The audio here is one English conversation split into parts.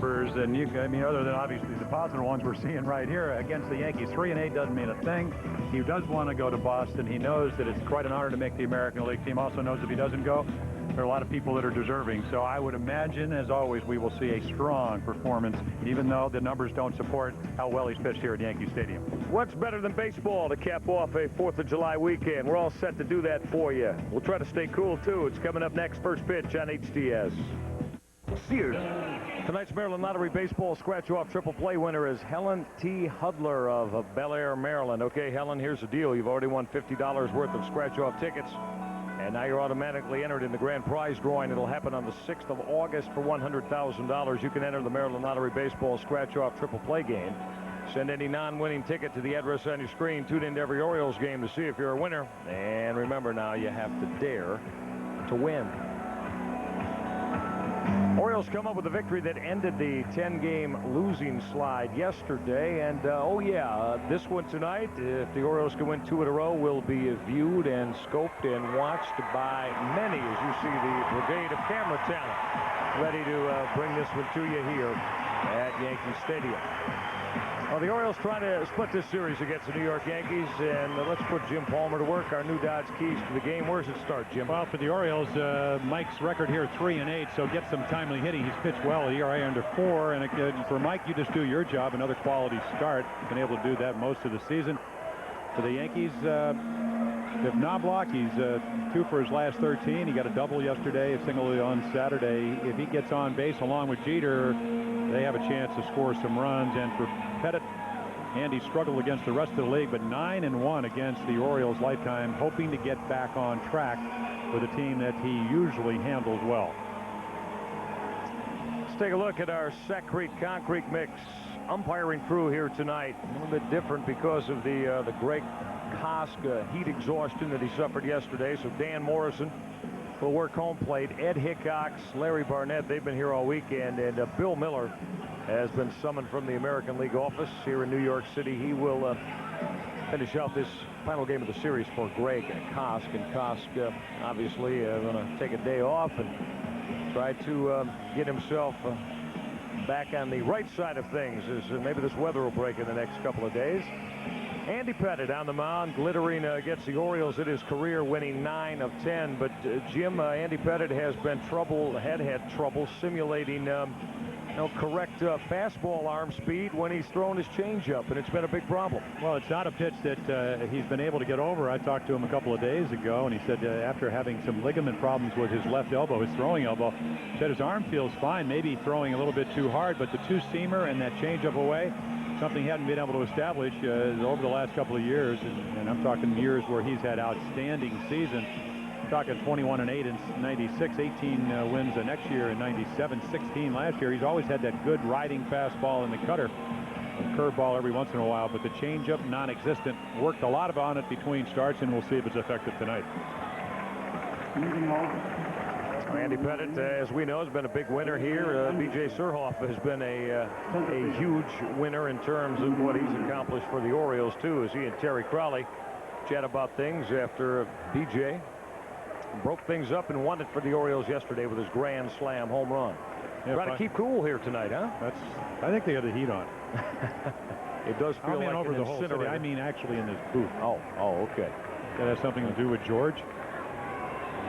numbers, and I mean, other than obviously the positive ones we're seeing right here against the Yankees, 3-8 doesn't mean a thing. He does want to go to Boston. He knows that it's quite an honor to make the American League team. Also knows if he doesn't go, there are a lot of people that are deserving. So I would imagine, as always, we will see a strong performance, even though the numbers don't support how well he's pitched here at Yankee Stadium. What's better than baseball to cap off a 4th of July weekend? We're all set to do that for you. We'll try to stay cool, too. It's coming up next. First pitch on HTS. Sears. Tonight's Maryland Lottery Baseball Scratch-Off Triple Play winner is Helen T. Hudler of Bel Air, Maryland. Okay, Helen, here's the deal. You've already won $50 worth of scratch-off tickets, and now you're automatically entered in the grand prize drawing. It'll happen on the 6th of August for $100,000. You can enter the Maryland Lottery Baseball Scratch-Off Triple Play game. Send any non-winning ticket to the address on your screen. Tune into every Orioles game to see if you're a winner. And remember now, you have to dare to win. Orioles come up with a victory that ended the 10-game losing slide yesterday. And, this one tonight, if the Orioles can win 2 in a row, will be viewed and scoped and watched by many, as you see the brigade of camera talent ready to bring this one to you here at Yankee Stadium. Well, the Orioles trying to split this series against the New York Yankees, and let's put Jim Palmer to work, our new Dodge keys to the game. Where's it start, Jim? Well, for the Orioles, Mike's record here 3-8, so get some timely hitting. He's pitched well, ERA under 4, and for Mike, you just do your job, another quality start. Been able to do that most of the season. For the Yankees, if Knobloch, he's 2 for his last 13. He got a double yesterday, a single on Saturday. If he gets on base along with Jeter, they have a chance to score some runs. And for Pettit, Andy struggled against the rest of the league, but 9-1 against the Orioles lifetime, hoping to get back on track with a team that he usually handles well. Let's take a look at our Sac-Crete Concrete Mix umpiring crew here tonight. A little bit different because of the Greg Kosk heat exhaustion that he suffered yesterday. So Dan Morrison will work home plate. Ed Hickox, Larry Barnett, they've been here all weekend, and Bill Miller has been summoned from the American League office here in New York City. He will finish out this final game of the series for Greg Kosk, and Kosk obviously going to take a day off and try to get himself back on the right side of things, as maybe this weather will break in the next couple of days. Andy Pettit on the mound, glittering against the Orioles in his career, winning 9 of 10. But Jim, Andy Pettit has been had trouble simulating correct fastball arm speed when he's thrown his changeup, and it's been a big problem. Well, it's not a pitch that he's been able to get over. I talked to him a couple of days ago, and he said after having some ligament problems with his left elbow, his throwing elbow, said his arm feels fine, maybe throwing a little bit too hard, but the 2-seamer and that changeup away, something he hadn't been able to establish over the last couple of years, and I'm talking years where he's had outstanding seasons. Talking 21-8 in '96, 18 wins the next year in '97, 16 last year. He's always had that good riding fastball in the cutter, a curveball every once in a while, but the changeup non-existent. Worked a lot on it between starts, and we'll see if it's effective tonight. Andy Pettit, as we know, has been a big winner here. B.J. Surhoff has been a huge winner in terms of what he's accomplished for the Orioles, too, as he and Terry Crowley chat about things after B.J. broke things up and won it for the Orioles yesterday with his grand slam home run. Yeah, try to keep cool here tonight, huh? I think they got the heat on. It does feel like over an the whole city. I mean, actually in this booth. Oh, okay. That has something to do with George.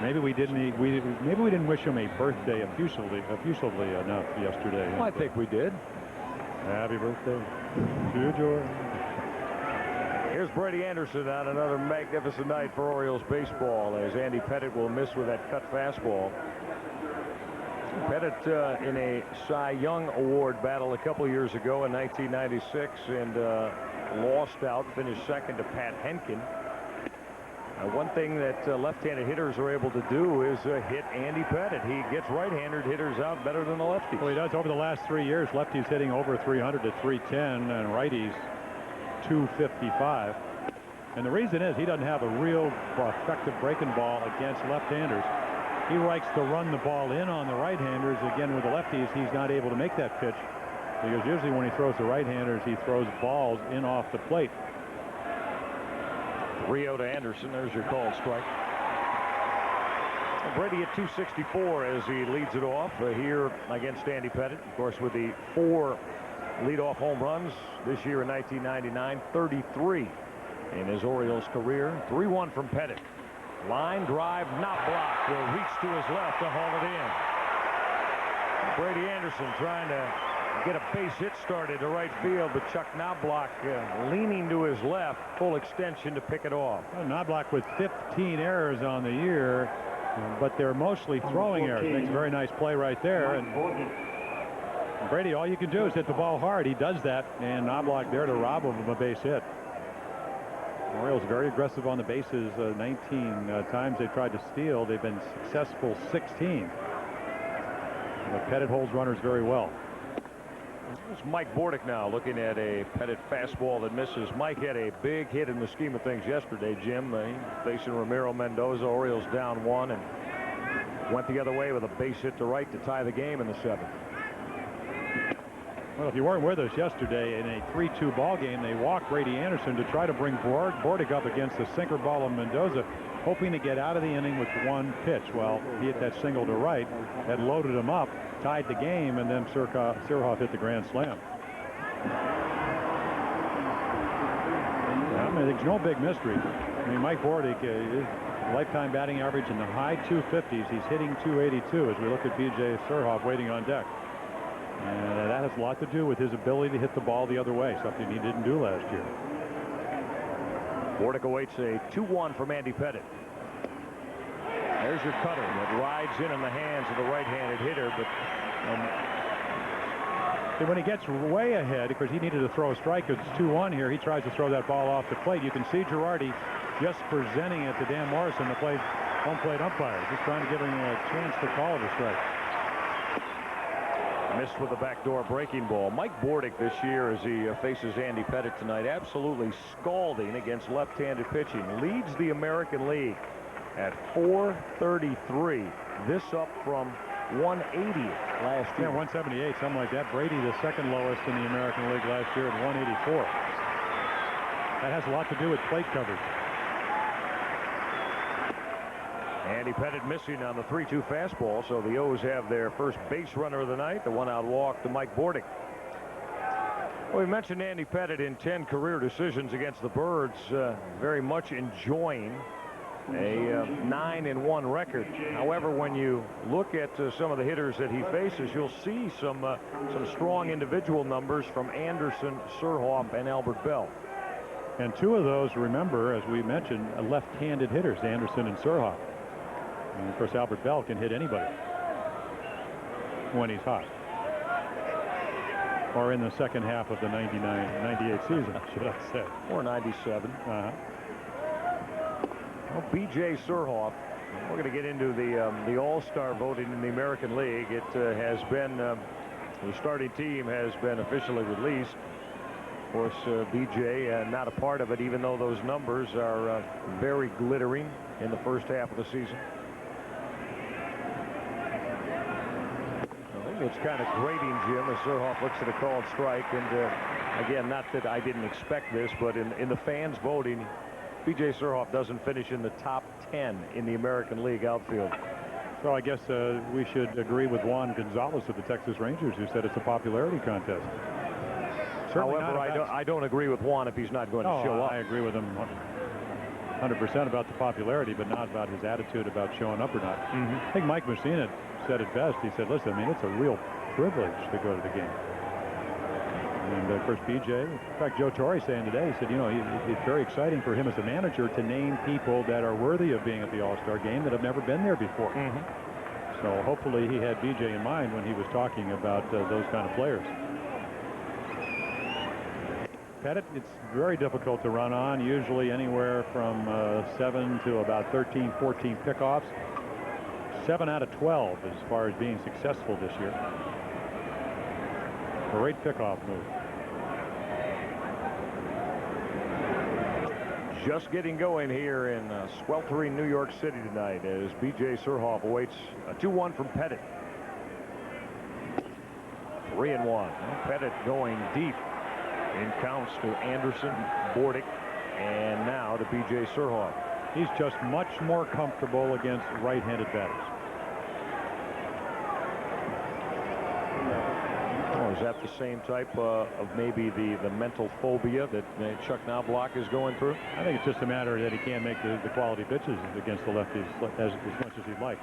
Maybe we didn't wish him a birthday effusively enough yesterday. Well, I think we did. Happy birthday to you, George. Here's Brady Anderson on another magnificent night for Orioles baseball, as Andy Pettit will miss with that cut fastball. Pettit in a Cy Young Award battle a couple years ago in 1996, and lost out, finished second to Pat Henkin. One thing that left-handed hitters are able to do is hit Andy Pettit. He gets right-handed hitters out better than the lefties. Well, he does over the last 3 years. Lefties hitting over 300 to 310, and righties 255. And the reason is he doesn't have a real effective breaking ball against left-handers. He likes to run the ball in on the right-handers. Again, with the lefties, he's not able to make that pitch, because usually when he throws the right-handers, he throws balls in off the plate. Rio to Anderson. There's your called strike. Brady at 264 as he leads it off here against Andy Pettitte. Of course, with the 4 leadoff home runs this year in 1999, 33 in his Orioles career. 3-1 from Pettitte. Line drive, not blocked. Will reach to his left to haul it in. Brady Anderson trying to get a base hit started to right field, but Chuck Knobloch leaning to his left, full extension to pick it off. Well, Knobloch with 15 errors on the year, but they're mostly throwing errors. Makes a very nice play right there. And Brady, all you can do is hit the ball hard. He does that, and Knobloch there to rob him of a base hit. Orioles very aggressive on the bases. 19 times they tried to steal. They've been successful 16. But Pettitte holds runners very well. It's Mike Bordick now looking at a Pettitte fastball that misses. Mike had a big hit in the scheme of things yesterday, Jim. Facing Ramiro Mendoza. Orioles down 1 and went the other way with a base hit to right to tie the game in the 7th. Well, if you weren't with us yesterday, in a 3-2 ball game, they walked Brady Anderson to try to bring Bordick up against the sinker ball of Mendoza, hoping to get out of the inning with 1 pitch. Well, he hit that single to right, that loaded him up, tied the game, and then Surhoff hit the grand slam. I mean, there's no big mystery. I mean, Mike Bordick, his lifetime batting average in the high 250s. He's hitting 282 as we look at B.J. Surhoff waiting on deck. And that has a lot to do with his ability to hit the ball the other way, something he didn't do last year. Bordick awaits a 2-1 from Andy Pettitte. There's your cutter that rides in the hands of the right-handed hitter, but when he gets way ahead, because he needed to throw a strike, it's 2-1 here, he tries to throw that ball off the plate. You can see Girardi just presenting it to Dan Morrison, the home plate umpire, just trying to give him a chance to call it a strike. Missed with a backdoor breaking ball. Mike Bordick this year, as he faces Andy Pettitte tonight, absolutely scalding against left-handed pitching. Leads the American League at 433. This up from 180 last year. Yeah, 178, something like that. Brady, the second lowest in the American League last year at 184. That has a lot to do with plate coverage. Andy Pettitte missing on the 3-2 fastball, so the O's have their first base runner of the night, the 1-out walk to Mike Bordick. Well, we mentioned Andy Pettitte in 10 career decisions against the Birds, very much enjoying a 9-1 record. However, when you look at some of the hitters that he faces, you'll see some strong individual numbers from Anderson, Surhoff, and Albert Bell. And 2 of those, remember, as we mentioned, left-handed hitters, Anderson and Surhoff. And of course, Albert Bell can hit anybody when he's hot. Or in the second half of the 98 season, should I say. Or 97. Well, B.J. Surhoff, we're going to get into the All-Star voting in the American League. It has been, the starting team has been officially released. Of course, B.J. Not a part of it, even though those numbers are very glittering in the first half of the season. It's kind of grating, Jim, as Surhoff looks at a called strike. And again, not that I didn't expect this, but in the fans voting, B.J. Surhoff doesn't finish in the top 10 in the American League outfield. So I guess we should agree with Juan Gonzalez of the Texas Rangers, who said it's a popularity contest. However, I don't agree with Juan if he's not going to show up. I agree with him 100% about the popularity, but not about his attitude about showing up or not. I think Mike Messina said it best. He said, listen, I mean, it's a real privilege to go to the game. And of course, BJ, in fact, Joe Torre saying today, he said, you know, it's very exciting for him as a manager to name people that are worthy of being at the All-Star game that have never been there before. So hopefully he had BJ in mind when he was talking about those kind of players. Pettitte, it's very difficult to run on, usually anywhere from 7 to about 13, 14 pickoffs. 7 out of 12 as far as being successful this year. Great pickoff move. Just getting going here in sweltering New York City tonight as B.J. Surhoff awaits a 2-1 from Pettitte. 3-1. Well, Pettitte going deep in counts to Anderson, Bordick, and now to B.J. Surhoff. He's just much more comfortable against right-handed batters. Oh, is that the same type of maybe the mental phobia that Chuck Knobloch is going through? I think it's just a matter that he can't make the quality pitches against the lefties as much as he'd like.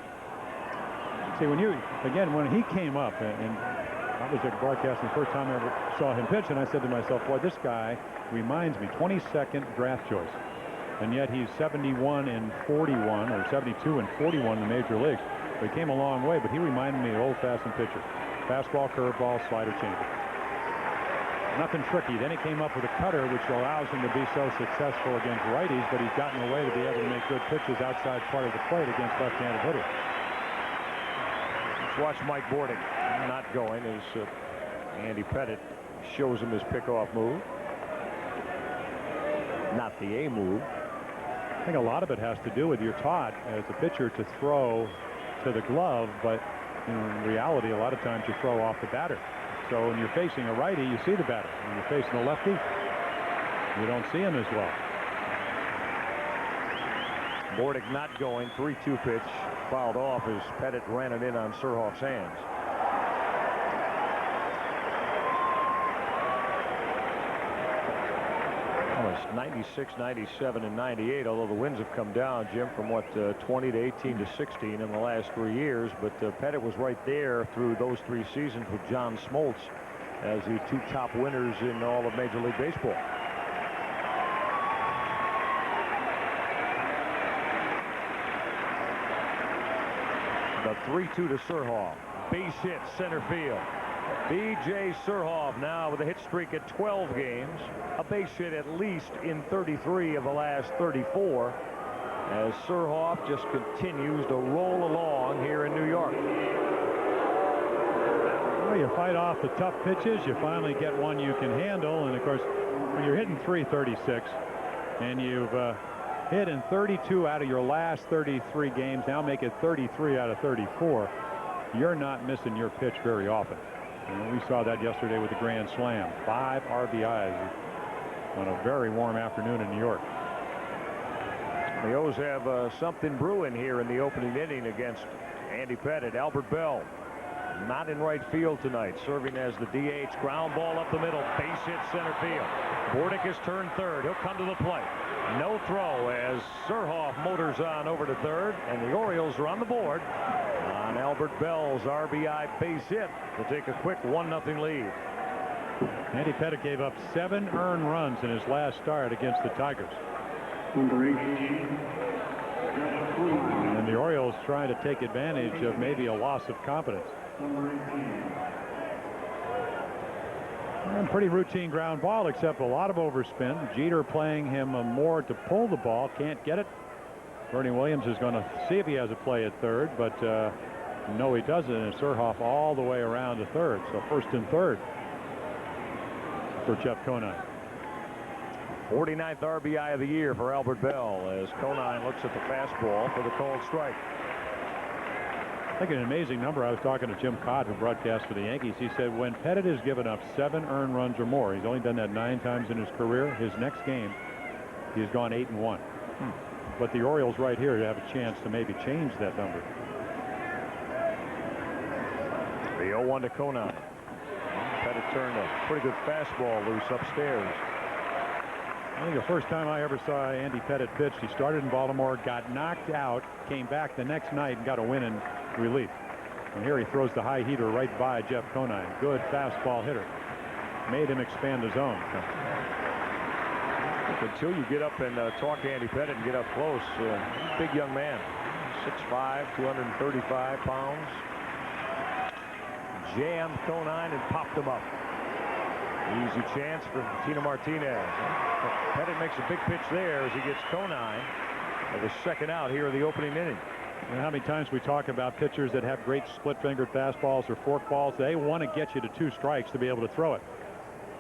See, when he came up, and I was at broadcasting the first time I ever saw him pitch, and I said to myself, boy, this guy reminds me, 22nd draft choice. And yet he's 71 and 41, or 72 and 41 in the major leagues. So he came a long way, but he reminded me of an old-fashioned pitcher. Fastball, curveball, slider, changeup. Nothing tricky. Then he came up with a cutter, which allows him to be so successful against righties, but he's gotten a way to be able to make good pitches outside part of the plate against left-handed hitters. Let's watch Mike Bordick not going as Andy Pettitte shows him his pickoff move. Not the A move. I think a lot of it has to do with you're taught as a pitcher to throw to the glove, but in reality, a lot of times you throw off the batter. So when you're facing a righty, you see the batter. When you're facing a lefty, you don't see him as well. Bordick not going. 3-2 pitch fouled off as Pettitte ran it in on Surhoff's hands. Oh, it's 96, 97, and 98, although the wins have come down, Jim, from what 20 to 18 to 16 in the last 3 years. But Pettitte was right there through those 3 seasons with John Smoltz as the 2 top winners in all of Major League Baseball. The 3-2 to Surhoff. Base hit center field. B.J. Surhoff now with a hit streak at 12 games. A base hit at least in 33 of the last 34. As Surhoff just continues to roll along here in New York. Well, you fight off the tough pitches. You finally get one you can handle. And, of course, when you're hitting .336 and you've hit in 32 out of your last 33 games, now make it 33 out of 34, you're not missing your pitch very often. And we saw that yesterday with the grand slam. 5 RBIs on a very warm afternoon in New York. The O's have something brewing here in the opening inning against Andy Pettitte. Albert Bell not in right field tonight, serving as the DH. Ground ball up the middle, base hit center field. Bordick has turned third. He'll come to the plate. No throw as Surhoff motors on over to third, and the Orioles are on the board on Albert Bell's RBI base hit to take a quick 1-0 lead. Andy Pettitte gave up 7 earned runs in his last start against the Tigers. And the Orioles trying to take advantage of maybe a loss of confidence. And pretty routine ground ball, except a lot of overspin. Jeter playing him more to pull the ball, can't get it. Bernie Williams is going to see if he has a play at third, but no, he doesn't. And Surhoff all the way around to third. So first and third for Jeff Conine. 49th RBI of the year for Albert Bell as Conine looks at the fastball for the called strike. I think an amazing number. I was talking to Jim Cott, who broadcast for the Yankees. He said when Pettitte has given up 7 earned runs or more, he's only done that 9 times in his career. His next game, he's gone 8-1. But the Orioles right here have a chance to maybe change that number. The 0-1 to Conine. Pettitte turned a pretty good fastball loose upstairs. I think the first time I ever saw Andy Pettitte pitch, he started in Baltimore, got knocked out, came back the next night and got a win in relief. And here he throws the high heater right by Jeff Conine. Good fastball hitter. Made him expand the zone. Until you get up and talk to Andy Pettitte and get up close, big young man, 6'5", 235 pounds. Jammed Conine and popped him up. Easy chance for Tino Martinez. Pettitte makes a big pitch there as he gets Conine with a second out here in the opening inning. And how many times we talk about pitchers that have great split-fingered fastballs or forkballs? They want to get you to 2 strikes to be able to throw it.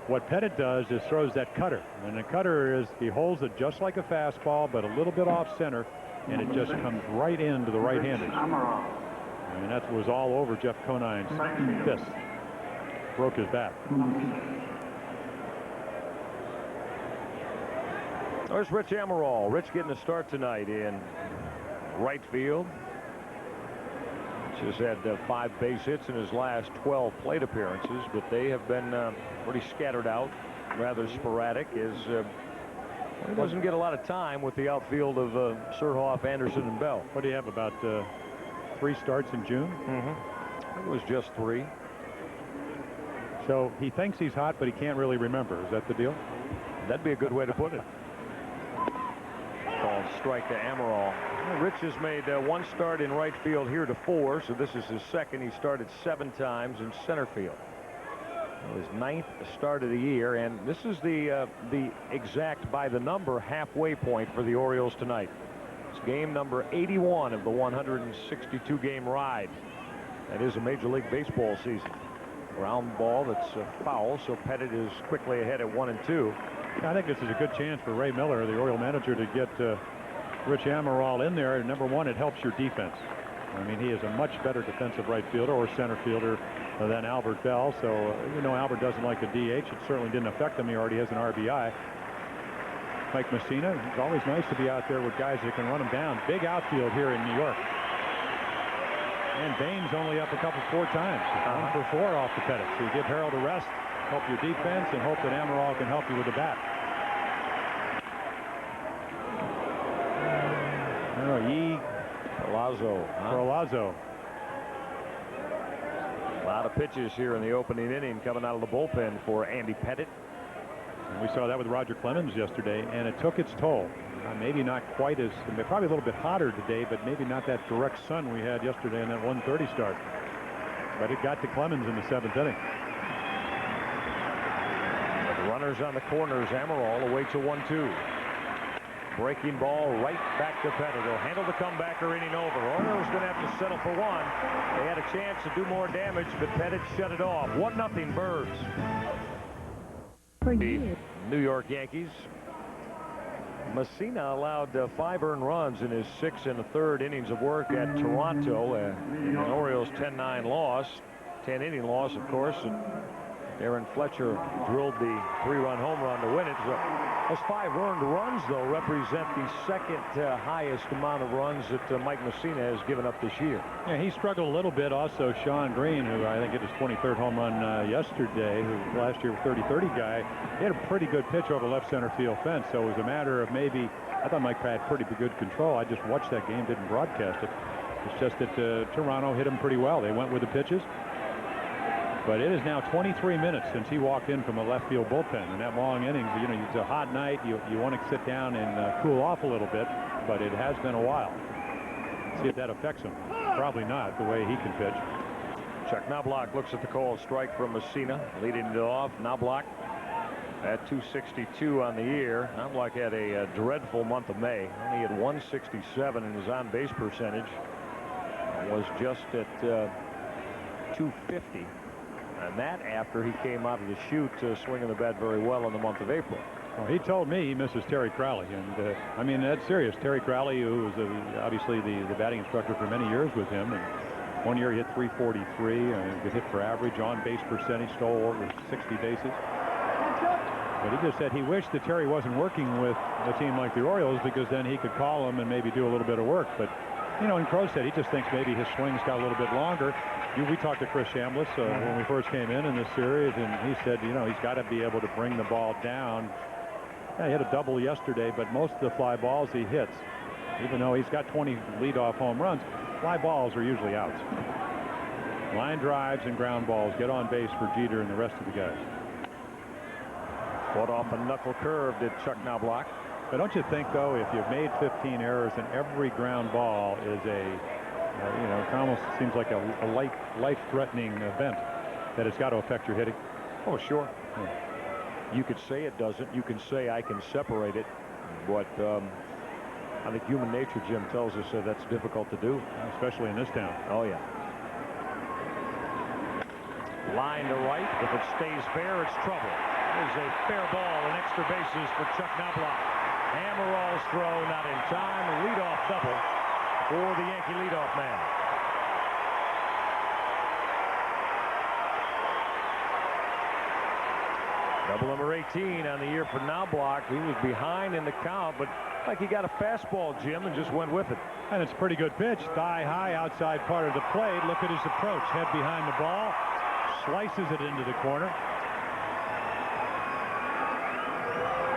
What Pettitte does is throws that cutter, and the cutter is he holds it just like a fastball, but a little bit off center, and it just comes right into the right-handers. And that was all over Jeff Conine's fist. Broke his bat. There's Rich Amaral. Rich getting a start tonight in right field. Just had 5 base hits in his last 12 plate appearances, but they have been pretty scattered out, rather sporadic, as he doesn't get a lot of time with the outfield of Surhoff, Anderson, and Bell. What do you have, about 3 starts in June? I think it was just 3. So he thinks he's hot, but he can't really remember. Is that the deal? That'd be a good way to put it. Called strike to Amaral. Rich has made 1 start in right field here to 4, so this is his second. He started 7 times in center field. His 9th start of the year, and this is the exact by the number halfway point for the Orioles tonight. It's game number 81 of the 162 game ride. That is a Major League Baseball season. Ground ball that's foul, so Pettit is quickly ahead at 1 and 2. I think this is a good chance for Ray Miller, the Oriole manager, to get Rich Amaral in there. Number one, it helps your defense. I mean, he is a much better defensive right fielder or center fielder than Albert Bell. So, Albert doesn't like a DH. It certainly didn't affect him. He already has an RBI. Mike Messina, it's always nice to be out there with guys that can run him down. Big outfield here in New York. And Baines only up a couple 4 times. 1 for 4 off the Pettit. So you give Harold a rest, help your defense, and hope that Amaral can help you with the bat. Peralazzo. A lot of pitches here in the opening inning coming out of the bullpen for Andy Pettit. And we saw that with Roger Clemens yesterday, and it took its toll. Maybe not quite as, probably a little bit hotter today, but maybe not that direct sun we had yesterday in that 1:30 start. But it got to Clemens in the 7th inning. The runners on the corners. Amaral awaits a 1-2. Breaking ball right back to Pettit. He'll handle the comebacker inning over. Orioles going to have to settle for 1. They had a chance to do more damage, but Pettit shut it off. 1-0 Birds. The New York Yankees. Messina allowed 5 earned runs in his 6 1/3 innings of work at Toronto. An Orioles 10-9 loss. 10-inning loss, of course. And Aaron Fletcher drilled the 3-run home run to win it. So those 5 earned runs, though, represent the 2nd highest amount of runs that Mike Messina has given up this year. Yeah, he struggled a little bit. Also, Sean Green, who I think hit his 23rd home run yesterday, who last year was 30-30 guy, he had a pretty good pitch over left center field fence. So it was a matter of maybe, I thought Mike had pretty good control. I just watched that game, didn't broadcast it. It's just that Toronto hit him pretty well. They went with the pitches. But it is now 23 minutes since he walked in from a left field bullpen. And that long innings, it's a hot night. You want to sit down and cool off a little bit, but it has been a while. See if that affects him. Probably not, the way he can pitch. Chuck Knobloch looks at the call strike from Messina, leading it off. Knobloch at 262 on the year. Knobloch had a dreadful month of May. Only had 167, and his on-base percentage was just at 250. And that after he came out of the chute swinging the bat very well in the month of April. Well, he told me he misses Terry Crowley. And I mean, that's serious. Terry Crowley, who was obviously the batting instructor for many years with him. And one year he hit 343, good hit for average, on base percentage, stole over 60 bases. But he just said he wished that Terry wasn't working with a team like the Orioles, because then he could call him and maybe do a little bit of work. But, and Crow said he just thinks maybe his swings got a little bit longer. We talked to Chris Chambliss when we first came in this series, and he said, he's got to be able to bring the ball down. Yeah, he hit a double yesterday, but most of the fly balls he hits, even though he's got 20 leadoff home runs, fly balls are usually outs. Line drives and ground balls get on base for Jeter and the rest of the guys. Fought off a knuckle curve, did Chuck Knobloch. But don't you think, though, if you've made 15 errors and every ground ball is it almost seems like a life-threatening event, that it's got to affect your hitting? Oh, sure. Yeah. You could say it doesn't. You can say I can separate it. But I think human nature, Jim, tells us that that's difficult to do. Especially in this town. Oh, yeah. Line to right. If it stays fair, it's trouble. There's a fair ball and extra bases for Chuck Knobloch. Amaral's throw not in time. Leadoff double for the Yankee leadoff man. Double number 18 on the year for Knobloch. He was behind in the count, but like he got a fastball, Jim, and just went with it. And it's a pretty good pitch. Thigh high outside part of the plate. Look at his approach. Head behind the ball. Slices it into the corner.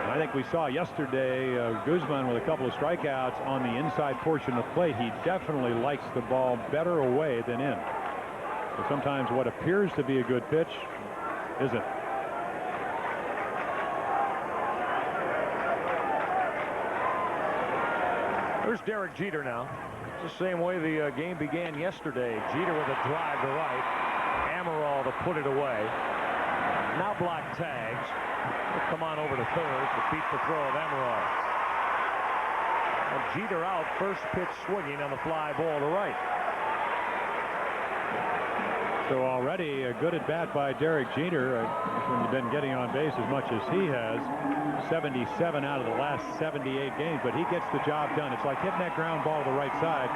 I think we saw yesterday Guzman with a couple of strikeouts on the inside portion of the plate. He definitely likes the ball better away than in. So sometimes what appears to be a good pitch isn't. There's Derek Jeter now. It's the same way the game began yesterday. Jeter with a drive to right. Amaral to put it away. Knobloch tags. He'll come on over to third to beat the throw of Amaral. And Jeter out, first pitch swinging on the fly ball to right. So already a good at bat by Derek Jeter. When you've been getting on base as much as he has, 77 out of the last 78 games, but he gets the job done. It's like hitting that ground ball to the right side,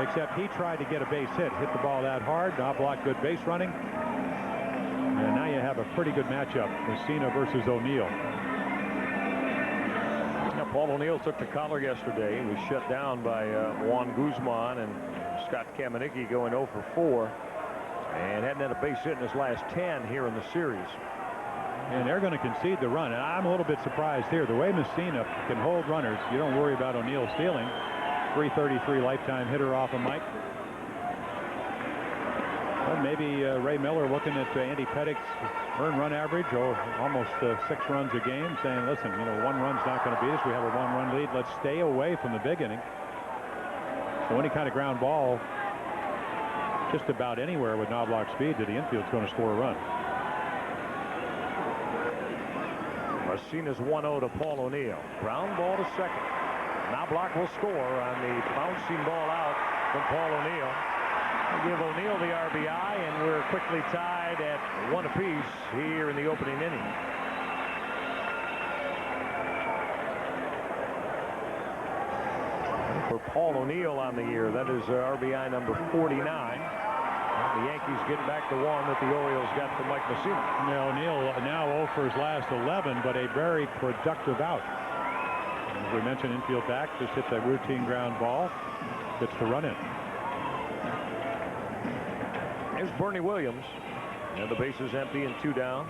except he tried to get a base hit the ball that hard. Knobloch good base running, and now you have a pretty good matchup. Messina versus O'Neill. Paul O'Neill took the collar yesterday. He was shut down by Juan Guzman and Scott Kamenicki going 0 for 4. And hadn't had a base hit in his last 10 here in the series. And they're going to concede the run. And I'm a little bit surprised here. The way Messina can hold runners, you don't worry about O'Neill stealing. 333 lifetime hitter off of Mike. Well, maybe Ray Miller looking at Andy Pettick's earned run average, or almost 6 runs a game, saying, listen, you know, 1 run's not going to beat us. We have a 1-run lead. Let's stay away from the big inning. So any kind of ground ball just about anywhere with Knobloch speed to the infield is going to score a run. Messina's 1-0 to Paul O'Neill. Ground ball to second. Knobloch will score on the bouncing ball out from Paul O'Neill. Give O'Neill the RBI, and we're quickly tied at 1 apiece here in the opening inning. For Paul O'Neill on the year, that is RBI number 49. The Yankees getting back the one that the Orioles got from Mike Messina. Now O'Neill now 0 for his last 11, but a very productive out. As we mentioned, infield back, just hit that routine ground ball, gets the run in. Here's Bernie Williams. And the base is empty and 2 down.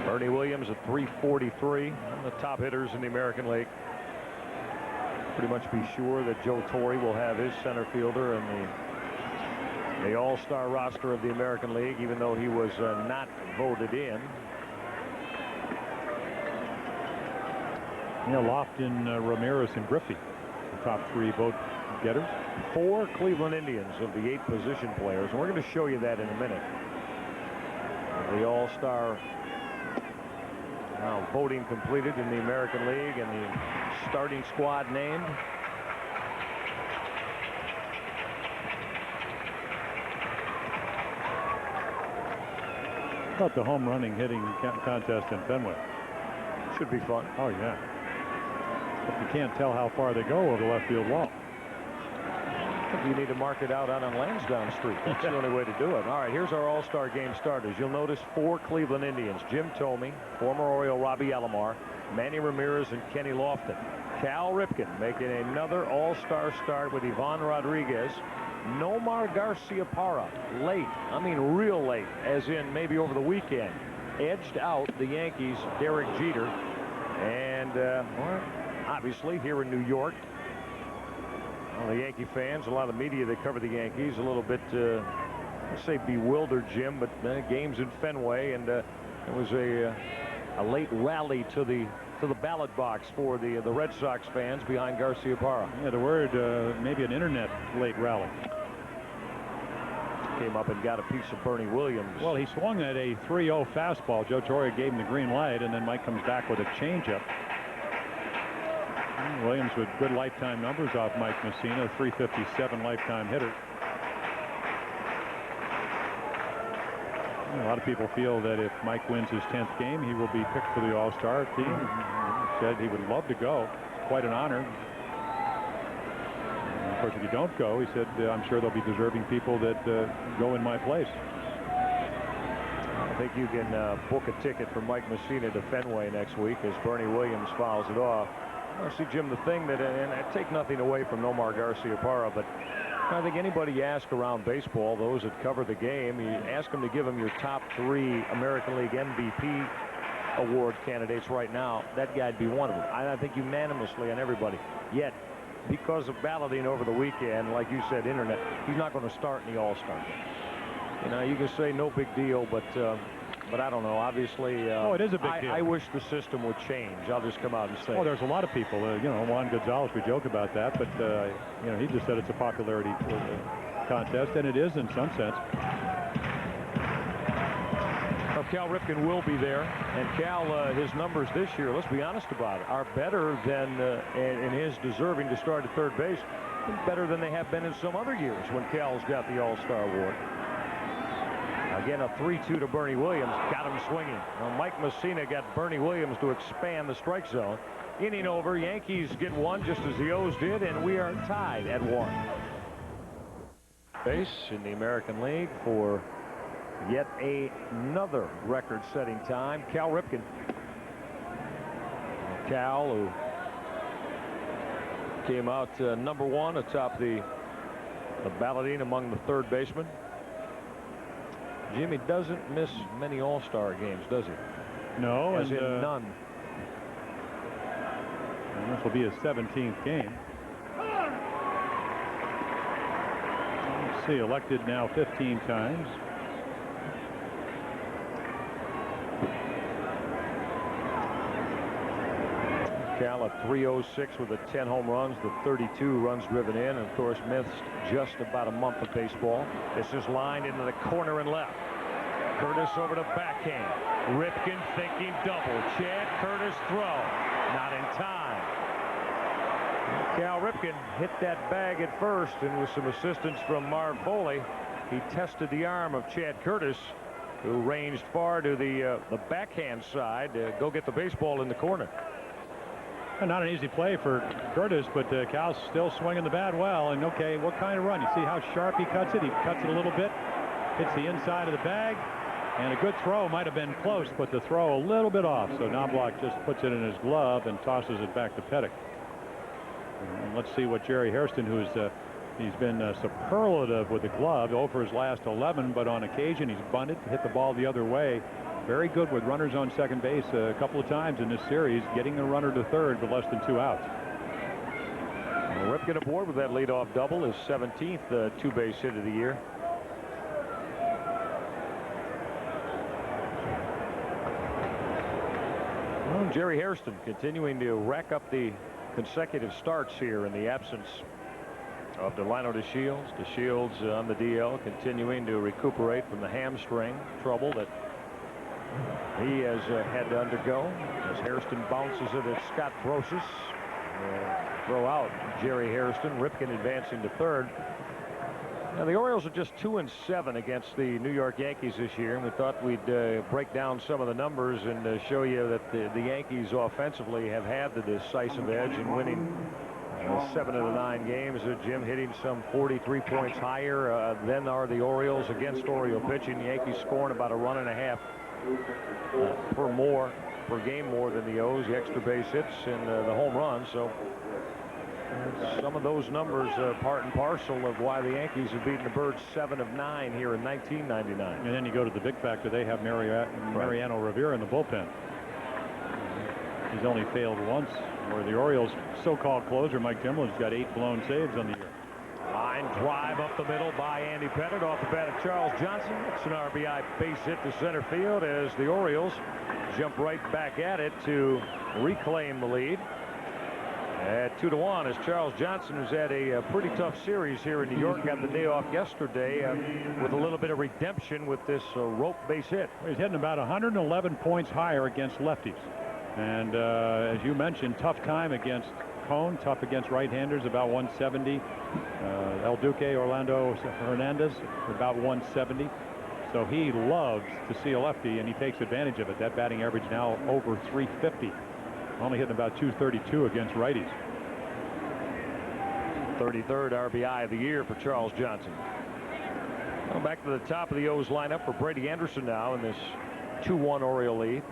Bernie Williams at 343, one of the top hitters in the American League. Pretty much be sure that Joe Torre will have his center fielder in the all-star roster of the American League, even though he was not voted in. You know, Lofton, Ramirez, and Griffey, the top 3 vote getters. 4 Cleveland Indians of the 8 position players, and we're going to show you that in a minute. The all-star now voting completed in the American League, and the starting squad named. How about the home running hitting contest in Fenway? Should be fun. Oh yeah. But you can't tell how far they go over the left field wall. You need to mark it out on Lansdowne Street. That's the only way to do it. All right, here's our all-star game starters. You'll notice 4 Cleveland Indians. Jim Thome, former Oriole Robbie Alomar, Manny Ramirez, and Kenny Lofton. Cal Ripken making another all-star start with Ivan Rodriguez. Nomar Garciaparra, late, I mean real late, as in maybe over the weekend, edged out the Yankees' Derek Jeter. And well, obviously here in New York, well, the Yankee fans, a lot of media that cover the Yankees, a little bit, let's say bewildered, Jim, but games in Fenway, and it was a late rally to the ballot box for the Red Sox fans behind Garciaparra. Yeah, the word maybe an internet late rally. Came up and got a piece of Bernie Williams. Well, he swung at a 3-0 fastball. Joe Torre gave him the green light, and then Mike comes back with a changeup. Williams with good lifetime numbers off Mike Messina, 357 lifetime hitter. A lot of people feel that if Mike wins his 10th game, he will be picked for the All-Star team. He said he would love to go. Quite an honor. And of course, if you don't go, he said, I'm sure there'll be deserving people that go in my place. I think you can book a ticket for Mike Messina to Fenway next week as Bernie Williams fouls it off. See, Jim, the thing that, and I take nothing away from Nomar Garciaparra, but I think anybody you ask around baseball, those that cover the game, you ask them to give them your top 3 American League MVP award candidates right now, that guy'd be one of them. I think unanimously on everybody. Yet, because of balloting over the weekend, like you said, internet, he's not going to start in the All-Star game. You know, you can say no big deal, but I don't know. Obviously, oh, it is a big deal. I wish the system would change. I'll just come out and say. Oh, there's a lot of people. You know, Juan Gonzalez, we joke about that, but you know, he just said it's a popularity contest, and it is in some sense. Well, Cal Ripken will be there, and Cal, his numbers this year, let's be honest about it, are better than in his deserving to start at third base, better than they have been in some other years when Cal's got the All-Star award. Again, a 3-2 to Bernie Williams. Got him swinging. Now, Mike Messina got Bernie Williams to expand the strike zone. Inning over. Yankees get 1 just as the O's did, and we are tied at 1. Base in the American League for yet another record-setting time. Cal Ripken. Cal, who came out number 1 atop the balloting among the third basemen. Jimmy doesn't miss many All-Star games, does he? No, as in none. And this will be his 17th game. Let's see, elected now 15 times. Cal at 306 with the 10 home runs, the 32 runs driven in, and of course missed just about a month of baseball. This is lined into the corner and left. Curtis over to backhand. Ripken thinking double. Chad Curtis throw. Not in time. Cal Ripken hit that bag at first, and with some assistance from Marv Foley, he tested the arm of Chad Curtis, who ranged far to the backhand side to go get the baseball in the corner. Not an easy play for Curtis, but Cal's still swinging the bat well. And okay, what kind of run? You see how sharp he cuts it? He cuts it a little bit, hits the inside of the bag, and a good throw might have been close, but the throw a little bit off. So Knobloch just puts it in his glove and tosses it back to Pettick. And let's see what Jerry Hairston, who's he's been superlative with the glove, 0 for his last 11, but on occasion he's bunted, hit the ball the other way. Very good with runners on second base a couple of times in this series, getting the runner to third with less than 2 outs. Well, Ripken aboard with that leadoff double, his 17th two-base hit of the year. Well, Jerry Hairston continuing to rack up the consecutive starts here in the absence of Delino DeShields. DeShields on the DL, continuing to recuperate from the hamstring trouble that he has had to undergo as Hairston bounces it at Scott Brosius. Throw out Jerry Hairston. Ripken advancing to third. Now the Orioles are just 2-7 against the New York Yankees this year, and we thought we'd break down some of the numbers and show you that the Yankees offensively have had the decisive edge in winning 7 of the 9 games. Jim hitting some 43 points higher than are the Orioles against Oriole pitching. The Yankees scoring about a run and a half per game more than the O's, the extra base hits and the home runs. So some of those numbers part and parcel of why the Yankees have beaten the Birds 7 of 9 here in 1999. And then you go to the big factor, they have Mariano Rivera in the bullpen. He's only failed once, where the Orioles so-called closer Mike Timlin's got 8 blown saves on the year. Line drive up the middle by Andy Pettitte off the bat of Charles Johnson. It's an RBI base hit to center field as the Orioles jump right back at it to reclaim the lead at 2-1 as Charles Johnson, who's had a pretty tough series here in New York, got the day off yesterday with a little bit of redemption with this rope base hit. He's hitting about 111 points higher against lefties. And as you mentioned, tough time against Cone, tough against right-handers, about 170. El Duque, Orlando Hernandez, about 170. So he loves to see a lefty, and he takes advantage of it. That batting average now over 350. Only hitting about 232 against righties. 33rd RBI of the year for Charles Johnson. Well, back to the top of the O's lineup for Brady Anderson now in this 2-1 Oriole lead.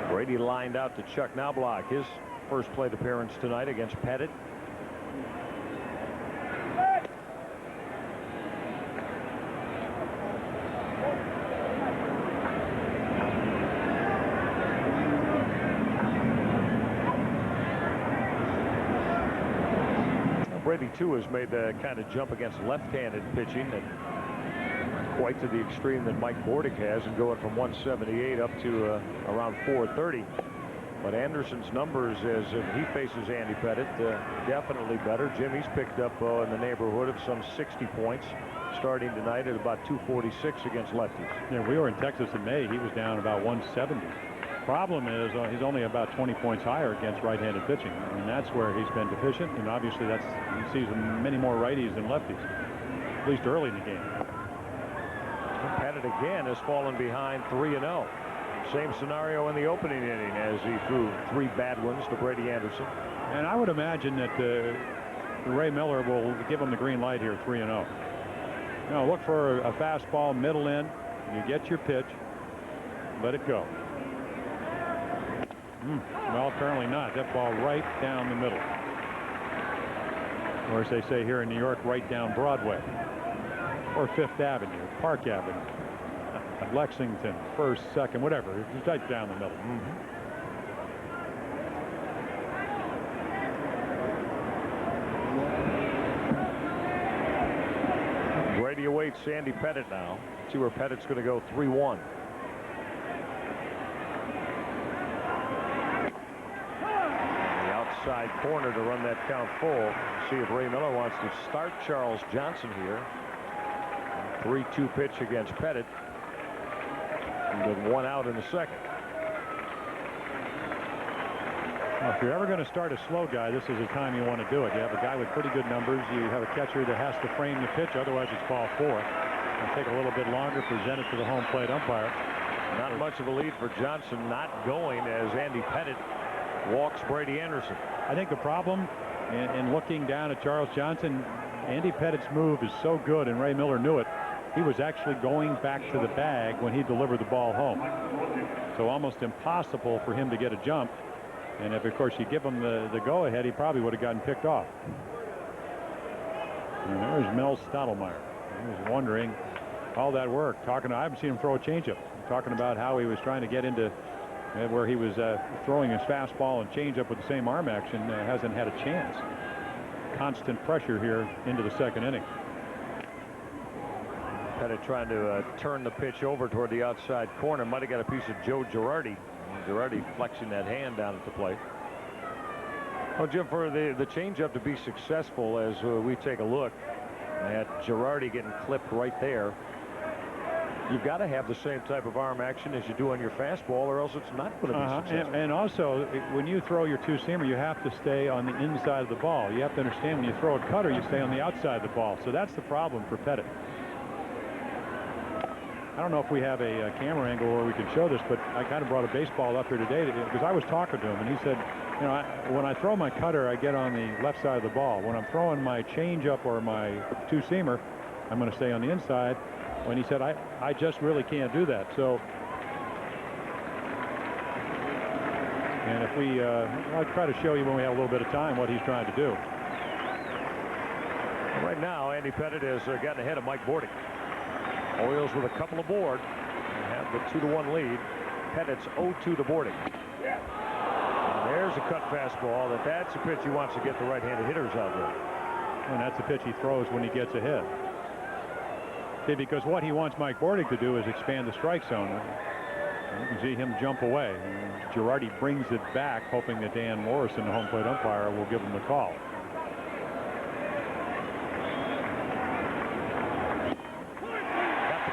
Brady lined out to Chuck Knobloch, his first plate appearance tonight against Pettit. Brady, too, has made the kind of jump against left-handed pitching that quite to the extreme that Mike Bordick has, and going from 178 up to around 430. But Anderson's numbers as he faces Andy Pettit definitely better. Jimmy's picked up in the neighborhood of some 60 points starting tonight at about 246 against lefties. Yeah, we were in Texas in May. He was down about 170. Problem is he's only about 20 points higher against right-handed pitching, and that's where he's been deficient. And obviously he sees many more righties than lefties, at least early in the game. Pettit again has fallen behind 3-0. Same scenario in the opening inning as he threw 3 bad ones to Brady Anderson. And I would imagine that Ray Miller will give him the green light here, 3-0. Now look for a fastball middle in. You get your pitch, let it go. Well, apparently not. That ball right down the middle. Or as they say here in New York, right down Broadway. Or Fifth Avenue, Park Avenue, Lexington, First, Second, whatever. It's right down the middle. Brady awaits Andy Pettit now. See where Pettit's going to go. 3-1. Outside corner to run that count full. See if Ray Miller wants to start Charles Johnson here. 3-2 pitch against Pettit. And with 1 out in the second. Well, if you're ever going to start a slow guy, this is the time you want to do it. You have a guy with pretty good numbers. You have a catcher that has to frame the pitch, otherwise it's ball 4. It'll take a little bit longer, present it to the home plate umpire. Not much of a lead for Johnson, not going as Andy Pettit walks Brady Anderson. I think the problem in looking down at Charles Johnson, Andy Pettit's move is so good, and Ray Miller knew it. He was actually going back to the bag when he delivered the ball home. So almost impossible for him to get a jump. And if, of course, you give him the go-ahead, he probably would have gotten picked off. And there's Mel Stottlemyre. He was wondering all that work. I haven't seen him throw a changeup. Talking about how he was trying to get into where he was throwing his fastball and changeup with the same arm action. Hasn't had a chance. Constant pressure here into the second inning. Pettit trying to turn the pitch over toward the outside corner. Might have got a piece of Joe Girardi. Girardi flexing that hand down at the plate. Well, Jim, for the changeup to be successful, as we take a look at Girardi getting clipped right there, you've got to have the same type of arm action as you do on your fastball, or else it's not going to be successful. And also, when you throw your two-seamer, you have to stay on the inside of the ball. You have to understand when you throw a cutter, you stay on the outside of the ball. So that's the problem for Pettit. I don't know if we have a camera angle where we can show this, but I kind of brought a baseball up here today because I was talking to him, and he said, you know, when I throw my cutter, I get on the left side of the ball. When I'm throwing my changeup or my two-seamer, I'm going to stay on the inside. When he said, I just really can't do that. So, and if we, I'll try to show you when we have a little bit of time what he's trying to do. Right now, Andy Pettit has gotten ahead of Mike Bordick. Orioles with a couple aboard and have the 2-1 lead. Pettit's 0-2 to Bordick. And there's a cut fastball. That's a pitch he wants to get the right-handed hitters out there. And that's the pitch he throws when he gets ahead. See, because what he wants Mike Bordick to do is expand the strike zone. And you can see him jump away. And Girardi brings it back, hoping that Dan Morrison, the home plate umpire, will give him the call.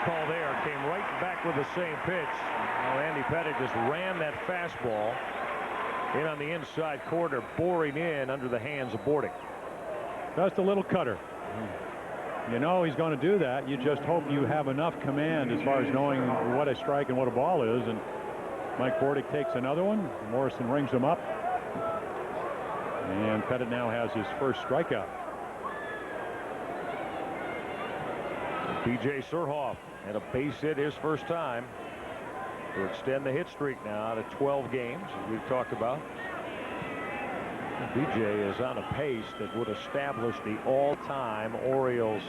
Call there, came right back with the same pitch. Now Andy Pettit just ran that fastball in on the inside corner, boring in under the hands of Bordick. Just a little cutter. You know he's going to do that. You just hope you have enough command as far as knowing what a strike and what a ball is. And Mike Bordick takes another one. Morrison rings him up. And Pettit now has his first strikeout. B.J. Surhoff had a base hit his first time to extend the hit streak now to 12 games, as we've talked about. B.J. is on a pace that would establish the all-time Orioles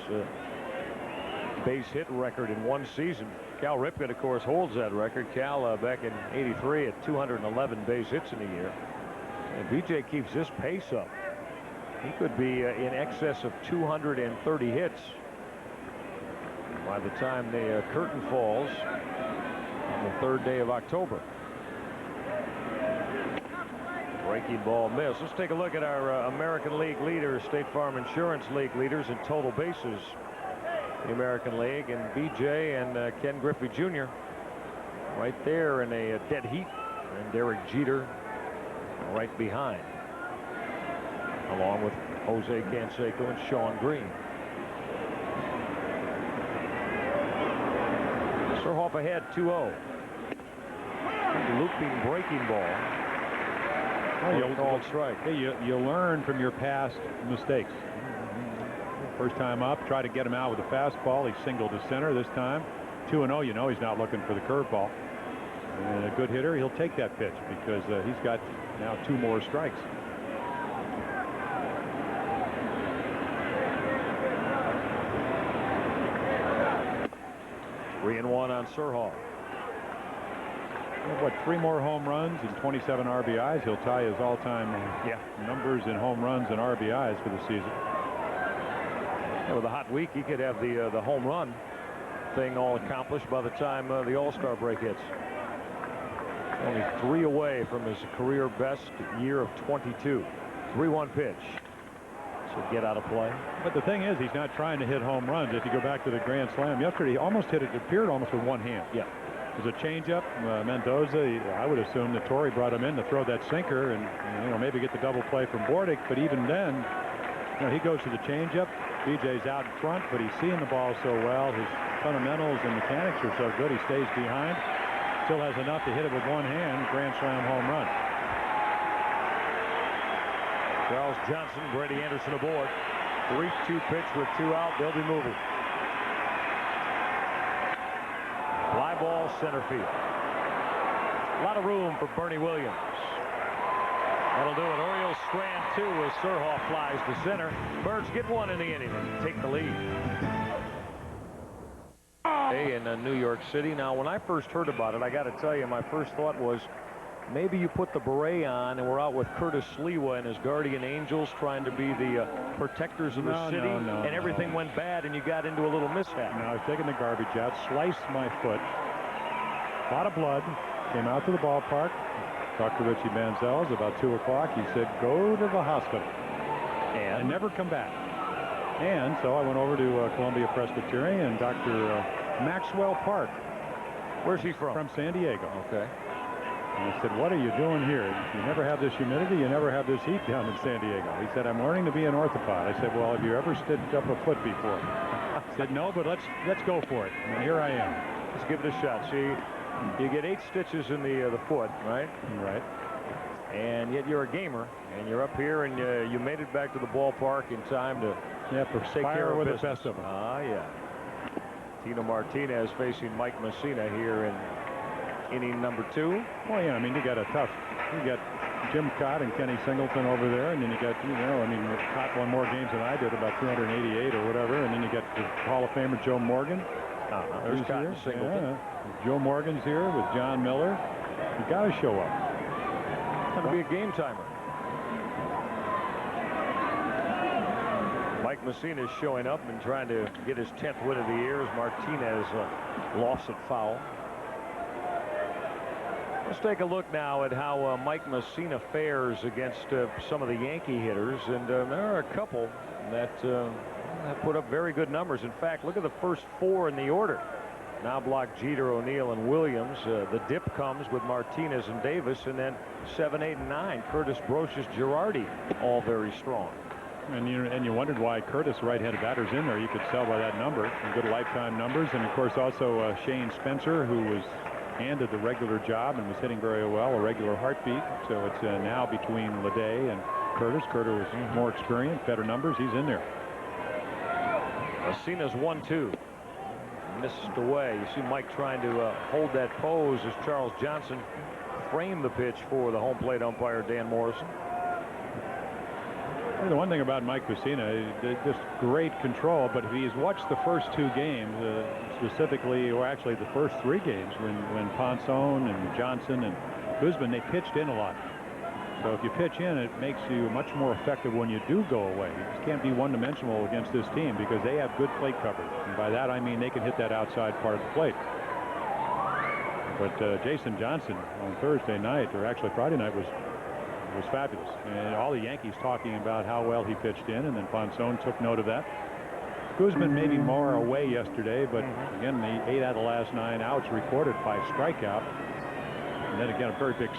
base hit record in one season. Cal Ripken, of course, holds that record. Cal back in '83 at 211 base hits in a year. And B.J. keeps this pace up. He could be in excess of 230 hits by the time the curtain falls on the 3rd day of October. Breaking ball miss. Let's take a look at our American League leaders, State Farm Insurance League leaders in total bases. The American League, and B.J. and Ken Griffey Jr. right there in a dead heat, and Derek Jeter right behind, along with Jose Canseco and Sean Green. Surhoff ahead 2-0. Looping breaking ball. Well, You'll call strike. Hey, you learn from your past mistakes. First time up, try to get him out with a fastball. He singled to center this time. 2-0, you know he's not looking for the curveball. And a good hitter, he'll take that pitch because he's got now 2 more strikes. Three and one on Surhoff. What, 3 more home runs and 27 RBIs? He'll tie his all-time numbers in home runs and RBIs for the season. With a hot week, he could have the home run thing all accomplished by the time the All-Star break hits. Only 3 away from his career best year of 22. 3-1 pitch. So get out of play. But the thing is, he's not trying to hit home runs. If you go back to the Grand Slam yesterday, he almost hit it. It appeared almost with one hand. Yeah. It was a changeup. Mendoza, I would assume that Torrey brought him in to throw that sinker and maybe get the double play from Bordick. But even then, he goes to the changeup. BJ's out in front, but he's seeing the ball so well. His fundamentals and mechanics are so good. He stays behind. Still has enough to hit it with one hand. Grand Slam home run. Charles Johnson, Brady Anderson aboard. 3-2 pitch with 2 out. They'll be moving. Fly ball center field. A lot of room for Bernie Williams. That'll do it. Orioles strand 2 as Surhoff flies to center. Birds get 1 in the inning and take the lead. In New York City. Now, when I first heard about it, I got to tell you, my first thought was maybe you put the beret on and we're out with Curtis Sliwa and his guardian angels trying to be the protectors of the city, and everything went bad and you got into a little mishap. No, I was taking the garbage out, sliced my foot, a lot of blood, came out to the ballpark, talked to Richie Manziel about 2 o'clock. He said, go to the hospital and never come back. And so I went over to Columbia Presbyterian, and Dr. Maxwell Park. Where's he from? From San Diego. Okay. And I said, what are you doing here? You never have this humidity. You never have this heat down in San Diego. He said, I'm learning to be an orthopod. I said, well, have you ever stitched up a foot before? He said, no, but let's go for it. And here I am. Let's give it a shot. See, you get 8 stitches in the foot, right? Right. And yet you're a gamer, and you're up here, and you made it back to the ballpark in time to take care of with business. the best of them. Yeah. Tino Martinez facing Mike Messina here in inning number 2. Well, yeah, I mean, you got Jim Cott and Kenny Singleton over there, and then you got, Cott won more games than I did, about 288 or whatever, and then you got the Hall of Famer Joe Morgan. There's Cott and Singleton. Yeah. Joe Morgan's here with John Miller. You got to show up. It's going to be a game timer. Mike Messina is showing up and trying to get his 10th win of the year as Martinez lost it foul. Let's take a look now at how Mike Messina fares against some of the Yankee hitters, and there are a couple that have put up very good numbers. In fact, look at the first 4 in the order. Knobloch, Jeter, O'Neill, and Williams. The dip comes with Martinez and Davis, and then 7, 8, and 9. Curtis, Brocious, Girardi, all very strong. And you wondered why Curtis, right-handed batter's in there. You could tell by that number. Good lifetime numbers. And, of course, also Shane Spencer, who was handed the regular job and was hitting very well, a regular heartbeat. So it's now between Leday and Curtis. Curtis was more experienced, better numbers. He's in there. Messina's 1-2. missed away. You see Mike trying to hold that pose as Charles Johnson framed the pitch for the home plate umpire Dan Morrison. The one thing about Mike Messina, just great control, but if he's watched the first 2 games, specifically, or actually the first 3 games, when Ponson and Johnson and Guzman, they pitched in a lot. So if you pitch in, it makes you much more effective when you do go away. You just can't be one-dimensional against this team because they have good plate coverage. And by that, I mean they can hit that outside part of the plate. But Jason Johnson on Thursday night, or actually Friday night, was fabulous. And all the Yankees talking about how well he pitched in, and then Ponson took note of that. Guzman maybe more away yesterday, but again, the 8 out of the last 9 outs recorded by strikeout. And then again, a very big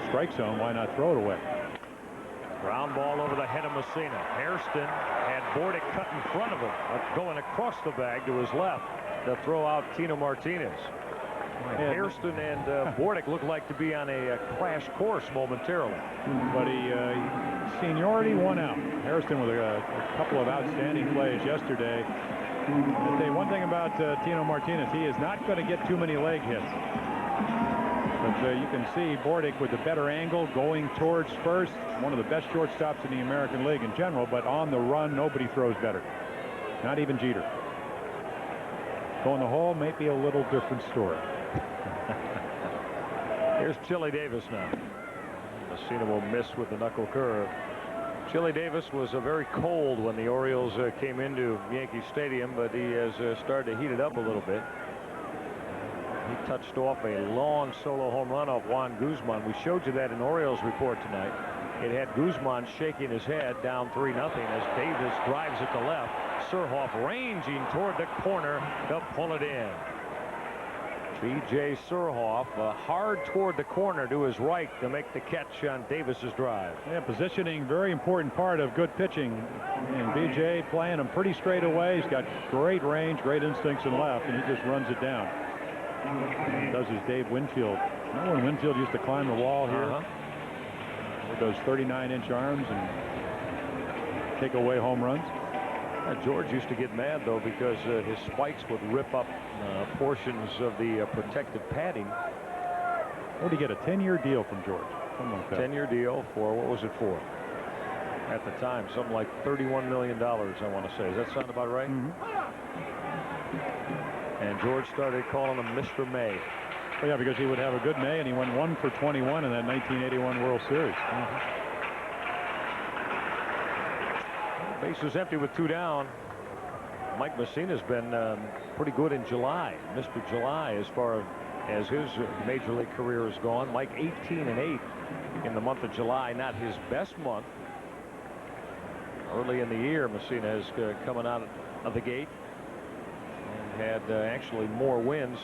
strike zone. Why not throw it away? Ground ball over the head of Messina. Hairston had Bordick cut in front of him, going across the bag to his left to throw out Tino Martinez. Hairston and Bordick look like to be on a crash course momentarily. But seniority won out. Hairston with a couple of outstanding plays yesterday. I'll tell you one thing about Tino Martinez, he is not going to get too many leg hits. But you can see Bordick with the better angle going towards first. One of the best shortstops in the American League in general, but on the run, nobody throws better. Not even Jeter. Going the hole may be a little different story. Here's Chili Davis now. Messina will miss with the knuckle curve. Chili Davis was very cold when the Orioles came into Yankee Stadium, but he has started to heat it up a little bit. He touched off a long solo home run off Juan Guzman. We showed you that in Orioles report tonight. It had Guzman shaking his head down 3-0 as Davis drives it to left. Surhoff ranging toward the corner to pull it in. B.J. Surhoff hard toward the corner to his right to make the catch on Davis's drive. Yeah, positioning, very important part of good pitching. And B.J. playing him pretty straight away. He's got great range, great instincts in left, and he just runs it down. Does his Dave Winfield. Remember when Winfield used to climb the wall here? With those 39-inch arms and take away home runs. George used to get mad, though, because his spikes would rip up portions of the protected padding. What did he get, a 10-year deal from George? Something like that. 10-year deal for, what was it for? At the time, something like $31 million, I want to say. Does that sound about right? And George started calling him Mr. May. Well, yeah, because he would have a good May, and he went 1 for 21 in that 1981 World Series. Base is empty with 2 down. Mike Messina's been pretty good in July. Mr. July as far as his major league career has gone. Mike 18-8 in the month of July. Not his best month. Early in the year, Messina is coming out of the gate and had actually more wins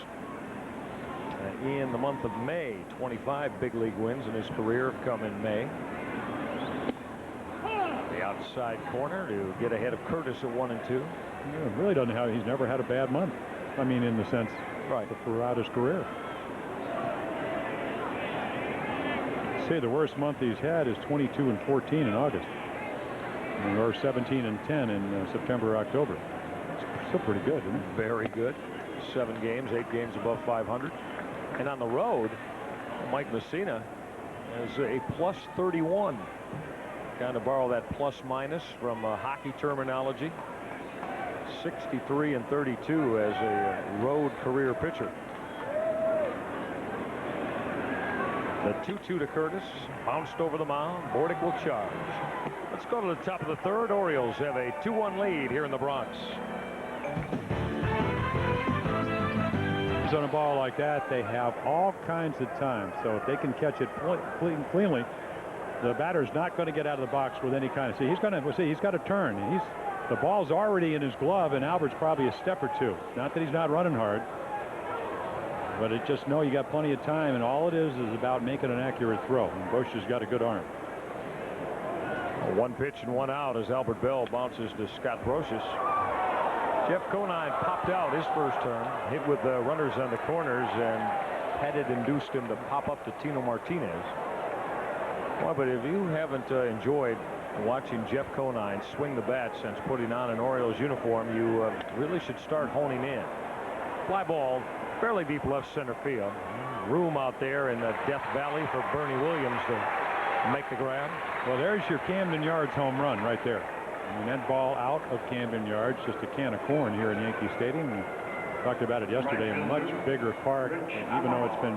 in the month of May. 25 big league wins in his career have come in May. The outside corner to get ahead of Curtis at 1-2. Yeah, really doesn't have. He's never had a bad month. I mean, in the sense, right, throughout his career. Say the worst month he's had is 22-14 in August, or 17-10 in September, October. It's still pretty good, isn't it? Very good. 7 games, 8 games above 500. And on the road, Mike Messina has a +31. Kind of borrow that plus minus from hockey terminology. 63-32 as a road career pitcher. The 2-2 to Curtis, bounced over the mound. Bordick will charge. Let's go to the top of the third. Orioles have a 2-1 lead here in the Bronx. On a ball like that, they have all kinds of time. So if they can catch it cleanly, the batter's not going to get out of the box with any kind of. He's got to turn. The ball's already in his glove, and Albert's probably a step or two. Not that he's not running hard, but it just know you got plenty of time, and all it is about making an accurate throw. And Bush has got a good arm. 1 pitch and 1 out as Albert Bell bounces to Scott Brosius. Jeff Conine popped out his first turn, hit with runners on the corners, and had it induced him to pop up to Tino Martinez. Well, but if you haven't enjoyed watching Jeff Conine swing the bat since putting on an Orioles uniform, you really should start honing in. Fly ball, fairly deep left center field. Room out there in the Death Valley for Bernie Williams to make the grab. Well, there's your Camden Yards home run right there. I mean, that ball out of Camden Yards, just a can of corn here in Yankee Stadium. We talked about it yesterday. A much bigger park, even though it's been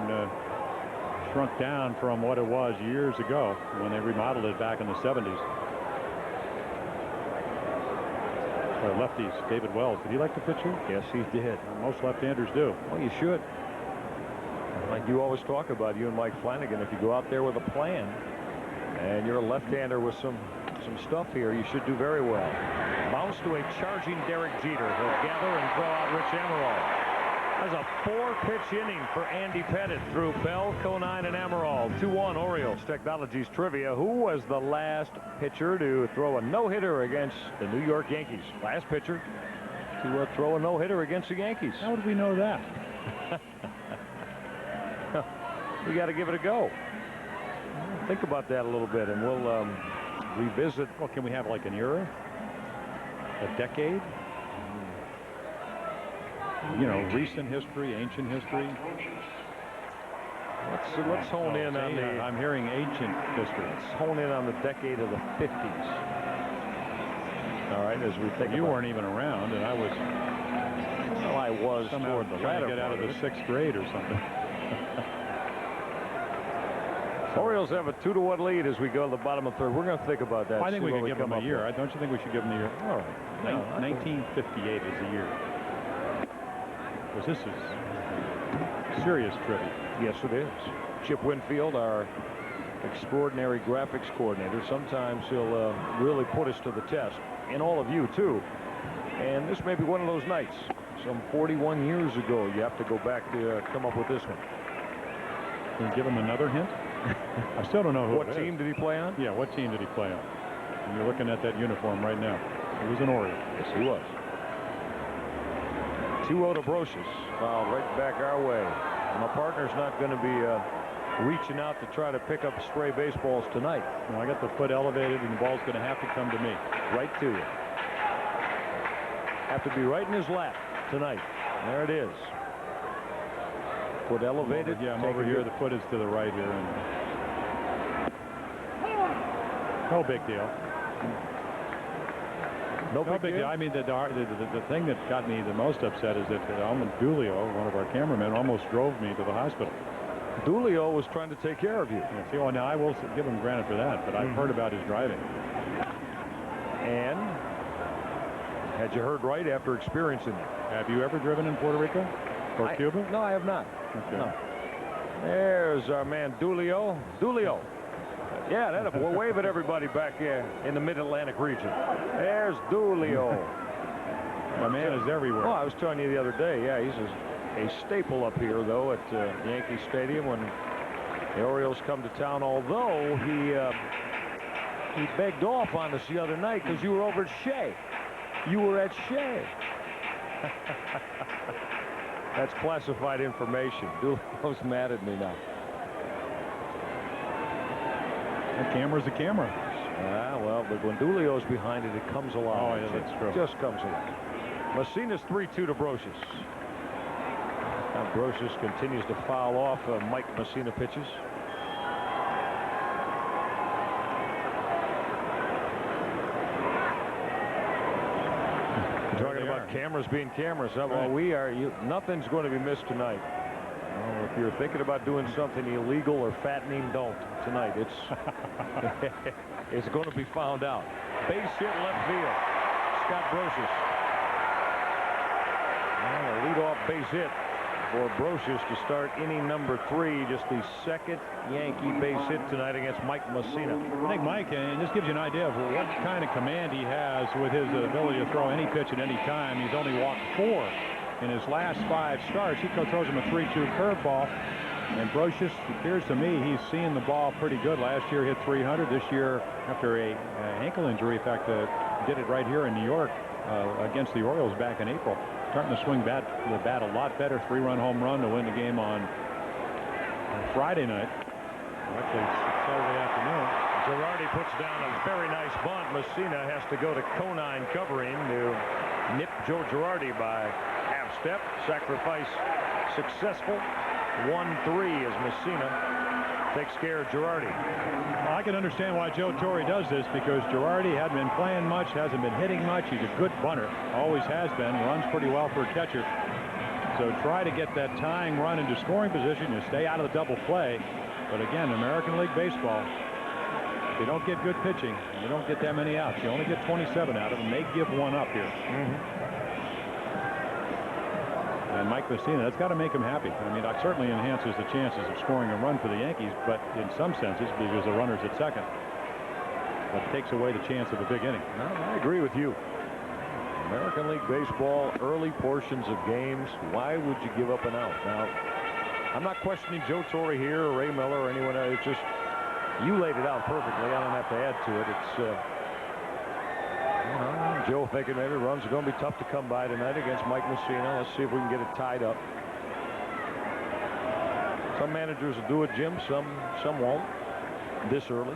shrunk down from what it was years ago when they remodeled it back in the 70s. Lefties, David Wells. Did he like to pitch here? Yes, he did. Most left-handers do. Well, you should. Like you always talk about, you and Mike Flanagan, if you go out there with a plan and you're a left-hander with some stuff here, you should do very well. Bounce to a charging Derek Jeter. He'll gather and throw out Rich Amaral. That's a 4-pitch inning for Andy Pettit through Bell, Conine, and Amaral. 2-1 Orioles Technologies trivia. Who was the last pitcher to throw a no-hitter against the New York Yankees? Last pitcher to throw a no-hitter against the Yankees. How would we know that? We got to give it a go. Think about that a little bit, and we'll revisit. Well, can we have like an era? A decade? You know, recent history, ancient history. Let's hone in on the. I'm hearing ancient history. Let's hone in on the decade of the 50s. All right, as we think. You weren't even around, and I was. Well, I was somehow toward the trying latter to get out of the 6th grade or something. Orioles have a 2-1 lead as we go to the bottom of the 3rd. We're going to think about that. I think we could give them a year. Don't you think we should give them a year? All right. No, 1958 is the year. Because this is serious trivia. Yes, it is. Chip Winfield, our extraordinary graphics coordinator, sometimes he'll really put us to the test, and all of you too. And this may be one of those nights. Some 41 years ago, you have to go back to come up with this one. Can you give him another hint? I still don't know who. What team did he play on? Yeah, what team did he play on? And you're looking at that uniform right now. He was an Oriole. Yes, he was. 2-0 to Brocious. Foul right back our way. My partner's not going to be reaching out to try to pick up stray baseballs tonight. Well, I got the foot elevated, and the ball's going to have to come to me. Right to you. Have to be right in his lap tonight. There it is. Foot elevated. I'm over here. The foot is to the right here. And no big deal. No big deal. I mean, the thing that got me the most upset is that Almond Dulio, one of our cameramen, almost drove me to the hospital. Dulio was trying to take care of you. Yeah, see, well, now I will give him credit for that, but I've heard about his driving. And had you heard right after experiencing it? Have you ever driven in Puerto Rico or Cuba? No, I have not. Okay. No. There's our man Dulio. Dulio. Yeah, we'll wave at everybody back here in the Mid-Atlantic region. There's Dulio. My man is everywhere. Oh, I was telling you the other day, yeah, he's a staple up here, though, at Yankee Stadium when the Orioles come to town, although he begged off on us the other night because you were over at Shea. You were at Shea. That's classified information. Dulio's mad at me now. The camera's a camera. Well, but when Dulio's behind it, it comes alive. Oh, yeah, that's true. It just comes alive. Messina's 3-2 to Brocious. Now Brocious continues to foul off. Mike Messina pitches. Talking about cameras being cameras. Well, right. we are. Nothing's going to be missed tonight. Well, if you're thinking about doing something illegal or fattening, don't tonight. It's going to be found out. Base hit left field. Scott Brocious. And a leadoff base hit for Brocious to start inning number 3. Just the second Yankee base hit tonight against Mike Messina. I think Mike, and this gives you an idea of what kind of command he has with his ability to throw any pitch at any time. He's only walked 4 in his last 5 starts. He throws him a 3-2 curveball. And Brocious, appears to me, he's seeing the ball pretty good. Last year hit 300. This year, after a ankle injury, in fact, did it right here in New York against the Orioles back in April. Starting to swing the bat a lot better. 3-run home run to win the game on Friday night. Actually, Saturday afternoon. Girardi puts down a very nice bunt. Messina has to go to Conine covering to nip Joe Girardi by half step. Sacrifice successful. 1-3 as Messina takes care of Girardi. Well, I can understand why Joe Torre does this, because Girardi hadn't been playing much, hasn't been hitting much. He's a good bunter, always has been, runs pretty well for a catcher. So try to get that tying run into scoring position. You stay out of the double play. But again, American League Baseball, if you don't get good pitching, you don't get that many outs. You only get 27 out of them. They give one up here. And Mike Messina, that's got to make him happy. I mean, it certainly enhances the chances of scoring a run for the Yankees, but in some senses, because the runner's at second, but it takes away the chance of a big inning. No, I agree with you. American League Baseball, early portions of games, why would you give up an out? Now, I'm not questioning Joe Torre here or Ray Miller or anyone else. It's just, you laid it out perfectly. I don't have to add to it. It's, Joe thinking maybe runs are going to be tough to come by tonight against Mike Messina. Let's see if we can get it tied up. Some managers will do it, Jim. Some won't this early.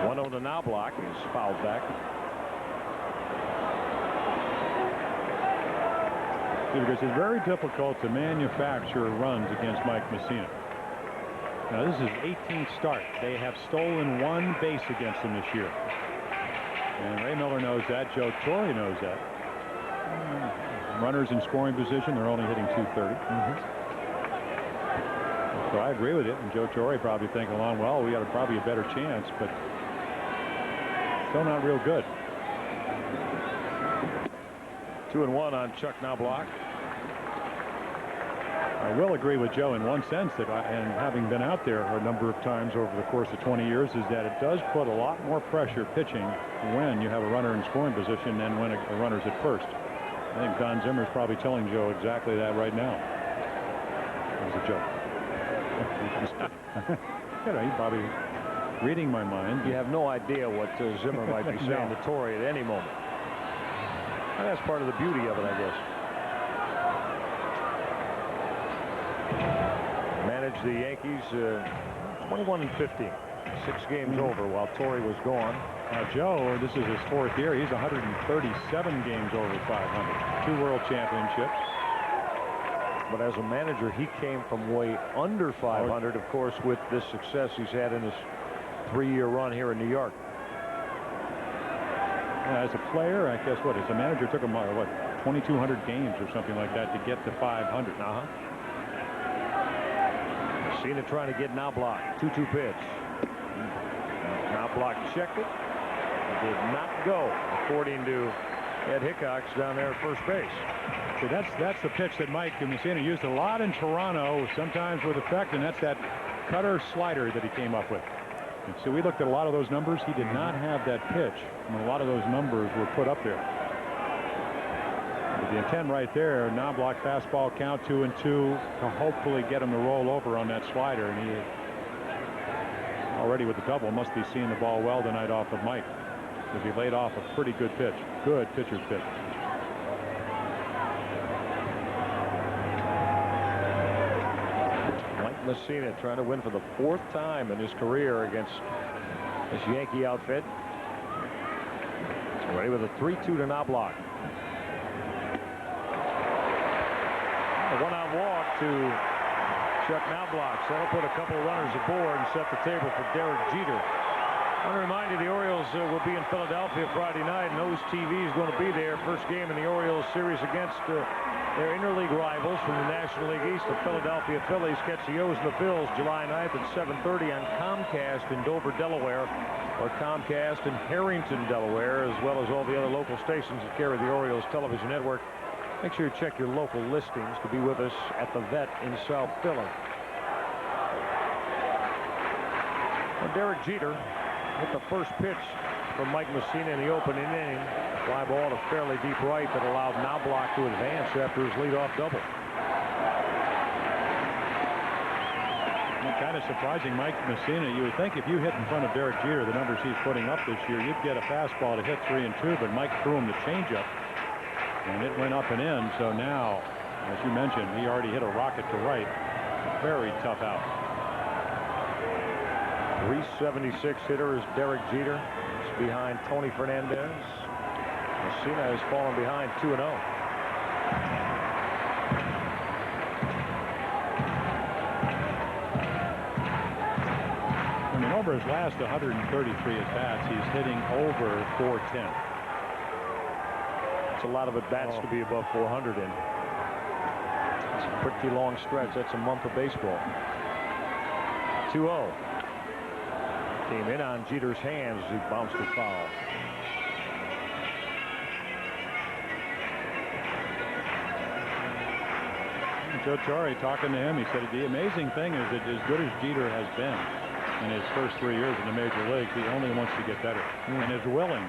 1-0 to Knobloch is fouled back. Because it's very difficult to manufacture runs against Mike Messina. Now, this is his 18th start. They have stolen one base against him this year. And Ray Miller knows that. Joe Torre knows that. Runners in scoring position, they're only hitting .230. So I agree with it. And Joe Torre probably thinking along, well, we got probably a better chance, but still not real good. 2-1 on Chuck Knobloch. I will agree with Joe in one sense that, and having been out there a number of times over the course of 20 years, is that it does put a lot more pressure pitching when you have a runner in scoring position than when a runner's at first. I think Don Zimmer's probably telling Joe exactly that right now. It was a joke. You know, he's probably reading my mind. You have no idea what Zimmer might be saying to Torre at any moment. And that's part of the beauty of it, I guess. Managed the Yankees 21-15. 6 games over while Torre was gone. Now, Joe, this is his 4th year. He's 137 games over 500. 2 world championships. But as a manager, he came from way under 500, of course, with this success he's had in his 3-year run here in New York. As a player, I guess what, as a manager, it took him, what, 2,200 games or something like that to get to 500. Messina trying to get Knobloch. 2-2 pitch. Knobloch checked it. Did not go, according to Ed Hickox down there at first base. So that's the pitch that Mike Messina used a lot in Toronto, sometimes with effect, and that's that cutter slider that he came up with. And so we looked at a lot of those numbers. He did not have that pitch, and a lot of those numbers were put up there. But the intent right there, Knobloch fastball count 2-2 to hopefully get him to roll over on that slider, and he already with the double must be seeing the ball well tonight off of Mike, because he laid off a pretty good pitch. Good pitcher's pitch. Messina trying to win for the 4th time in his career against this Yankee outfit. Ready with a 3-2 to Knobloch. A 1-out walk to Chuck Knobloch. So that'll put a couple of runners aboard and set the table for Derek Jeter. I want to remind you, the Orioles will be in Philadelphia Friday night, and O's TV is going to be there. First game in the Orioles series against their interleague rivals from the National League East. The Philadelphia Phillies catch the O's and the Phils July 9th at 7:30 on Comcast in Dover, Delaware, or Comcast in Harrington, Delaware, as well as all the other local stations that carry the Orioles television network. Make sure you check your local listings to be with us at the Vet in South Philly. Well, Derek Jeter hit the first pitch from Mike Messina in the opening inning. Fly ball to fairly deep right that allowed Knobloch to advance after his leadoff double. Kind of surprising, Mike Messina. You would think if you hit in front of Derek Jeter, the numbers he's putting up this year, you'd get a fastball to hit 3-2, but Mike threw him the changeup, and it went up and in. So now, as you mentioned, he already hit a rocket to right. very tough out. 376 hitter is Derek Jeter. He's behind Tony Fernandez. Messina has fallen behind 2-0. I mean, over his last 133 at-bats, he's hitting over 410. It's a lot of at-bats to be above 400 in. It's a pretty long stretch. That's a month of baseball. 2-0. Came in on Jeter's hands as he bounced it foul. Joe Torre talking to him, he said the amazing thing is that as good as Jeter has been in his first 3 years in the major leagues, he only wants to get better and is willing,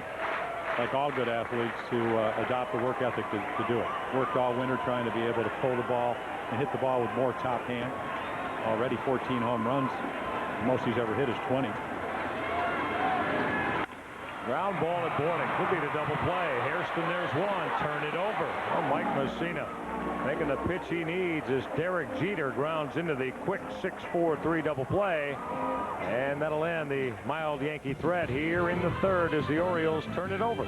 like all good athletes, to adopt the work ethic to do it. Worked all winter trying to be able to pull the ball and hit the ball with more top hand. Already 14 home runs. The most he's ever hit is 20. Ground ball at Bourne. Could be the double play. Hairston, there's one. Turn it over. Oh, Mike Messina making the pitch he needs as Derek Jeter grounds into the quick 6-4-3 double play. And that'll end the mild Yankee threat here in the third as the Orioles turn it over.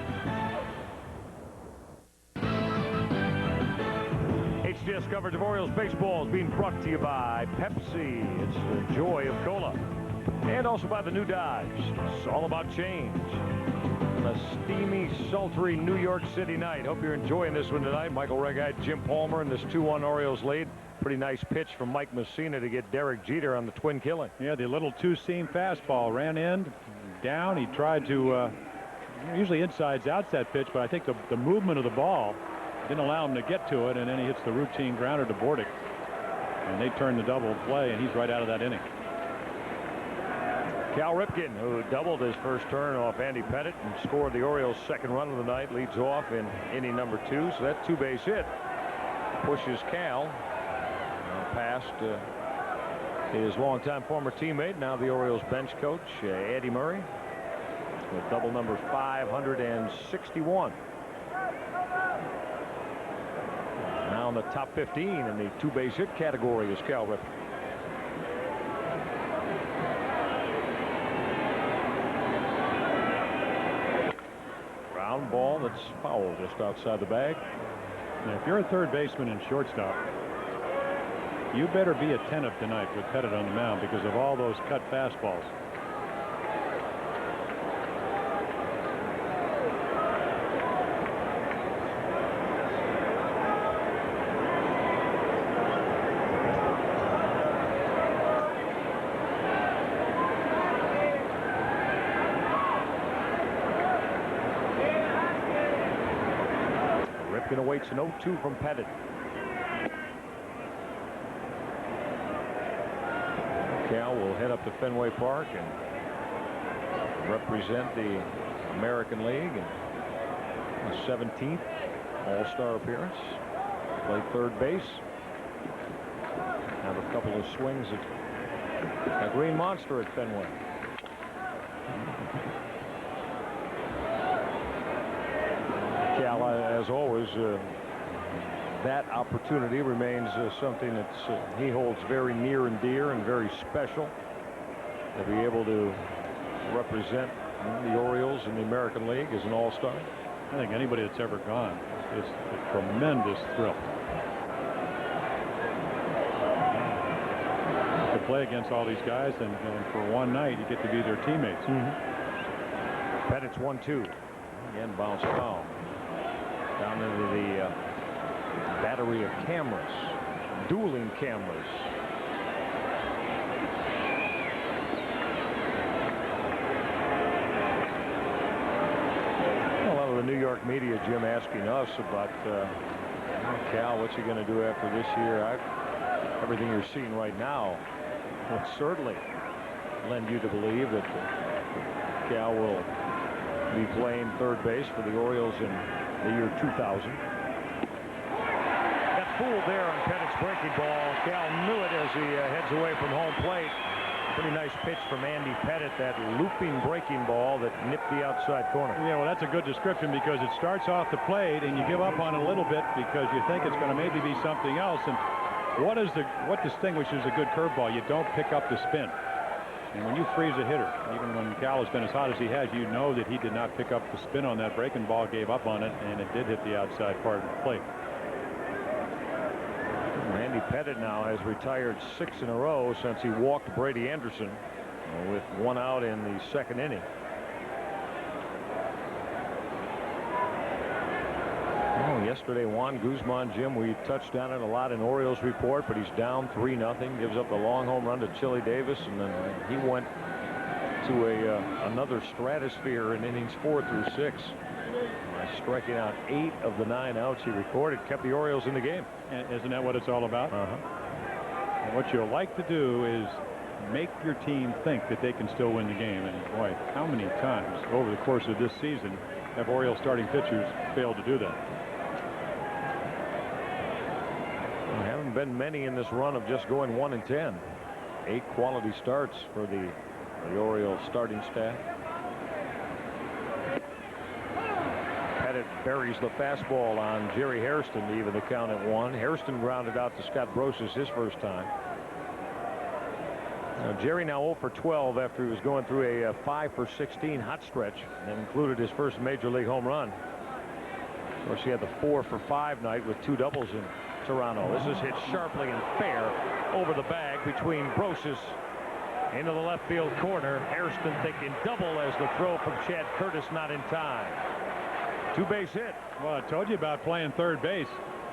HDS coverage of Orioles baseball is being brought to you by Pepsi. It's the joy of cola. And also by the new Dodge. It's all about change. On a steamy, sultry New York City night. Hope you're enjoying this one tonight. Michael Regite, Jim Palmer in this 2-1 Orioles lead. Pretty nice pitch from Mike Messina to get Derek Jeter on the twin killing. Yeah, the little two-seam fastball ran in, down. He tried to, usually inside's outside pitch, but I think the movement of the ball didn't allow him to get to it, and then he hits the routine grounder to Bordick. And they turn the double play, and he's right out of that inning. Cal Ripken, who doubled his first turn off Andy Pettit and scored the Orioles' second run of the night, leads off in inning number 2. So that two-base hit pushes Cal past his longtime former teammate, now the Orioles bench coach, Eddie Murray, with double number 561. Now in the top 15 in the two-base hit category is Cal Ripken. Ball that's foul just outside the bag. Now, if you're a third baseman and shortstop, you better be attentive tonight with Pettit on the mound because of all those cut fastballs. Awaits an 0-2 from Pettit. Cal will head up to Fenway Park and represent the American League in the 17th All-Star appearance. Play third base. Have a couple of swings at a Green Monster at Fenway. Cal, as always, that opportunity remains something that he holds very near and dear and very special. To be able to represent the Orioles in the American League as an All-Star. I think anybody that's ever gone is a tremendous thrill. To play against all these guys and for one night you get to be their teammates. Pettit's 1-2. Again, bounce foul. Down into the battery of cameras, dueling cameras. A lot of the New York media, Jim, asking us about Cal, what's he going to do after this year? Everything you're seeing right now would certainly lend you to believe that Cal will be playing third base for the Orioles in the year 2000. Got fooled there on Pettit's breaking ball. Cal knew it as he heads away from home plate. Pretty nice pitch from Andy Pettit, that looping breaking ball that nipped the outside corner. Yeah, well, that's a good description because it starts off the plate and you give up on it a little bit because you think it's going to maybe be something else. And What distinguishes a good curveball? You don't pick up the spin. And when you freeze a hitter, even when Cal has been as hot as he has, you know that he did not pick up the spin on that breaking ball, gave up on it, and it did hit the outside part of the plate. Andy Pettitte now has retired 6 in a row since he walked Brady Anderson with 1 out in the 2nd inning. Yesterday, Juan Guzman, Jim, we touched on it a lot in Orioles report, but he's down 3-0, gives up the long home run to Chili Davis, and then he went to another stratosphere in innings 4 through 6, striking out 8 of the 9 outs he recorded, kept the Orioles in the game. And isn't that what it's all about? And what you like to do is make your team think that they can still win the game. And boy, how many times over the course of this season have Orioles starting pitchers failed to do that? There haven't been many in this run of just going 1-10. 8 quality starts for the Orioles starting staff. Pettitte buries the fastball on Jerry Hairston to even the count at 1. Hairston grounded out to Scott Brosius his first time. Jerry now 0 for 12 after he was going through a 5 for 16 hot stretch that included his first major league home run. Of course, he had the 4 for 5 night with 2 doubles in Toronto. This is hit sharply and fair over the bag between Brosius into the left field corner. Hairston thinking double as the throw from Chad Curtis not in time. 2-base hit. Well, I told you about playing third base.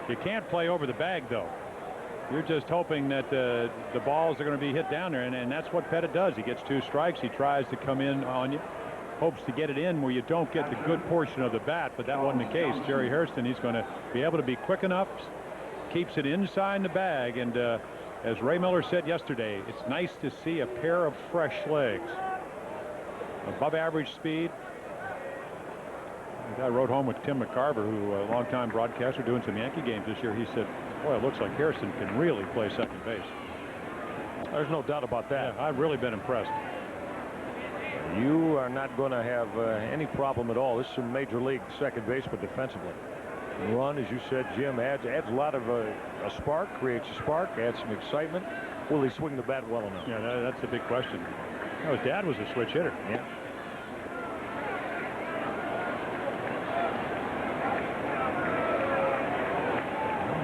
You can't play over the bag, though. You're just hoping that the balls are going to be hit down there, and that's what Pettitte does. He gets 2 strikes. He tries to come in on you, hopes to get it in where you don't get the good portion of the bat, but that wasn't the case. Jerry Hairston, he's going to be able to be quick enough, keeps it inside the bag, and as Ray Miller said yesterday, it's nice to see a pair of fresh legs. Above average speed. I rode home with Tim McCarver, who a longtime broadcaster doing some Yankee games this year. He said, boy, it looks like Hairston can really play second base. There's no doubt about that. Yeah, I've really been impressed. You are not going to have any problem at all. This is a major league second baseman defensively. Run, as you said, Jim, adds a lot of a spark, creates a spark, adds some excitement. Will he swing the bat well enough? Yeah, that's a big question. His dad was a switch hitter. Yeah.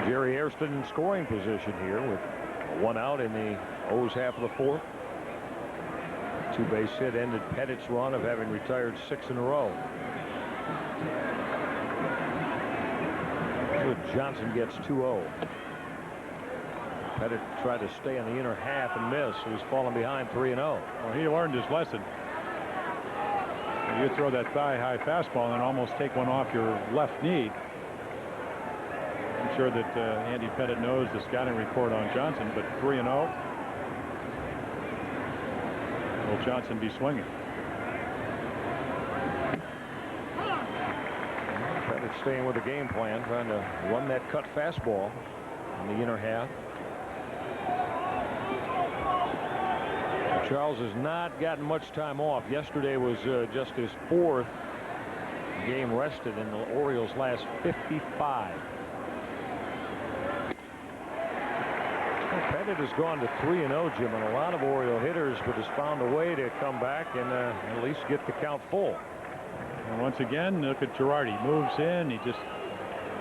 Jerry Hairston in scoring position here with 1 out in the O's half of the 4th. 2-base hit ended Pettitte's run of having retired 6 in a row. Johnson gets 2-0. Pettitte tried to stay in the inner half and miss. So he's falling behind 3-0. Well, he learned his lesson. You throw that thigh-high fastball and almost take one off your left knee. I'm sure that Andy Pettitte knows the scouting report on Johnson, but 3-0. Will Johnson be swinging? Pettitte staying with the game plan, trying to run that cut fastball in the inner half. Charles has not gotten much time off. Yesterday was just his 4th game rested in the Orioles' last 55. Pettitte has gone to 3-0, Jim, and a lot of Oriole hitters, but has found a way to come back and at least get the count full. And once again, look at Girardi. Moves in. He just,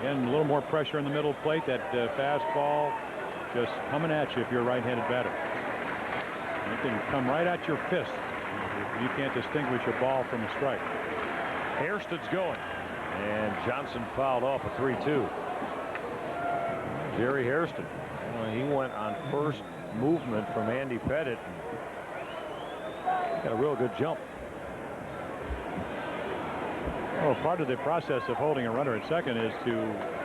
again, a little more pressure in the middle plate. That fastball just coming at you if you're a right-handed batter. It can come right at your fist. You can't distinguish a ball from a strike. Hairston's going, and Johnson fouled off a 3-2. Jerry Hairston. Well, he went on first movement from Andy Pettitte. Got a real good jump. Well, part of the process of holding a runner at second is to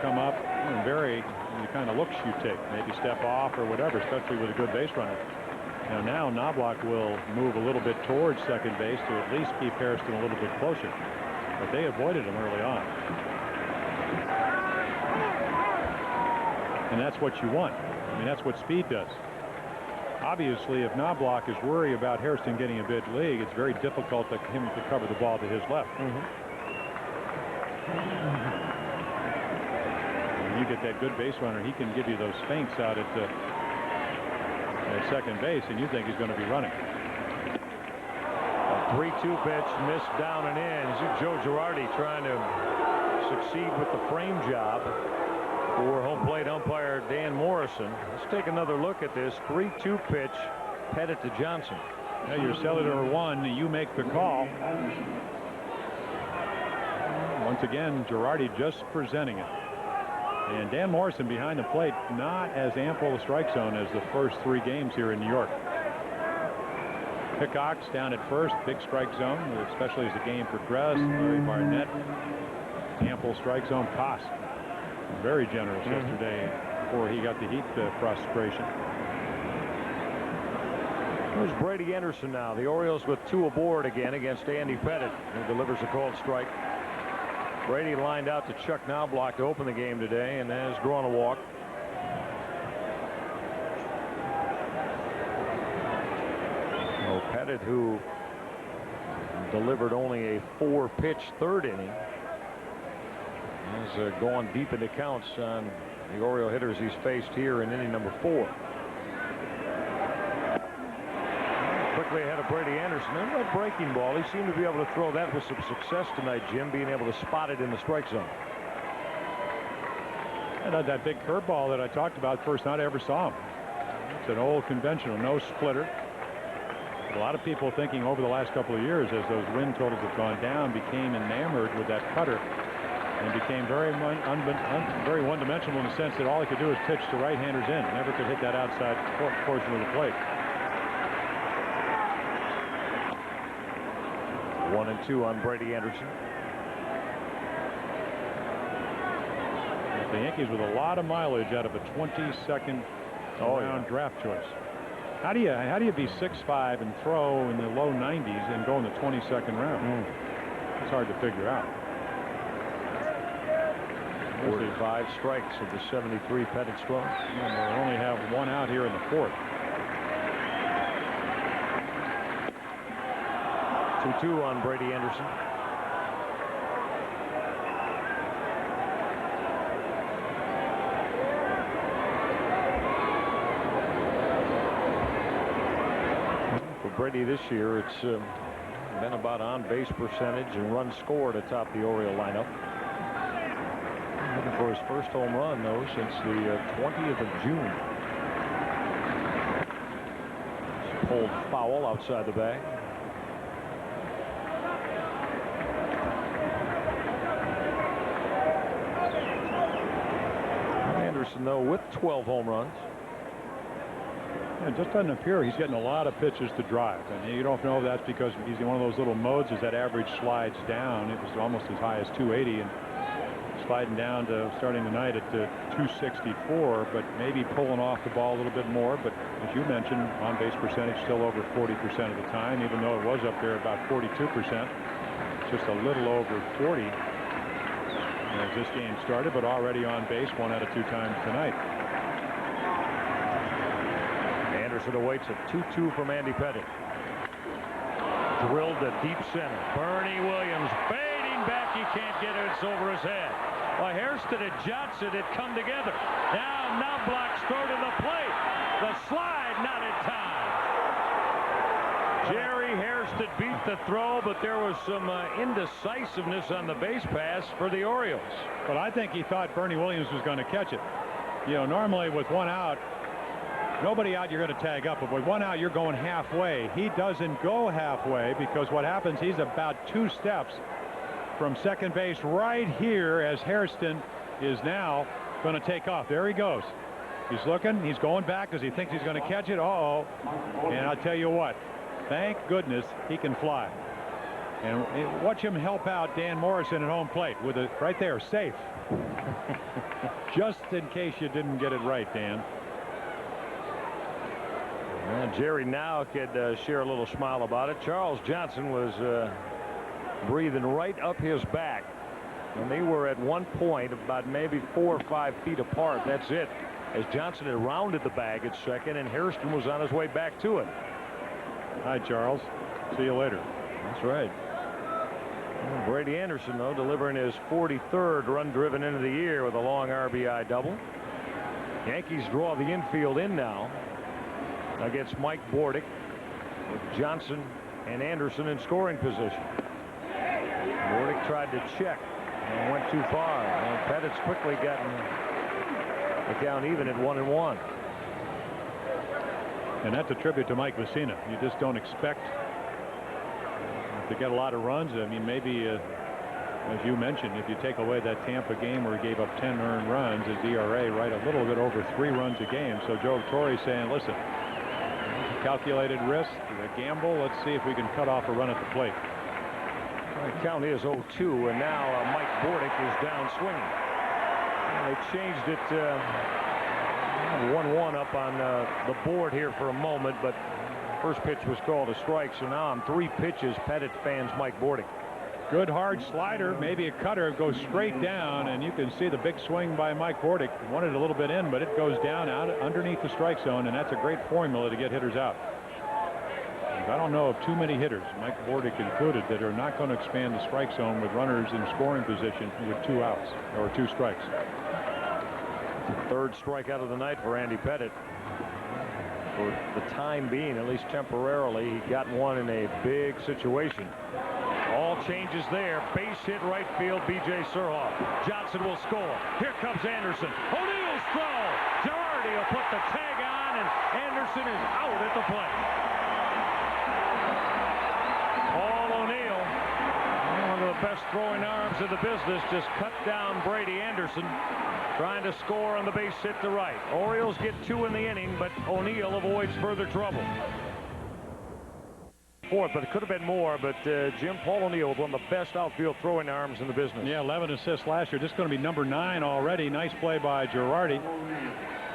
come up and vary the kind of looks you take. Maybe step off or whatever, especially with a good base runner. Now Knobloch will move a little bit towards second base to at least keep Hairston a little bit closer. But they avoided him early on. And that's what you want. I mean, that's what speed does. Obviously, if Knobloch is worried about Hairston getting a big league, it's very difficult for him to cover the ball to his left. you get that good base runner, he can give you those feints out at second base, and you think he's going to be running. A 3-2 pitch missed down and in. You see Joe Girardi trying to succeed with the frame job for home plate umpire Dan Morrison. Let's take another look at this 3-2 pitch headed to Johnson. Now your cellular one, you make the call. Once again, Girardi just presenting it. And Dan Morrison behind the plate, not as ample a strike zone as the first 3 games here in New York. Hickok's down at first, big strike zone, especially as the game progressed. Larry Barnett, ample strike zone. Kosk, very generous yesterday before he got the heat prostration. Here's Brady Anderson now. The Orioles with 2 aboard again against Andy Pettitte, who delivers a called strike. Brady lined out to Chuck Knobloch to open the game today and has drawn a walk. Well, Pettitte, who delivered only a 4-pitch 3rd inning, has gone deep into counts on the Oriole hitters he's faced here in inning number 4. Quickly ahead of Brady Anderson. And that breaking ball, he seemed to be able to throw that with some success tonight, Jim, being able to spot it in the strike zone. And that big curveball that I talked about first night I ever saw him. It's an old conventional, no splitter. A lot of people thinking over the last couple of years, as those win totals have gone down, became enamored with that cutter and became very one-dimensional in the sense that all he could do is pitch to right-handers in. Never could hit that outside portion of the plate. 1-2 on Brady Anderson. The Yankees with a lot of mileage out of a 22nd round draft choice. How do you be 6'5" and throw in the low 90s and go in the 22nd round? It's hard to figure out. 45 strikes of the 73 Pettitte strong. And they only have 1 out here in the 4th. 2-2 on Brady Anderson. For Brady this year, it's been about on-base percentage and runs scored atop the Oriole lineup. Looking for his first home run, though, since the 20th of June. Pulled foul outside the bag. Anderson, though, with 12 home runs. It just doesn't appear he's getting a lot of pitches to drive, and you don't know if that's because he's in one of those little modes as that average slides down. It was almost as high as 280 and sliding down to starting tonight at 264, but maybe pulling off the ball a little bit more. But as you mentioned, on-base percentage still over 40% of the time, even though it was up there about 42%, just a little over 40 as this game started, but already on base 1 out of 2 times tonight. Anderson awaits a 2-2 from Andy Pettitte. Drilled to deep center. Bernie Williams fading back. He can't get it. It's over his head. Well, Hairston and Johnson had come together. Now Knobloch's throw to the plate. The slide not in time. Jerry Hairston beat the throw, but there was some indecisiveness on the base pass for the Orioles. But I think he thought Bernie Williams was going to catch it. You know, normally with 1 out, nobody out, you're going to tag up. But with 1 out, you're going halfway. He doesn't go halfway because what happens, he's about 2 steps from second base right here as Hairston is now going to take off. There he goes. He's looking. He's going back because he thinks he's going to catch it. Uh-oh. And I'll tell you what. Thank goodness he can fly. And watch him help out Dan Morrison at home plate with it right there, safe. Just in case you didn't get it right, Dan. And Jerry now could share a little smile about it. Charles Johnson was breathing right up his back. And they were at one point about maybe 4 or 5 feet apart. That's it. As Johnson had rounded the bag at second, and Hairston was on his way back to it. Hi, Charles. See you later. That's right. Brady Anderson, though, delivering his 43rd run driven into the year with a long RBI double. Yankees draw the infield in now against Mike Bordick with Johnson and Anderson in scoring position. Bordick tried to check and went too far. And Pettit's quickly gotten the count even at 1-1. And that's a tribute to Mike Messina. You just don't expect to get a lot of runs. I mean, maybe as you mentioned, if you take away that Tampa game where he gave up 10 earned runs, his ERA right a little bit over 3 runs a game. So Joe Torre saying, listen, calculated risk, a gamble. Let's see if we can cut off a run at the plate. The count is 0-2, and now Mike Bordick is down swinging. They changed it 1-1 up on the board here for a moment, but first pitch was called a strike. So now on 3 pitches, Pettit fans Mike Bordick. Good hard slider, maybe a cutter, goes straight down, and you can see the big swing by Mike Bordick. Wanted a little bit in, but it goes down out underneath the strike zone, and that's a great formula to get hitters out. I don't know of too many hitters, Mike Bordick included, that are not going to expand the strike zone with runners in scoring position with 2 outs or 2 strikes. Third strikeout of the night for Andy Pettit. For the time being, at least temporarily, he got one in a big situation. All changes there. Base hit right field, B.J. Surhoff. Johnson will score. Here comes Anderson. O'Neill's throw. Girardi will put the tag on, and Anderson is out at the plate. Paul O'Neill, one of the best throwing arms in the business, just cut down Brady Anderson, trying to score on the base hit to right. Orioles get 2 in the inning, but O'Neill avoids further trouble. Fourth, but it could have been more, but Jim, Paul O'Neill was one of the best outfield throwing arms in the business. Yeah, 11 assists last year. This is going to be number 9 already. Nice play by Girardi.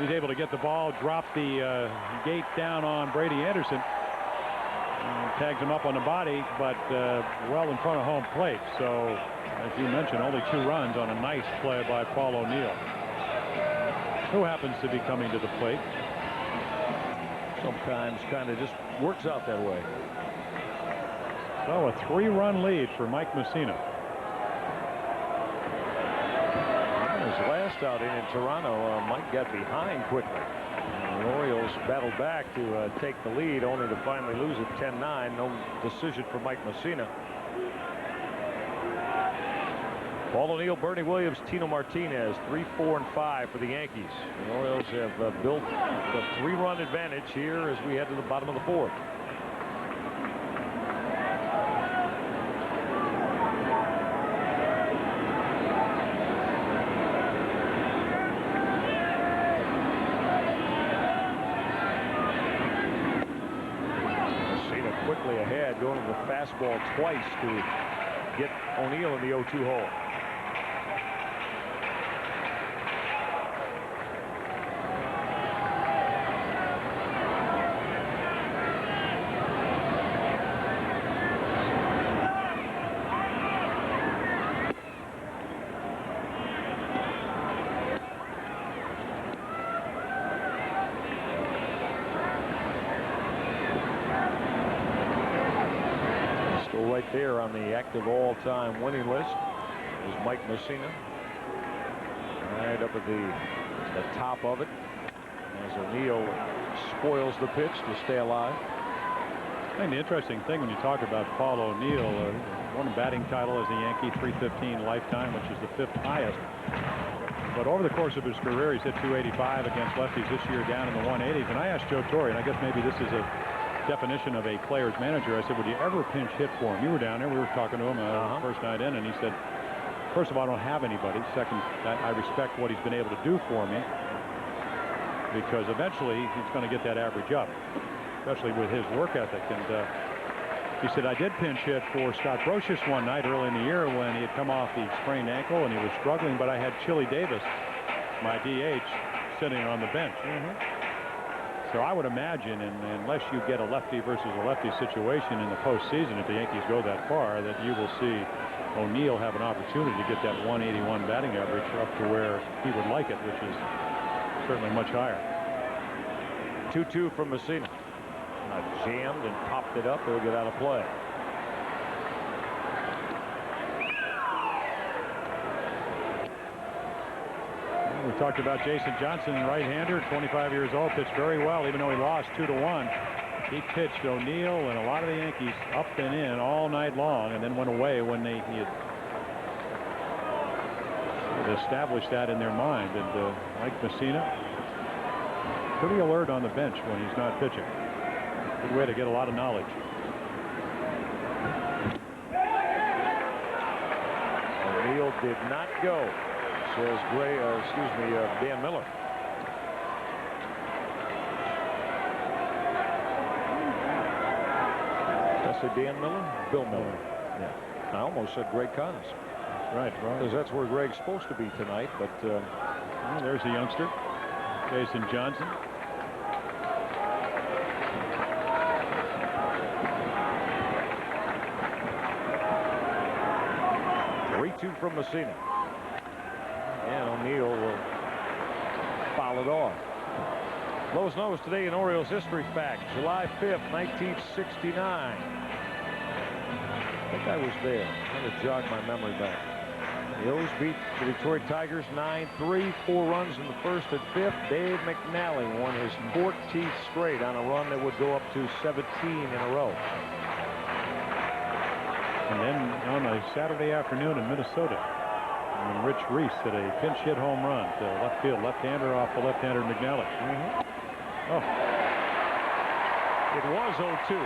He's able to get the ball, drop the gate down on Brady Anderson. Tags him up on the body, but well in front of home plate. So, as you mentioned, only 2 runs on a nice play by Paul O'Neill, who happens to be coming to the plate. Sometimes kind of just works out that way. So a 3-run lead for Mike Messina. His last outing in Toronto, Mike got behind quickly. And the Orioles battled back to take the lead, only to finally lose it 10-9. No decision for Mike Messina. Paul O'Neill, Bernie Williams, Tino Martinez, 3, 4, and 5 for the Yankees. The Orioles have built the 3-run advantage here as we head to the bottom of the 4th. Quickly ahead, going to the fastball twice to get O'Neill in the 0-2 hole. Right there on the active all-time winning list is Mike Messina, right up at the top of it, as O'Neill spoils the pitch to stay alive. I think the interesting thing when you talk about Paul O'Neill, won a batting title as a Yankee, 315 lifetime, which is the 5th highest. But over the course of his career, he's hit 285 against lefties. This year down in the 180s. And I asked Joe Torre, and I guess maybe this is a definition of a player's manager. I said, would you ever pinch hit for him? You were down there. We were talking to him first night in, and he said, first of all, I don't have anybody. Second, I respect what he's been able to do for me, because eventually he's going to get that average up, especially with his work ethic. And he said, I did pinch hit for Scott Brocious one night early in the year when he had come off the sprained ankle and he was struggling, but I had Chili Davis, my DH, sitting on the bench. So I would imagine, unless you get a lefty versus a lefty situation in the postseason, if the Yankees go that far, that you will see O'Neill have an opportunity to get that 181 batting average up to where he would like it, which is certainly much higher. 2-2 from Messina. Jammed and popped it up. He'll get out of play. talked about Jason Johnson, right-hander, 25 years old, pitched very well, even though he lost 2-1. He pitched O'Neill and a lot of the Yankees up and in all night long, and then went away when he had established that in their mind. And Mike Messina, pretty alert on the bench when he's not pitching. Good way to get a lot of knowledge. O'Neill did not go, says Dan Miller. Did I say Dan Miller? Bill Miller. Yeah. I almost said Greg Connors. Right, because that's where Greg's supposed to be tonight. But well, there's the youngster, Jason Johnson. From Messina, and O'Neill will foul it off. Lowest nose today in Orioles history fact: July 5th, 1969. I think I was there. I'm trying to jog my memory back. The O's beat the Detroit Tigers 9-3, 4 runs in the first and fifth. Dave McNally won his 14th straight on a run that would go up to 17 in a row. And then on a Saturday afternoon in Minnesota, when Rich Reese hit a pinch hit home run to left field, left-hander off the left-hander McNally. Oh, it was 0-2.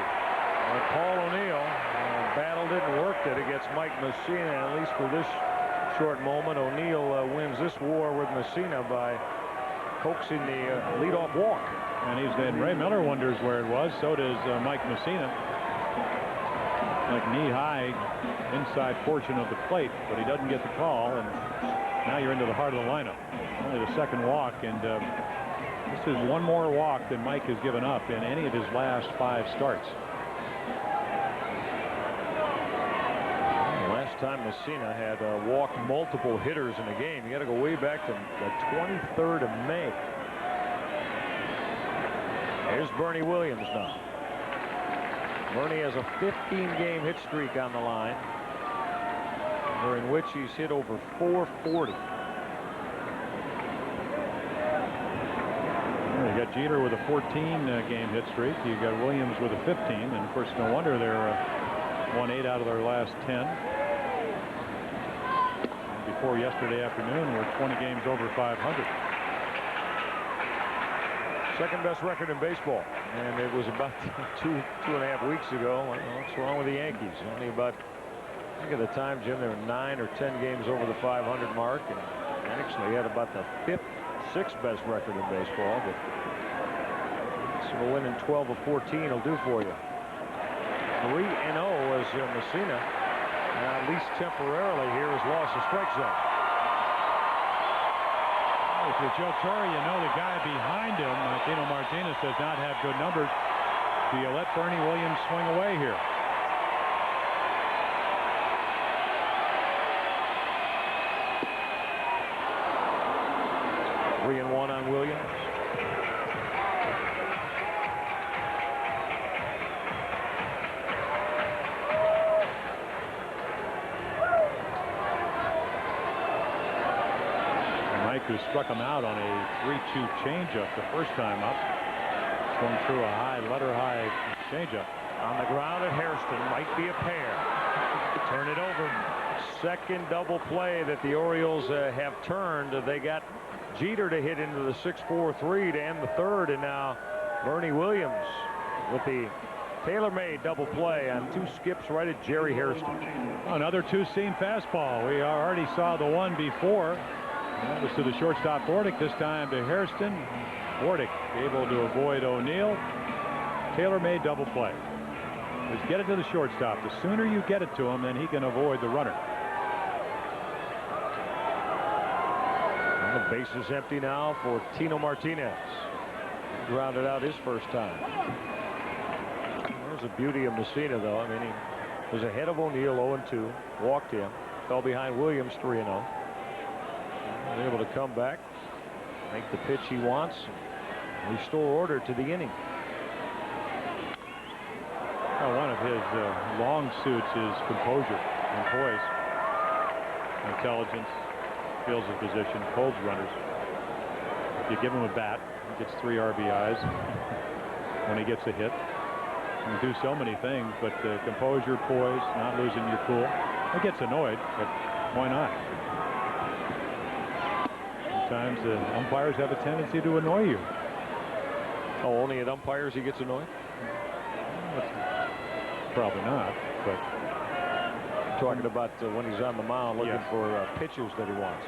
Paul O'Neill battled it and worked it against Mike Messina. At least for this short moment, O'Neill wins this war with Messina by coaxing the leadoff walk. And Ray Miller wonders where it was. So does Mike Messina. Like knee-high inside portion of the plate, but he doesn't get the call, and now you're into the heart of the lineup. Only the second walk, and this is one more walk than Mike has given up in any of his last 5 starts. Last time Messina had walked multiple hitters in a game. You got to go way back to the 23rd of May. Here's Bernie Williams now. Bernie has a 15-game hit streak on the line, during which he's hit over 440. You got Jeter with a 14-game hit streak. You got Williams with a 15, and of course, no wonder they're won 8 out of their last 10. Before yesterday afternoon, we're 20 games over 500. Second best record in baseball, and it was about two and a half weeks ago. What's wrong with the Yankees? Only about, I think at the time, Jim, they were 9 or 10 games over the 500 mark, and actually had about the 6th best record in baseball. But so winning 12 of 14 will do for you. 3-0 as Messina, at least temporarily here, has lost the strike zone. If you're Joe Torre, you know the guy behind him, Tino Martinez, does not have good numbers. Do you let Bernie Williams swing away here? Three and 1 on Williams. Who struck him out on a 3-2 changeup the first time up. Swung through a letter high changeup. On the ground at Hairston, might be a pair. Turn it over. Second double play that the Orioles have turned. They got Jeter to hit into the 6-4-3 to end the third, and now Bernie Williams with the tailor-made double play on 2 skips right at Jerry Hairston. Another 2-seam fastball. We already saw the one before. That was to the shortstop Bordick, this time to Hairston. Bordick able to avoid O'Neill. Tailor-made double play. Just get it to the shortstop. The sooner you get it to him, then he can avoid the runner. And the base is empty now for Tino Martinez. He grounded out his first time. There's the beauty of Messina, though. I mean, he was ahead of O'Neill 0-2, walked him, fell behind Williams 3-0. Able to come back, make the pitch he wants, and restore order to the inning. Well, one of his long suits is composure and poise, intelligence, feels his position, holds runners. You give him a bat, he gets 3 RBIs when he gets a hit. You can do so many things, but composure, poise, not losing your cool. He gets annoyed, but why not? Sometimes umpires have a tendency to annoy you. Oh, only at umpires he gets annoyed? Probably not, but talking about when he's on the mound looking yes. for pitches that he wants.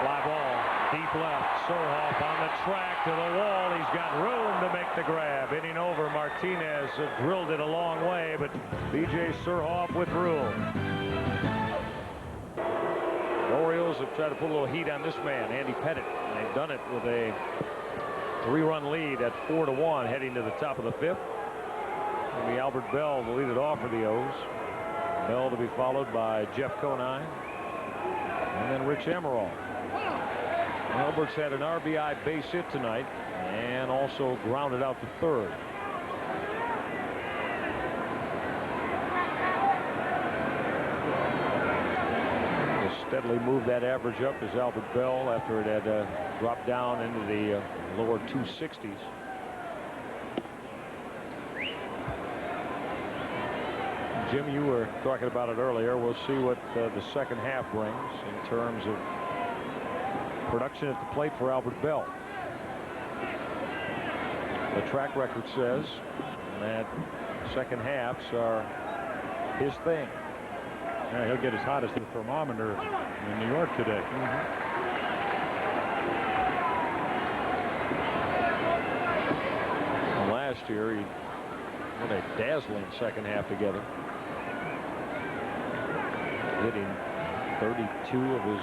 Fly ball, deep left. Surhoff on the track to the wall. He's got room to make the grab. Inning over. Martinez drilled it a long way, but B.J. Surhoff with room. The Orioles have tried to put a little heat on this man, Andy Pettitte, and they've done it with a 3-run lead at 4-1 heading to the top of the 5th. And the Albert Bell will lead it off for the O's. Bell to be followed by Jeff Conine and then Rich Amaral. Albert's had an RBI base hit tonight and also grounded out to third. Steadily moved that average up as Albert Bell after it had dropped down into the lower 260s. Jim, you were talking about it earlier. We'll see what the second half brings in terms of production at the plate for Albert Bell. The track record says that second halves are his thing. Yeah, he'll get as hot as the thermometer in New York today. Well, last year he had a dazzling second half together, hitting 32 of his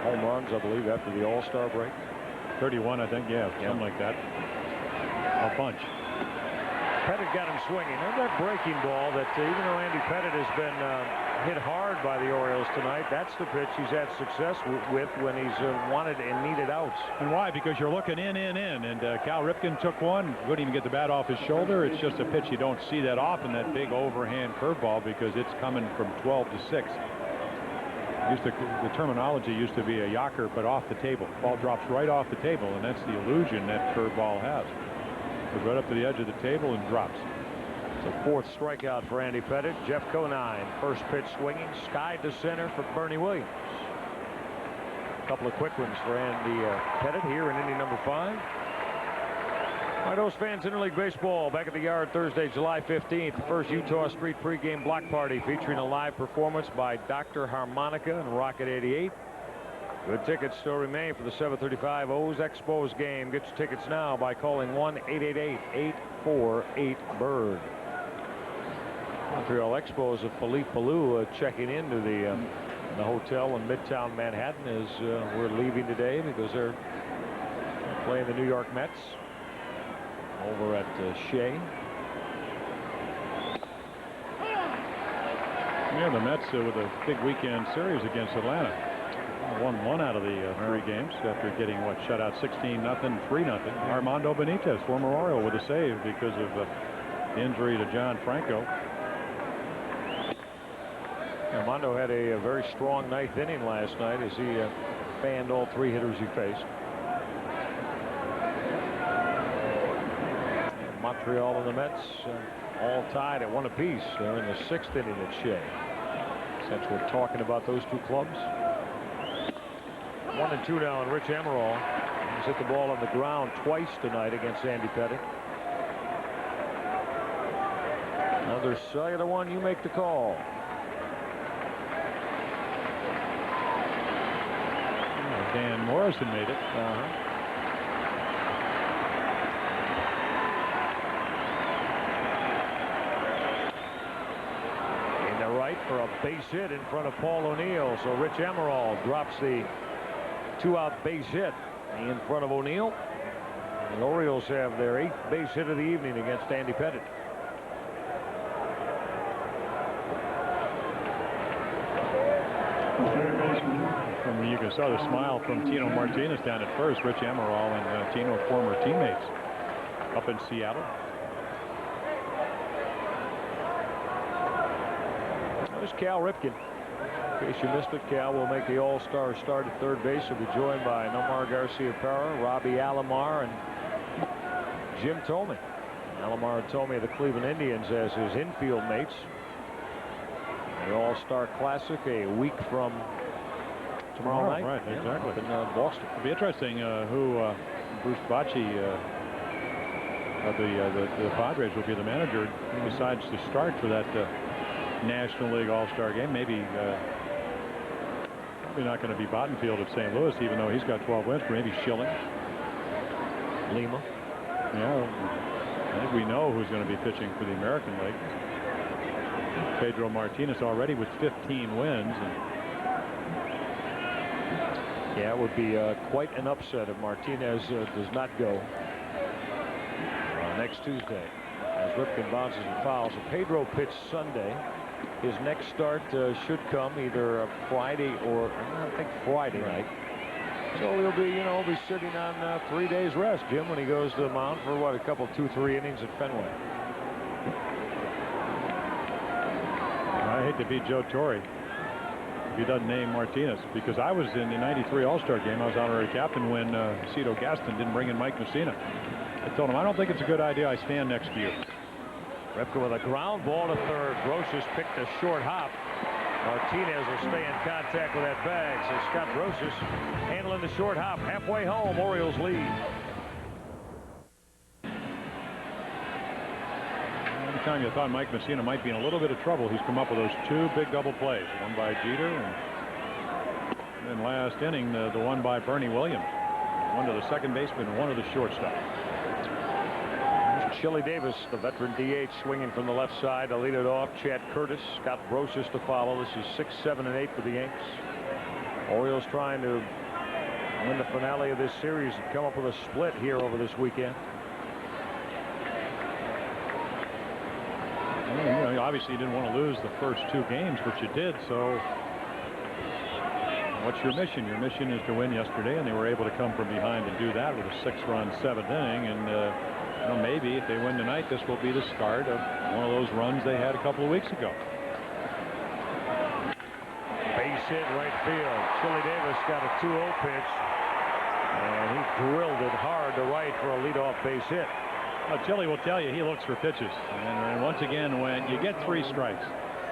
home runs, I believe, after the All-Star break. 31, I think. Yeah, something like that. A bunch. Pettitte got him swinging. And that breaking ball that even though Andy Pettitte has been hit hard by the Orioles tonight, that's the pitch he's had success with when he's wanted and needed outs. And why? Because you're looking in. And Cal Ripken took one. Couldn't even get the bat off his shoulder. It's just a pitch you don't see that often, that big overhand curveball, because it's coming from 12 to 6. The terminology used to be a yacker, but off the table. Ball drops right off the table, and that's the illusion that curveball has. Goes right up to the edge of the table and drops. It's a 4th strikeout for Andy Pettitte. Jeff Conine, first pitch swinging, skied to center for Bernie Williams. A couple of quick ones for Andy Pettitte here in inning number 5. All right, those fans, Interleague Baseball back at the Yard Thursday, July 15th. The first Utah Street pregame block party featuring a live performance by Dr. Harmonica and Rocket 88. Good tickets still remain for the 7:35 O's Expos game. Get your tickets now by calling 1-888-848-BIRD. Montreal Expos of Philippe Ballou checking into the hotel in Midtown Manhattan as we're leaving today because they're playing the New York Mets over at Shea. Yeah, the Mets with a big weekend series against Atlanta. Won 1 out of the 3 games after getting shut out 16-0, 3-0. Armando Benitez, former Oriole, with a save because of injury to John Franco. Armando had a very strong 9th inning last night as he fanned all 3 hitters he faced. And Montreal and the Mets all tied at 1 apiece. They're in the 6th inning at Shea. Since we're talking about those 2 clubs. 1-2 now, and Rich Amaral has hit the ball on the ground twice tonight against Andy Pettitte. Another cellular one. You make the call. Dan Morrison made it. In the right for a base hit in front of Paul O'Neill. So Rich Amaral drops the 2-out base hit in front of O'Neill. The Orioles have their 8th base hit of the evening against Andy Pettitte. You can saw the smile from Tino Martinez down at first. Rich Amaral and Tino, former teammates up in Seattle. There's Cal Ripken. In case you missed it, Cal will make the All-Star start at third base. He'll be joined by Nomar Garcia-Parra, Robbie Alomar, and Jim Thome. Alomar and Thome of the Cleveland Indians as his infield mates. The All-Star Classic a week from tomorrow night. Right, exactly. In Boston. It'll be interesting who Bruce Bochy of the Padres will be the manager decides to start for that National League All-Star game. Maybe probably not going to be Bottenfield of St. Louis, even though he's got 12 wins. Maybe Schilling. Lima. Yeah, I think we know who's going to be pitching for the American League. Pedro Martinez already with 15 wins. And yeah, it would be quite an upset if Martinez does not go next Tuesday as Ripken bounces and fouls. So Pedro pitched Sunday. His next start should come either Friday or I think Friday night. So he'll be sitting on 3 days rest, Jim, when he goes to the mound for what, a couple, 2-3 innings at Fenway. I hate to beat Joe Torre if he doesn't name Martinez, because I was in the '93 All-Star game. I was honorary captain when Cito Gaston didn't bring in Mike Messina. I told him, I don't think it's a good idea I stand next to you. Ripken with a ground ball to third. Brosius picked a short hop. Martinez will stay in contact with that bag. So Scott Brosius handling the short hop. Halfway home, Orioles lead. Anytime you thought Mike Messina might be in a little bit of trouble, he's come up with those two big double plays. One by Jeter and then last inning the one by Bernie Williams. One to the second baseman and one to the shortstop. Chili Davis, the veteran DH, swinging from the left side to lead it off. Chad Curtis, Scott Brosius to follow. This is 6, 7, and 8 for the Yanks. Orioles trying to win the finale of this series and come up with a split here over this weekend. Well, obviously you didn't want to lose the first 2 games, but you did. So what's your mission? Your mission is to win yesterday, and they were able to come from behind and do that with a 6-run 7th inning. And maybe if they win tonight, this will be the start of one of those runs they had a couple of weeks ago. Base hit right field. Chili Davis got a 2-0 pitch, and he drilled it hard to right for a leadoff base hit. Chili will tell you he looks for pitches. And once again, when you get 3 strikes,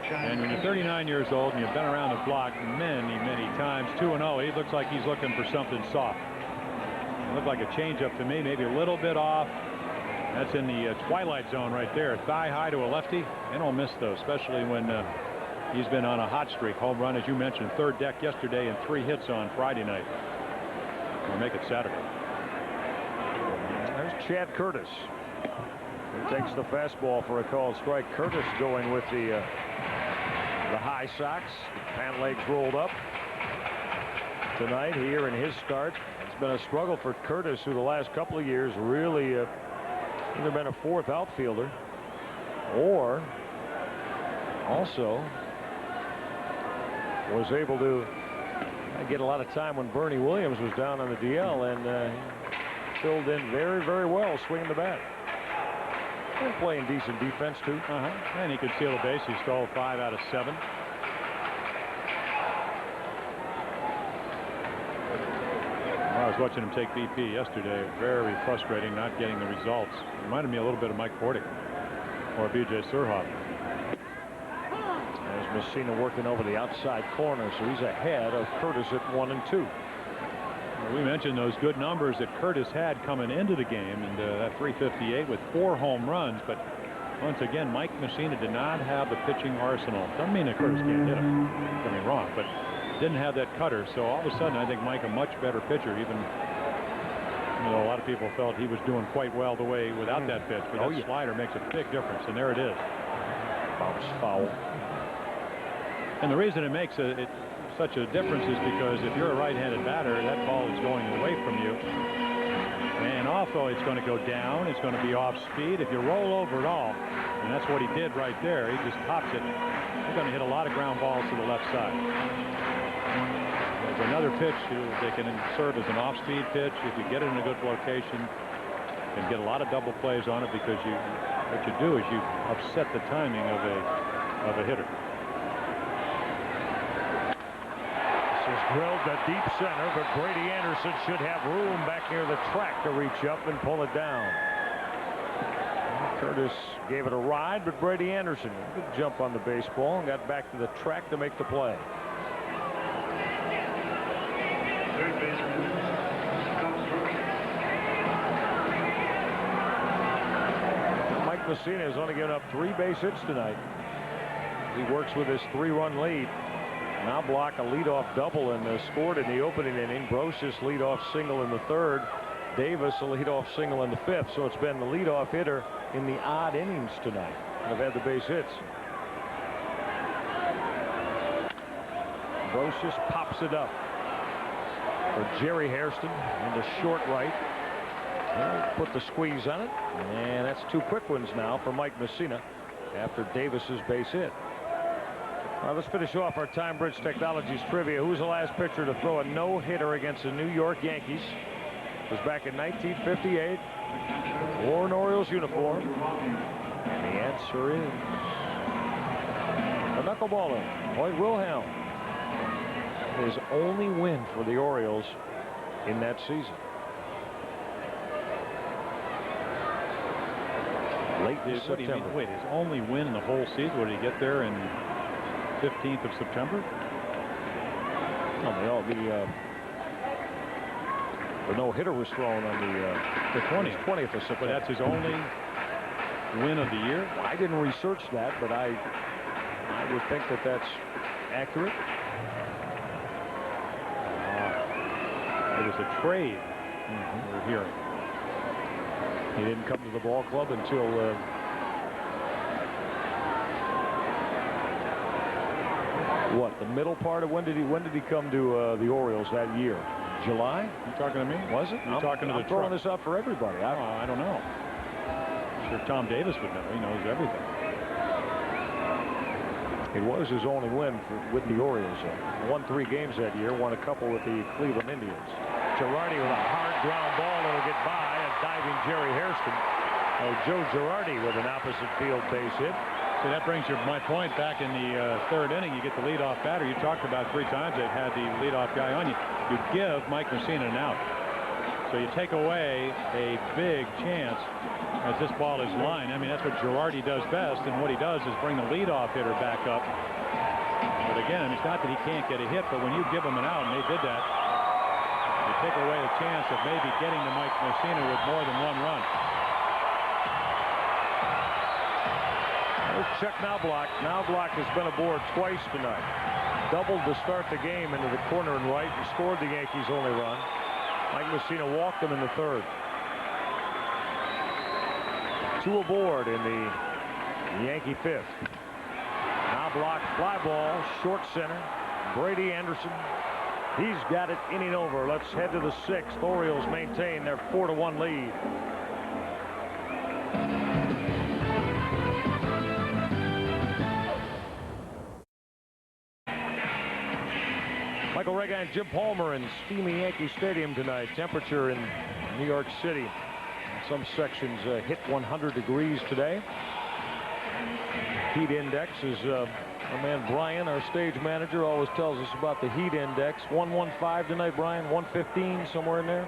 and when you're 39 years old and you've been around the block many, many times, 2-0, he looks like he's looking for something soft. It looked like a changeup to me, maybe a little bit off. That's in the twilight zone right there. Thigh high to a lefty. They don't miss those, especially when he's been on a hot streak. Home run, as you mentioned, 3rd deck yesterday and 3 hits on Friday night. We'll make it Saturday. There's Chad Curtis. He takes the fastball for a called strike. Curtis going with the high socks. Pant legs rolled up. Tonight here in his start, it's been a struggle for Curtis, who the last couple of years really either been a 4th outfielder or also was able to get a lot of time when Bernie Williams was down on the DL, and filled in very, very well swinging the bat. And playing decent defense too. And he could steal a base. He stole 5 out of 7. I was watching him take BP yesterday. Very frustrating not getting the results. Reminded me a little bit of Mike Portick or B.J. Surhoff. As Messina working over the outside corner, so he's ahead of Curtis at 1 and 2. We mentioned those good numbers that Curtis had coming into the game, and that 358 with 4 home runs. But once again, Mike Messina did not have the pitching arsenal. Doesn't mean that Curtis can't hit him. Don't get me wrong, but didn't have that cutter. So all of a sudden, I think Mike a much better pitcher. Even a lot of people felt he was doing quite well the way without that pitch. But that slider makes a big difference, and there it is. Bounce foul. And the reason it makes such a difference is because if you're a right-handed batter, that ball is going away from you. And also it's going to go down. It's going to be off speed. If you roll over at all, and that's what he did right there, he just tops it. You're going to hit a lot of ground balls to the left side. There's another pitch they can serve as an off-speed pitch. If you get it in a good location, you can get a lot of double plays on it, because what you do is you upset the timing of a hitter. drilled to deep center, but Brady Anderson should have room back near the track to reach up and pull it down. Curtis gave it a ride, but Brady Anderson, good jump on the baseball and got back to the track to make the play. Mike Messina has only given up 3 base hits tonight. He works with his 3-run lead. Now block a leadoff double and scored in the opening inning. Brosius leadoff single in the 3rd. Davis a leadoff single in the 5th. So it's been the leadoff hitter in the odd innings tonight. Have had the base hits. Brosius pops it up for Jerry Hairston into short right. He'll put the squeeze on it, and that's 2 quick ones now for Mike Messina after Davis's base hit. Let's finish off our Time Bridge Technologies trivia. Who's the last pitcher to throw a no-hitter against the New York Yankees? It was back in 1958. Wore an Orioles uniform. And the answer is a knuckleballer, Hoyt Wilhelm. His only win for the Orioles in that season. Late in September. Wait, his only win in the whole season? What did he get there in 15th of September? No, the no-hitter was thrown on the 20th of September. But that's his only win of the year? I didn't research that, but I would think that that's accurate. It was a trade we're hearing. He didn't come to the ball club until what, the middle part of when did he come to the Orioles that year? July? You talking to me? Was it? I'm talking to the I'm throwing this out for everybody. I don't know. I'm sure Tom Davis would know. He knows everything. It was his only win with the Orioles. Won 3 games that year. Won a couple with the Cleveland Indians. Girardi with a hard ground ball that'll get by. A diving Jerry Hairston. Oh, Joe Girardi with an opposite field base hit. So that brings my point back in the 3rd inning. You get the leadoff batter. You talked about 3 times they've had the leadoff guy on you. You give Mike Messina an out. So you take away a big chance as this ball is lined. I mean, that's what Girardi does best, and what he does is bring the leadoff hitter back up. But again, I mean, it's not that he can't get a hit, but when you give him an out, and they did that, you take away the chance of maybe getting to Mike Messina with more than 1 run. Chuck Knobloch. Knobloch has been aboard twice tonight. Doubled to start the game into the corner and right and scored the Yankees' only run. Mike Messina walked him in the 3rd. 2 aboard in the Yankee 5th. Knobloch fly ball, short center. Brady Anderson. He's got it inning over. Let's head to the 6th. Orioles maintain their 4-1 lead. Michael Rega and Jim Palmer in steamy Yankee Stadium tonight. Temperature in New York City, some sections hit 100 degrees today. Heat index is our man Brian, our stage manager, always tells us about the heat index. 115 tonight, Brian. 115, somewhere in there.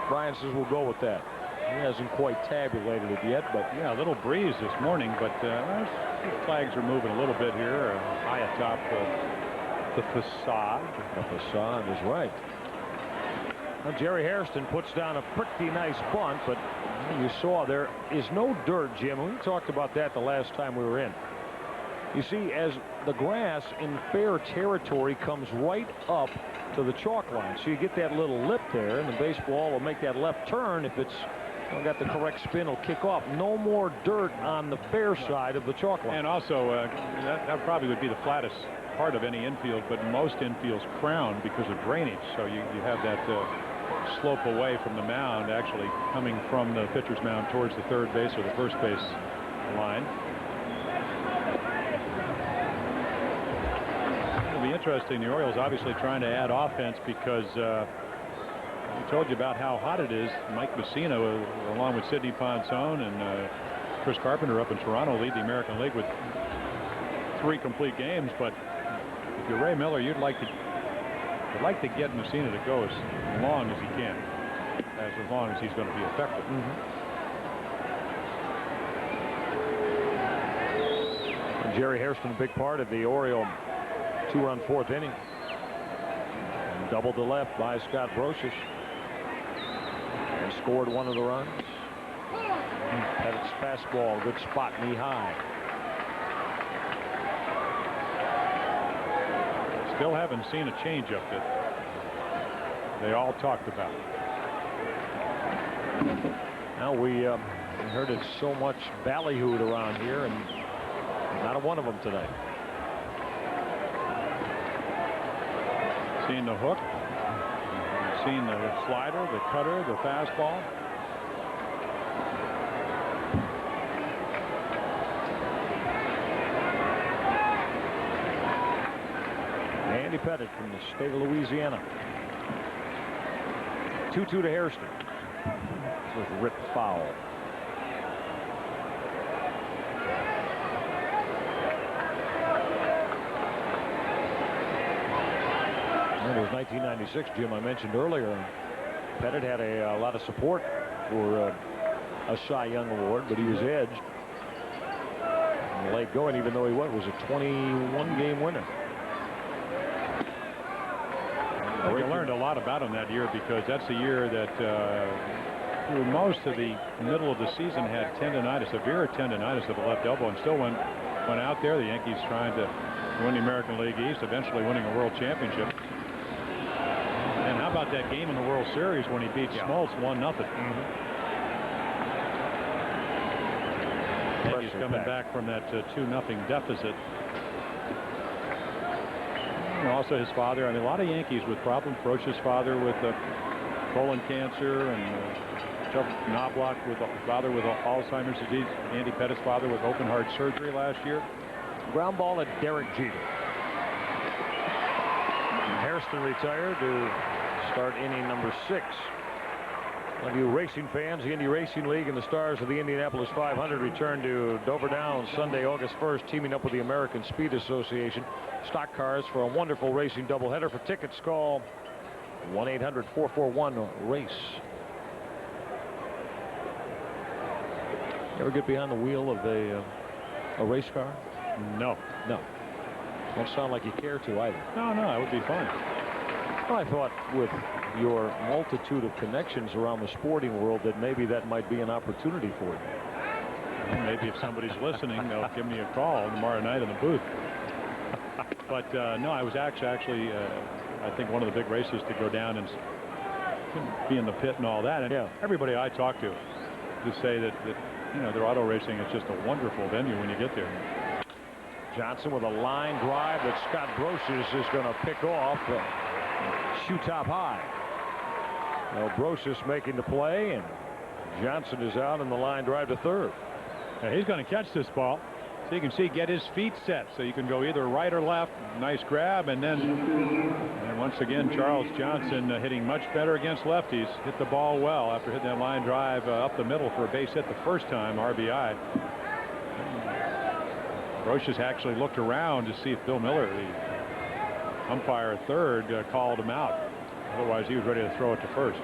Brian says we'll go with that. He hasn't quite tabulated it yet, but yeah, a little breeze this morning, but flags are moving a little bit here, high atop the facade. The facade is right. Well, Jerry Hairston puts down a pretty nice bunt, but you saw there is no dirt, Jim. We talked about that the last time we were in. You see, as the grass in fair territory comes right up to the chalk line, so you get that little lip there, and the baseball will make that left turn. If it's got the correct spin, will kick off. No more dirt on the fair side of the chalk line. And also, that probably would be the flattest part of any infield, but most infields crown because of drainage. So you have that slope away from the mound, actually coming from the pitcher's mound towards the 3rd base or the 1st base line. It'll be interesting. The Orioles obviously trying to add offense because I told you about how hot it is. Mike Messina, along with Sidney Ponson and Chris Carpenter up in Toronto, lead the American League with 3 complete games. But if you're Ray Miller, you'd like to I'd like to get Messina to go as long as he can, as long as he's going to be effective. Jerry Hairston, a big part of the Oriole 2-run fourth inning. And doubled to left by Scott Brocious. And scored one of the runs. Pettit's fastball, good spot, knee high. Still haven't seen a changeup that they all talked about. Now we heard it so much ballyhooed around here, and not a one of them today. Seen the hook, seen the slider, the cutter, the fastball. Andy Pettit from the state of Louisiana. 2-2 to Hairston. With ripped foul. It was 1996, Jim, I mentioned earlier. Pettit had a lot of support for a Cy Young award, but he was edged in the late going, even though he was a 21-game winner. I learned a lot about him that year, because that's the year that through most of the middle of the season had tendonitis, severe tendonitis of the left elbow, and still went out there. The Yankees trying to win the American League East, eventually winning a world championship. And how about that game in the World Series when he beat Smoltz 1-0? Yankees coming back from that 2-0 deficit. And also his father. I mean, a lot of Yankees with problems. Broch's father with colon cancer, and Chuck Knobloch with father with Alzheimer's disease. Andy Pettit's father with open heart surgery last year. Ground ball at Derek Jeter. Hairston retired to start inning number 6. One of you racing fans, the Indy Racing League and the stars of the Indianapolis 500 return to Dover Downs Sunday, August 1st, teaming up with the American Speed Association. Stock cars for a wonderful racing doubleheader. For tickets, call 1-800-441-RACE. You ever get behind the wheel of a race car? No. Don't sound like you care to either. No, that would be fun. Well, I thought with your multitude of connections around the sporting world that maybe that might be an opportunity for you. Well, maybe if somebody's listening, they'll give me a call tomorrow night in the booth. But no, I was actually I think one of the big races to go down and be in the pit and all that. And everybody I talk to just say that their auto racing is just a wonderful venue when you get there. Johnson with a line drive that Scott Brocious is going to pick off. Shoe top high. Now Brocious making the play, and Johnson is out in the line drive to third. Now he's going to catch this ball. So you can see, get his feet set so you can go either right or left. Nice grab, and once again Charles Johnson hitting much better against lefties. Hit the ball well after hitting that line drive up the middle for a base hit the first time, RBI. Brocious actually looked around to see if Bill Miller, the umpire at third, called him out. Otherwise he was ready to throw it to first.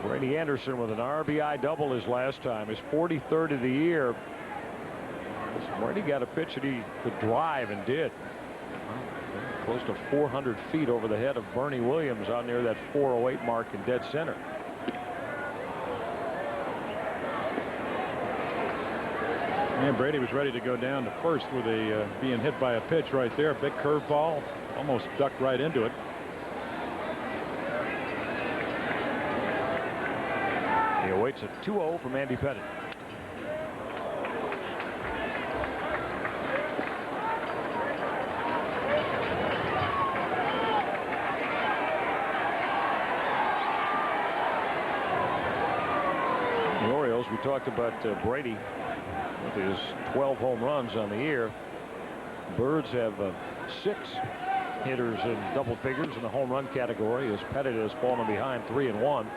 Brady Anderson with an RBI double his last time, his 43rd of the year. Brady got a pitch that he could drive and did. Close to 400 feet over the head of Bernie Williams out near that 408 mark in dead center. And Brady was ready to go down to first with a being hit by a pitch right there. Big curveball, almost ducked right into it. He awaits a 2-0 from Andy Pettit. The Orioles, we talked about Brady with his 12 home runs on the year. Birds have 6 hitters in double figures in the home run category, as Pettit has fallen behind 3-1.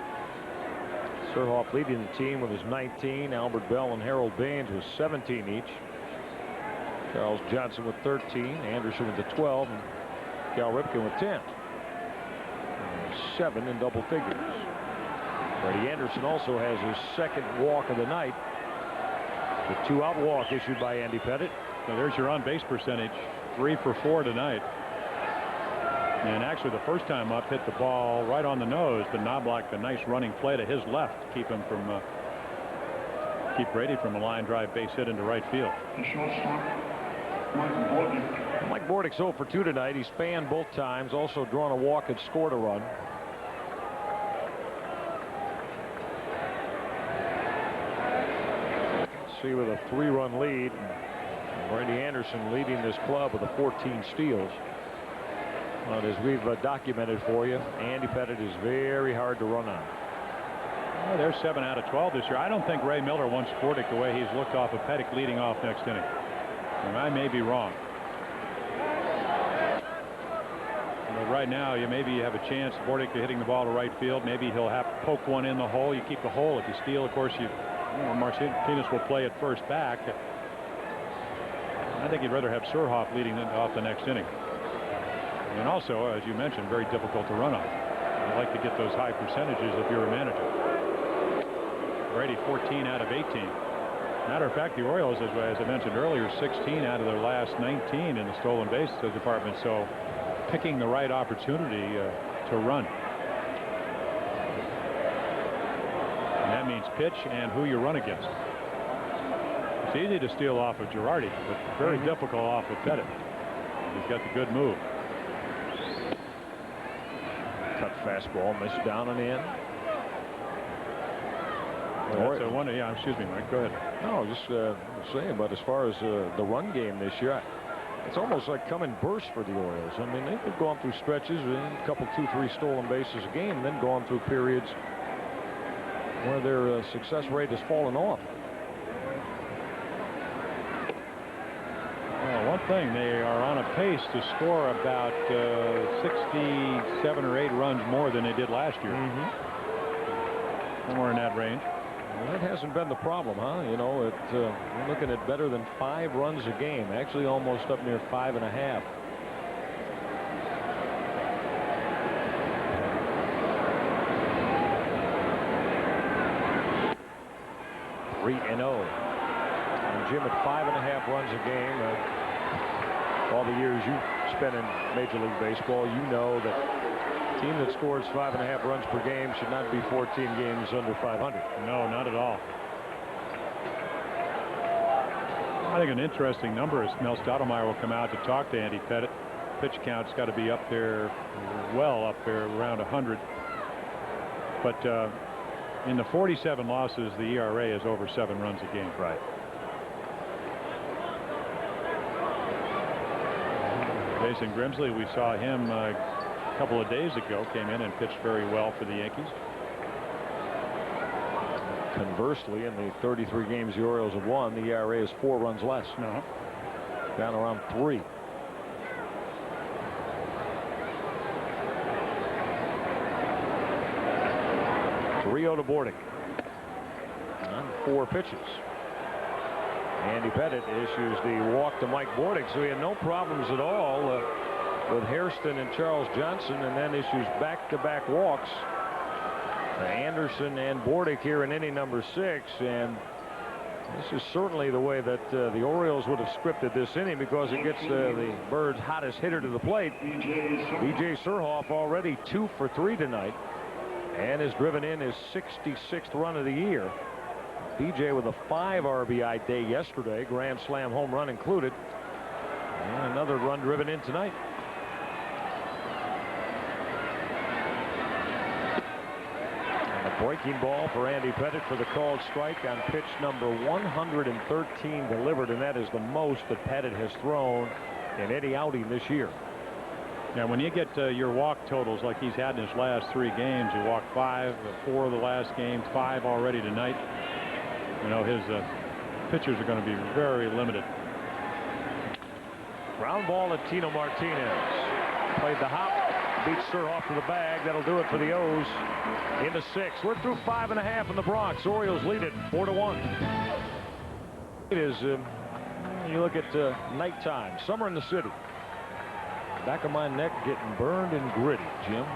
Surhoff leading the team with his 19. Albert Bell and Harold Baines with 17 each. Charles Johnson with 13. Anderson with the 12. And Cal Ripken with 10. 7 in double figures. Freddie Anderson also has his second walk of the night. The 2-out walk issued by Andy Pettitte. So there's your on-base percentage. 3 for 4 tonight. And actually, the first time up, hit the ball right on the nose, but Knobloch, a nice running play to his left to keep him from keep Brady from a line drive base hit into right field. Mike Bordick's 0 for 2 tonight. He's fanned both times, also drawn a walk and scored a run. See, with a 3-run lead, Brady Anderson leading this club with 14 steals. But as we've documented for you, Andy Pettitte is very hard to run on. Well, they're 7 out of 12 this year. I don't think Ray Miller wants Bordick the way he's looked off of Pettitte leading off next inning. And I may be wrong. But right now, maybe you have a chance, Bordick hitting the ball to right field. Maybe he'll have to poke one in the hole. You keep the hole. If you steal, of course, Martinez will play it first back. I think he'd rather have Surhoff leading off the next inning. And also, as you mentioned, very difficult to run on. You'd like to get those high percentages if you're a manager. Brady 14 out of 18. Matter of fact, the Orioles, as I mentioned earlier, 16 out of their last 19 in the stolen base department. So picking the right opportunity to run. And that means pitch and who you run against. It's easy to steal off of Girardi, but very difficult off of Pettitte. He's got the good move. Cut fastball, missed down and in. Well, yeah, excuse me, Mike. Go ahead. No, just saying, but as far as the run game this year, it's almost like come in bursts for the Orioles. I mean, they've gone through stretches, a couple, 2-3 stolen bases a game, and then gone through periods where their success rate has fallen off. Well, one thing, they are on a pace to score about 67 or 8 runs more than they did last year. Somewhere in that range. Well, that hasn't been the problem, huh? You know, we're looking at better than 5 runs a game, actually almost up near 5.5. And Jim at 5.5 runs a game. All the years you spent in Major League Baseball, you know that a team that scores 5.5 runs per game should not be 14 games under 500. No, not at all. I think an interesting number is Mel Stoudemire will come out to talk to Andy Pettitte. Pitch count's got to be up there, well up there, around 100. But in the 47 losses, the ERA is over 7 runs a game. Right. Jason Grimsley, we saw him a couple of days ago, came in and pitched very well for the Yankees. Conversely, in the 33 games the Orioles have won, the ERA is 4 runs less. Down around 3. To Bordick on 4 pitches. Andy Pettitte issues the walk to Mike Bordick, so he had no problems at all with Hairston and Charles Johnson, and then issues back-to-back walks to Anderson and Bordick here in inning number 6. And this is certainly the way that the Orioles would have scripted this inning, because it gets the Birds' hottest hitter to the plate. B.J. Surhoff already 2 for 3 tonight, and has driven in his 66th run of the year. BJ with a 5 RBI day yesterday, grand slam home run included, and another run driven in tonight. And a breaking ball for Andy Pettitte for the called strike on pitch number 113 delivered, and that is the most that Pettitte has thrown in any outing this year. Now, when you get your walk totals like he's had in his last 3 games, you walked 5, 4 of the last game, 5 already tonight. You know, his pitchers are going to be very limited. Ground ball at Tino Martinez. Played the hop, beats Surhoff to the bag. That'll do it for the O's. Into 6. We're through 5.5 in the Bronx. Orioles lead it 4-1. It is, you look at nighttime, summer in the city. Back of my neck getting burned and gritty, Jim.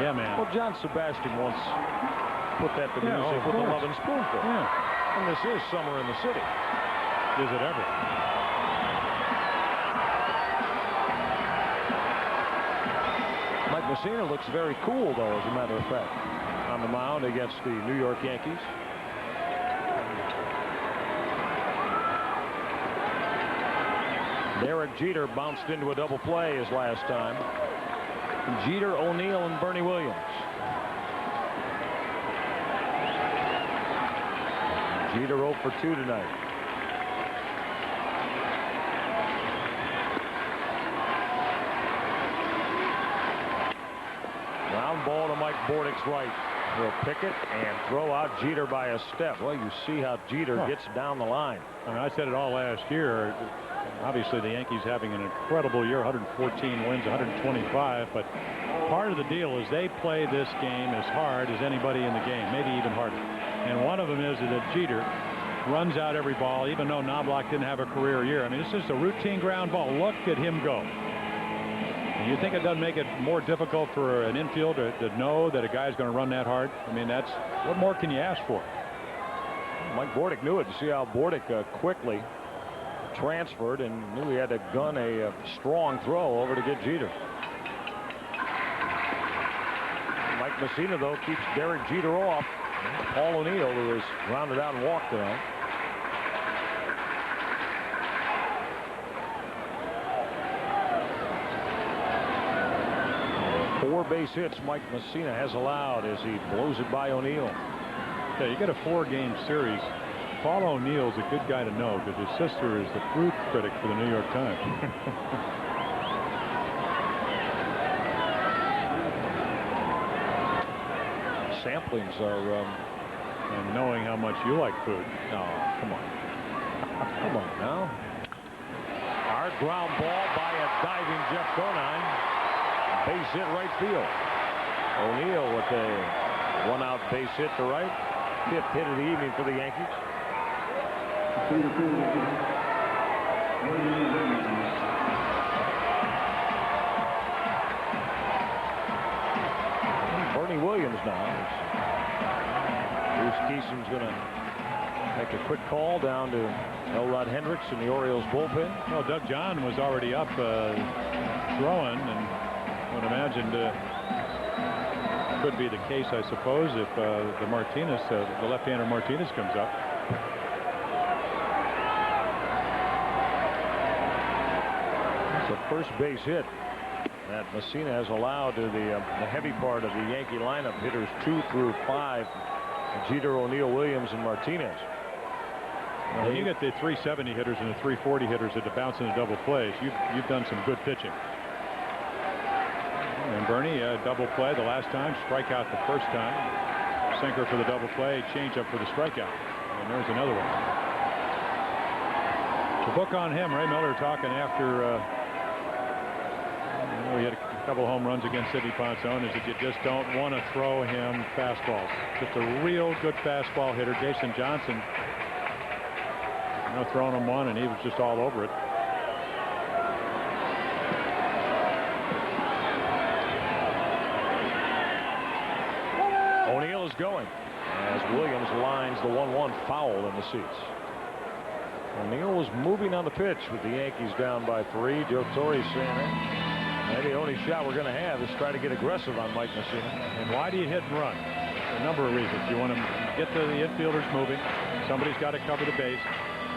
Yeah, man. Well, John Sebastian once put that to music with a loving spoonful. Yeah. And this is summer in the city. Is it ever? Mike Messina looks very cool, though, as a matter of fact, on the mound against the New York Yankees. Derek Jeter bounced into a double play his last time. Jeter, O'Neill, and Bernie Williams. Jeter 0 for 2 tonight. Ground ball to Mike Bordick's right. He'll pick it and throw out Jeter by a step. Well, you see how Jeter gets down the line. I mean, I said it all last year. Obviously, the Yankees having an incredible year, 114 wins, 125. But part of the deal is they play this game as hard as anybody in the game, maybe even harder. And one of them is that Jeter runs out every ball, even though Knobloch didn't have a career year. I mean, it's just a routine ground ball. Look at him go. And you think it doesn't make it more difficult for an infielder to know that a guy's going to run that hard? I mean, that's what more can you ask for? Mike Bordick knew it. You see how Bordick quickly transferred and knew he had to gun a strong throw over to get Jeter. Mike Messina, though, keeps Derek Jeter off. Paul O'Neill, who was rounded out and walked tonight. Four base hits Mike Messina has allowed as he blows it by O'Neill. Yeah, you get a 4-game series. Paul O'Neill's a good guy to know because his sister is the fruit critic for the New York Times. Samplings are and knowing how much you like food. Oh, come on. Come on now. Hard ground ball by a diving Jeff Conine. Base hit right field. O'Neill with a 1-out base hit to right. 5th hit of the evening for the Yankees. Bernie Williams now. Bruce Keeson's going to make a quick call down to Elrod Hendricks in the Orioles bullpen. Well, Doug John was already up throwing, and I would imagine could be the case, I suppose, if the Martinez, the left-hander Martinez comes up. It's a first base hit that Messina has allowed to the heavy part of the Yankee lineup, hitters 2 through 5, Jeter, O'Neill, Williams, and Martinez. When you get the 370 hitters and the 340 hitters that bounce into double plays, you've done some good pitching. And Bernie, double play the last time, strikeout the first time, sinker for the double play, changeup for the strikeout, and there's another one. The book on him, Ray Miller talking after he had a couple home runs against Sidney Ponson, is that you just don't want to throw him fastballs. Just a real good fastball hitter. Jason Johnson, throwing him one, and he was just all over it. O'Neill is going as Williams lines the 1-1 foul in the seats. O'Neill was moving on the pitch with the Yankees down by 3. Joe Torre saying maybe the only shot we're going to have is try to get aggressive on Mike Messina. And why do you hit and run? A number of reasons. You want to get the infielders moving. Somebody's got to cover the base.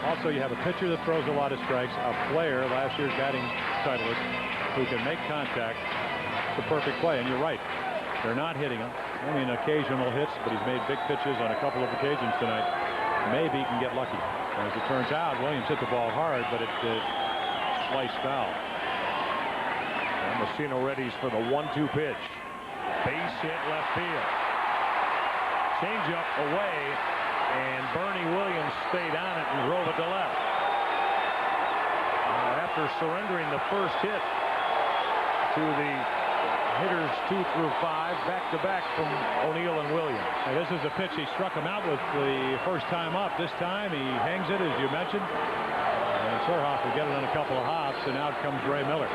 Also, you have a pitcher that throws a lot of strikes, a player, last year's batting titleist, who can make contact. It's a perfect play, and you're right. They're not hitting him. I mean, occasional hits, but he's made big pitches on a couple of occasions tonight. Maybe he can get lucky. As it turns out, Williams hit the ball hard, but it sliced foul. And Messina readies for the 1-2 pitch. Base hit left field. Changeup away, and Bernie Williams stayed on it and drove it to left. After surrendering the first hit to the hitters 2 through 5, back-to-back from O'Neill and Williams. Now, this is a pitch he struck him out with the first time up. This time he hangs it, as you mentioned. And Sorhoff will get it on a couple of hops, and out comes Ray Miller.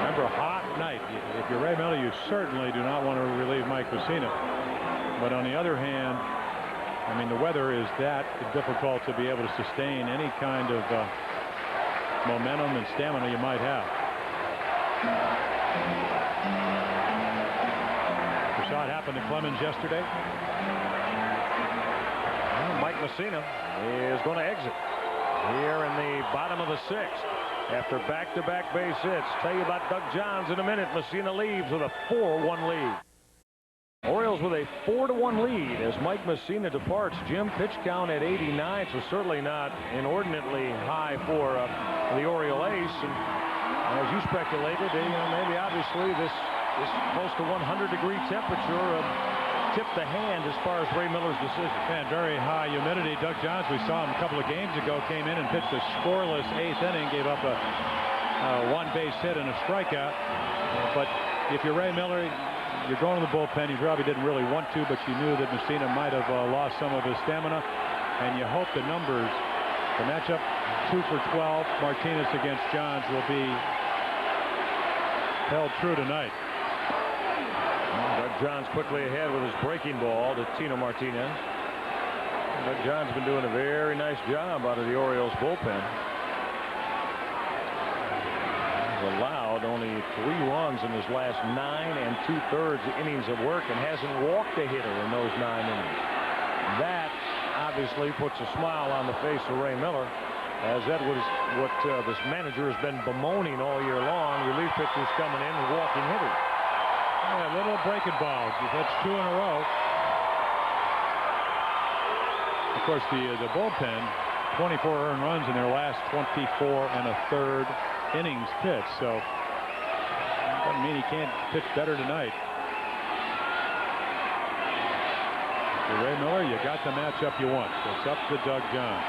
Remember, a hot night. If you're Ray Miller, you certainly do not want to relieve Mike Mussina. But on the other hand, I mean, the weather is that difficult to be able to sustain any kind of momentum and stamina you might have. You saw it happen to Clemens yesterday. Well, Mike Mussina is going to exit here in the bottom of the 6th after back-to-back base hits. Tell you about Doug Johns in a minute. Mussina leaves with a 4-1 lead. Orioles with a 4-1 lead as Mike Mussina departs. Jim, pitch count at 89, so certainly not inordinately high for the Oriole ace. And as you speculated, maybe obviously this close to 100-degree temperature tipped the hand as far as Ray Miller's decision. And very high humidity. Doug Johns, we saw him a couple of games ago, came in and pitched a scoreless 8th inning, gave up a one-base hit and a strikeout. But if you're Ray Miller, you're going to the bullpen. You probably didn't really want to, but you knew that Mussina might have lost some of his stamina. And you hope the numbers, the matchup 2 for 12, Martinez against Johns, will be held true tonight. Doug Johns quickly ahead with his breaking ball to Tino Martinez. Doug Johns been doing a very nice job out of the Orioles bullpen. Allowed only 3 runs in his last 9 2/3 innings of work and hasn't walked a hitter in those 9 innings. That obviously puts a smile on the face of Ray Miller, as that was what this manager has been bemoaning all year long. Relief pitchers coming in and walking hitters. Yeah, little breaking balls. That's 2 in a row. Of course, the bullpen, 24 earned runs in their last 24 1/3 innings pitched, so doesn't mean he can't pitch better tonight. For Ray Miller, you got the matchup you want. It's up to Doug Johns.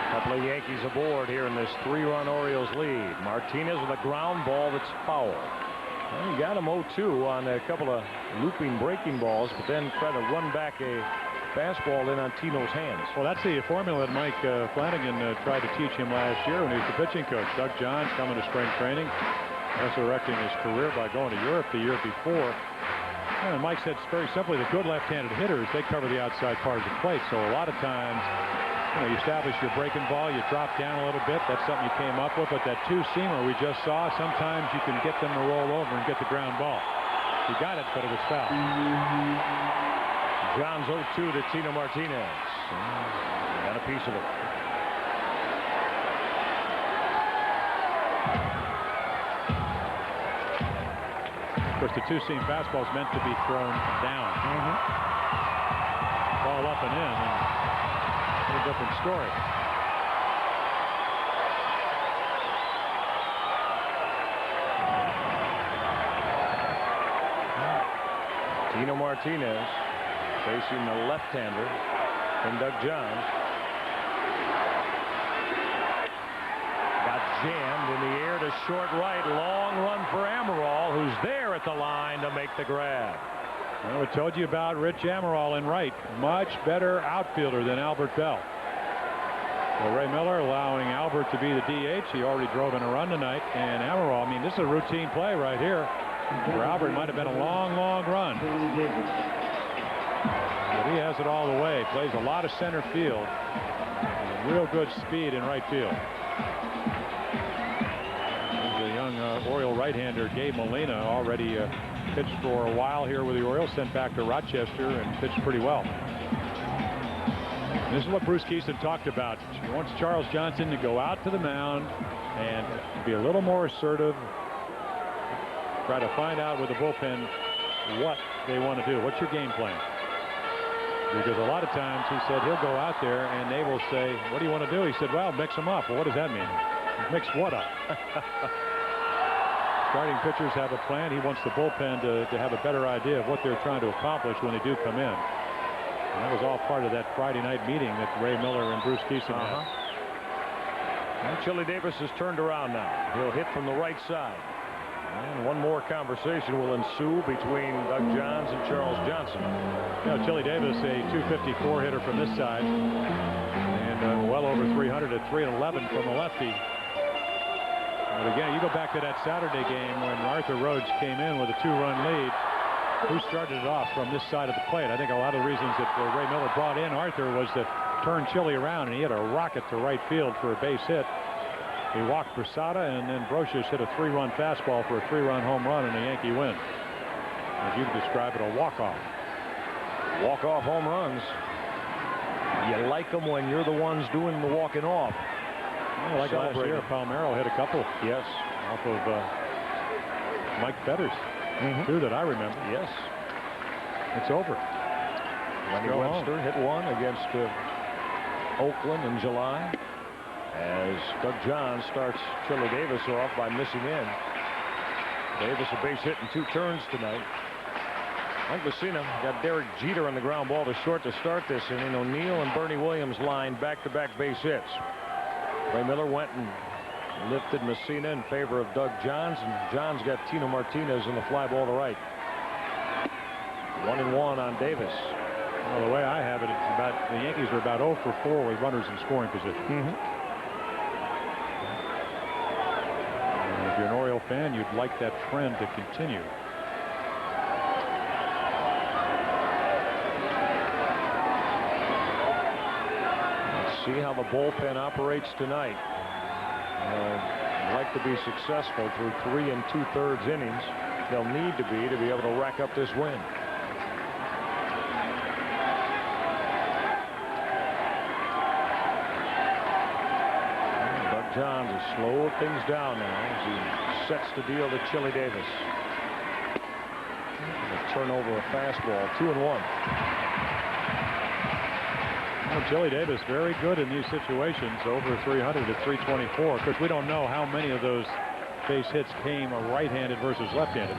A couple of Yankees aboard here in this 3-run Orioles lead. Martinez with a ground ball that's foul. Well, he got him 0-2 on a couple of looping breaking balls, but then tried to run back a fastball in on Tino's hands. Well, that's the formula that Mike Flanagan tried to teach him last year when he was the pitching coach. Doug Johns coming to spring training, resurrecting his career by going to Europe the year before. And Mike said very simply, the good left-handed hitters, they cover the outside part of the plate. So a lot of times, you establish your breaking ball, you drop down a little bit. That's something you came up with. But that 2-seamer we just saw, sometimes you can get them to roll over and get the ground ball. He got it, but it was foul. Johns 0-2 to Tino Martinez. Got a piece of it. Of course, the 2-seam fastball is meant to be thrown down. Ball up and in, and a different story. Tino Martinez facing the left-hander from Doug Johns. Got jammed in the air to short right. Long run for Amaral, who's there at the line to make the grab. Well, I told you about Rich Amaral in right. Much better outfielder than Albert Bell. Well, Ray Miller allowing Albert to be the DH. He already drove in a run tonight. And Amaral, I mean, this is a routine play right here. For Albert, it might have been a long, long run. But he has it all the way. Plays a lot of center field. Real good speed in right field. There's a young Oriole right-hander, Gabe Molina, already pitched for a while here with the Orioles, sent back to Rochester and pitched pretty well. And this is what Bruce Keeson talked about. He wants Charles Johnson to go out to the mound and be a little more assertive. Try to find out with the bullpen what they want to do. What's your game plan? Because a lot of times, he said, he'll go out there and they will say, what do you want to do? He said, well, mix them up. Well, what does that mean? Mix what up? Starting pitchers have a plan. He wants the bullpen to have a better idea of what they're trying to accomplish when they do come in. And that was all part of that Friday night meeting that Ray Miller and Bruce Keeson had. And Chili Davis has turned around now. He'll hit from the right side. And one more conversation will ensue between Doug Johns and Charles Johnson. You know, Chili Davis, a .254 hitter from this side, and well over 300 at .311 from the lefty. But again, you go back to that Saturday game when Arthur Rhodes came in with a 2-run lead. Who started it off from this side of the plate? I think a lot of the reasons that Ray Miller brought in Arthur was to turn Chili around, and he hit a rocket to right field for a base hit. He walked Brasada, and then Brocious hit a 3-run fastball for a 3-run home run and a Yankee win. As you describe it, a walk-off. Walk-off home runs. You like them when you're the ones doing the walking off. Well, like last year, Palmeiro hit a couple. Yes. Off of Mike Fetters. Two that I remember. Yes. It's over. Lenny Webster hit one against Oakland in July. As Doug Johns starts Chili Davis off by missing in. Davis a base hit in 2 turns tonight. Mike Messina got Derek Jeter on the ground ball to short to start this inning. O'Neill and Bernie Williams lined back-to-back base hits. Ray Miller went and lifted Messina in favor of Doug Johns, and Johns got Tino Martinez in the fly ball to right. 1-1 on Davis. Well, the way I have it, it's about the Yankees are about 0 for 4 with runners in scoring position. And if you're an Oriole fan, you'd like that trend to continue. See how the bullpen operates tonight. They'd like to be successful through 3 2/3 innings. They'll need to be able to rack up this win. Doug Johns has slowed things down now as he sets the deal to Chili Davis. A turnover, a fastball, 2-1. Well, Chili Davis very good in these situations, over 300 at 324. Of course, we don't know how many of those base hits came right-handed versus left-handed.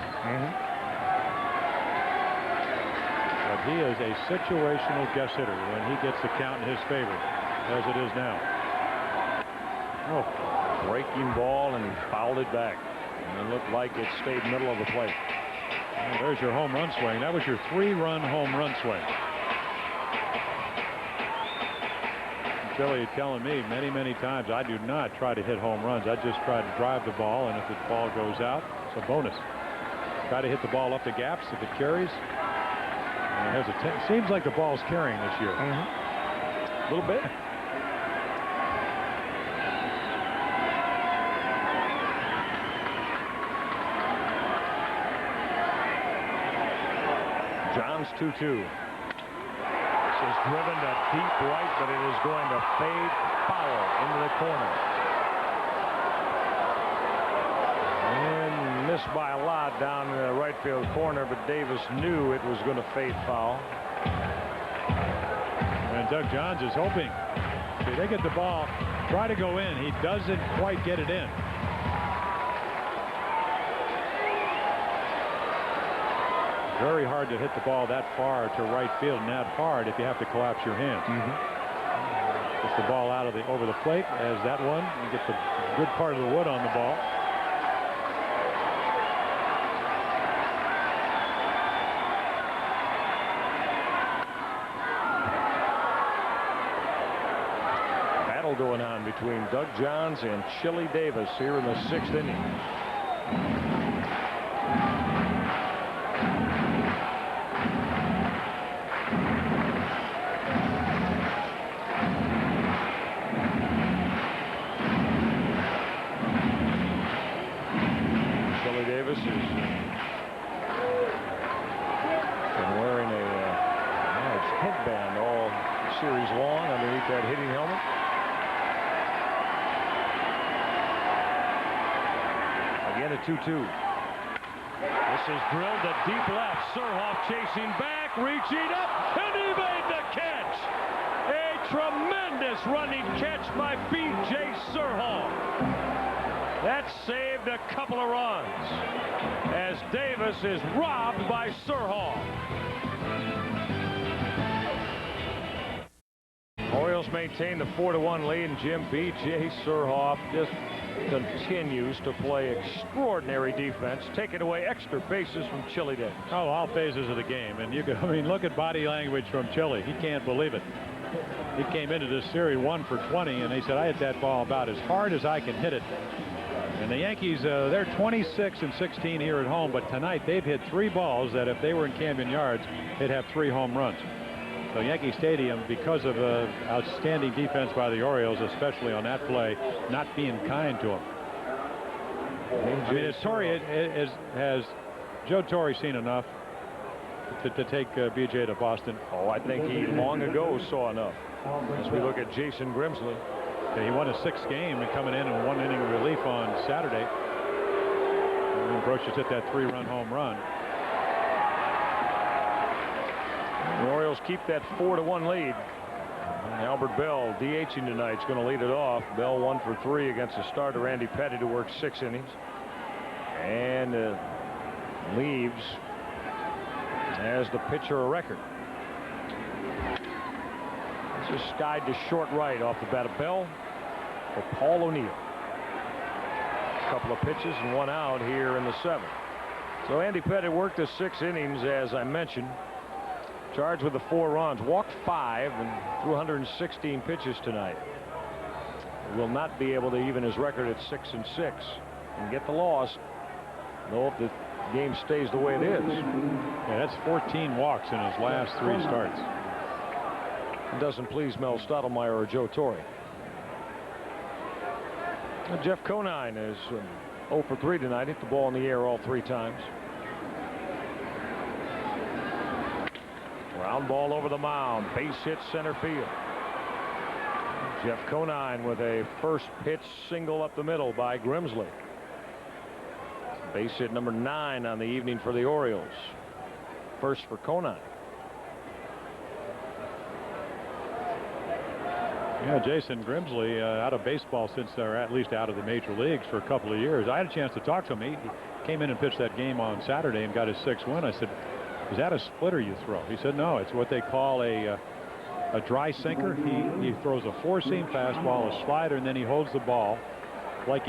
But he is a situational guess hitter when he gets the count in his favor, as it is now. Oh, breaking ball, and he fouled it back. And it looked like it stayed middle of the plate. Well, there's your home run swing. That was your 3-run home run swing. Chili telling me many times I do not try to hit home runs. I just try to drive the ball, and if the ball goes out, it's a bonus. Try to hit the ball up the gaps if it carries. And it has a seems like the ball's carrying this year. A little bit. Johns 2-2. Is driven to deep right, but it is going to fade foul into the corner. And missed by a lot down in the right field corner, but Davis knew it was going to fade foul. And Doug Johns is hoping. See, they get the ball, try to go in. He doesn't quite get it in. Very hard to hit the ball that far to right field, and that hard if you have to collapse your hands. Gets the ball out of over the plate as that one. You get the good part of the wood on the ball. Battle going on between Doug Johns and Chili Davis here in the 6th inning. That hitting helmet. Again a 2-2. This is drilled to deep left. Surhoff chasing back, reaching up, and he made the catch. A tremendous running catch by B.J. Surhoff. That saved a couple of runs as Davis is robbed by Surhoff. Orioles maintain the 4-1 lead, and Jim, B.J. Surhoff just continues to play extraordinary defense, taking away extra bases from Chili Davis. Oh, all phases of the game. And you can, I mean, look at body language from Chili. He can't believe it. He came into this series 1 for 20, and he said, I hit that ball about as hard as I can hit it. And the Yankees, they're 26 and 16 here at home, but tonight they've hit 3 balls that if they were in Camden Yards, they'd have 3 home runs. So Yankee Stadium, because of outstanding defense by the Orioles, especially on that play, not being kind to him. I mean, has Joe Torre seen enough to take BJ to Boston? Oh, I think he long ago saw enough. As we look at Jason Grimsley. Yeah, he won a 6th game and coming in 1 inning relief on Saturday. And Brocious hit that 3-run home run. The Orioles keep that 4-1 lead. And Albert Bell, DHing tonight, is going to lead it off. Bell 1 for 3 against the starter Andy Pettit, who worked 6 innings. And leaves as the pitcher a record. This is skied to short right off the bat of Bell for Paul O'Neill. A couple of pitches and 1 out here in the 7th. So Andy Pettit worked the 6 innings, as I mentioned. Charged with the 4 runs, walked 5 and threw 116 pitches tonight. He will not be able to even his record at 6-6 and get the loss. Though if the game stays the way it is. Yeah, that's 14 walks in his last 3 starts. It doesn't please Mel Stottlemyre or Joe Torre. And Jeff Conine is 0 for 3 tonight. Hit the ball in the air all 3 times. Ground ball over the mound. Base hit center field. Jeff Conine with a first pitch single up the middle by Grimsley. Base hit number 9 on the evening for the Orioles. First for Conine. Yeah, Jason Grimsley out of baseball since they're at least out of the major leagues for a couple of years. I had a chance to talk to him. He came in and pitched that game on Saturday and got his 6th win. I said, is that a splitter you throw? He said, no, it's what they call a dry sinker. He throws a 4-seam fastball, a slider, and then he holds the ball like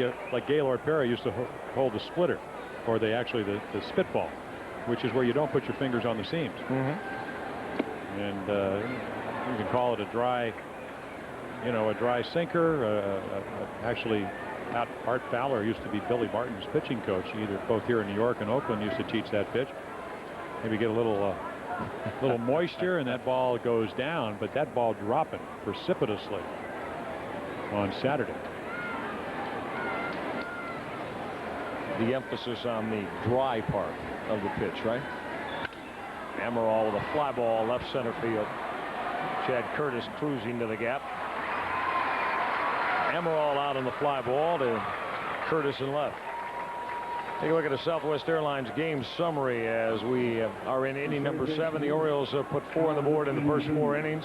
Gaylord Perry used to hold the splitter, or the spitball, which is where you don't put your fingers on the seams. And you can call it a dry, a dry sinker. Actually, Art Fowler used to be Billy Barton's pitching coach. Both here in New York and Oakland used to teach that pitch. Maybe get a little moisture and that ball goes down, but that ball dropping precipitously on Saturday. The emphasis on the dry part of the pitch, right? Amaral with a fly ball left center field. Chad Curtis cruising to the gap. Amaral out on the fly ball to Curtis in left. Take a look at the Southwest Airlines game summary as we are in inning number 7. The Orioles have put 4 on the board in the first 4 innings.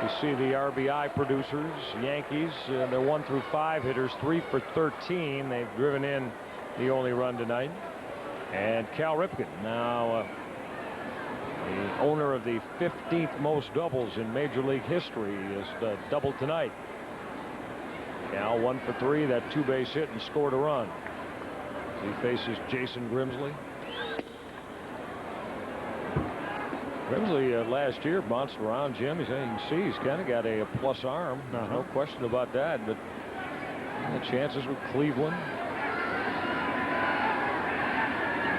You see the RBI producers. Yankees, they're 1 through 5 hitters, 3 for 13. They've driven in the only run tonight. And Cal Ripken, now the owner of the 15th most doubles in Major League history, is doubled tonight. Cal 1 for 3, that 2-base hit, and scored a run. He faces Jason Grimsley. Grimsley last year bounced around, Jim. As you can see, he's kind of got a plus arm. No question about that. But the chances with Cleveland.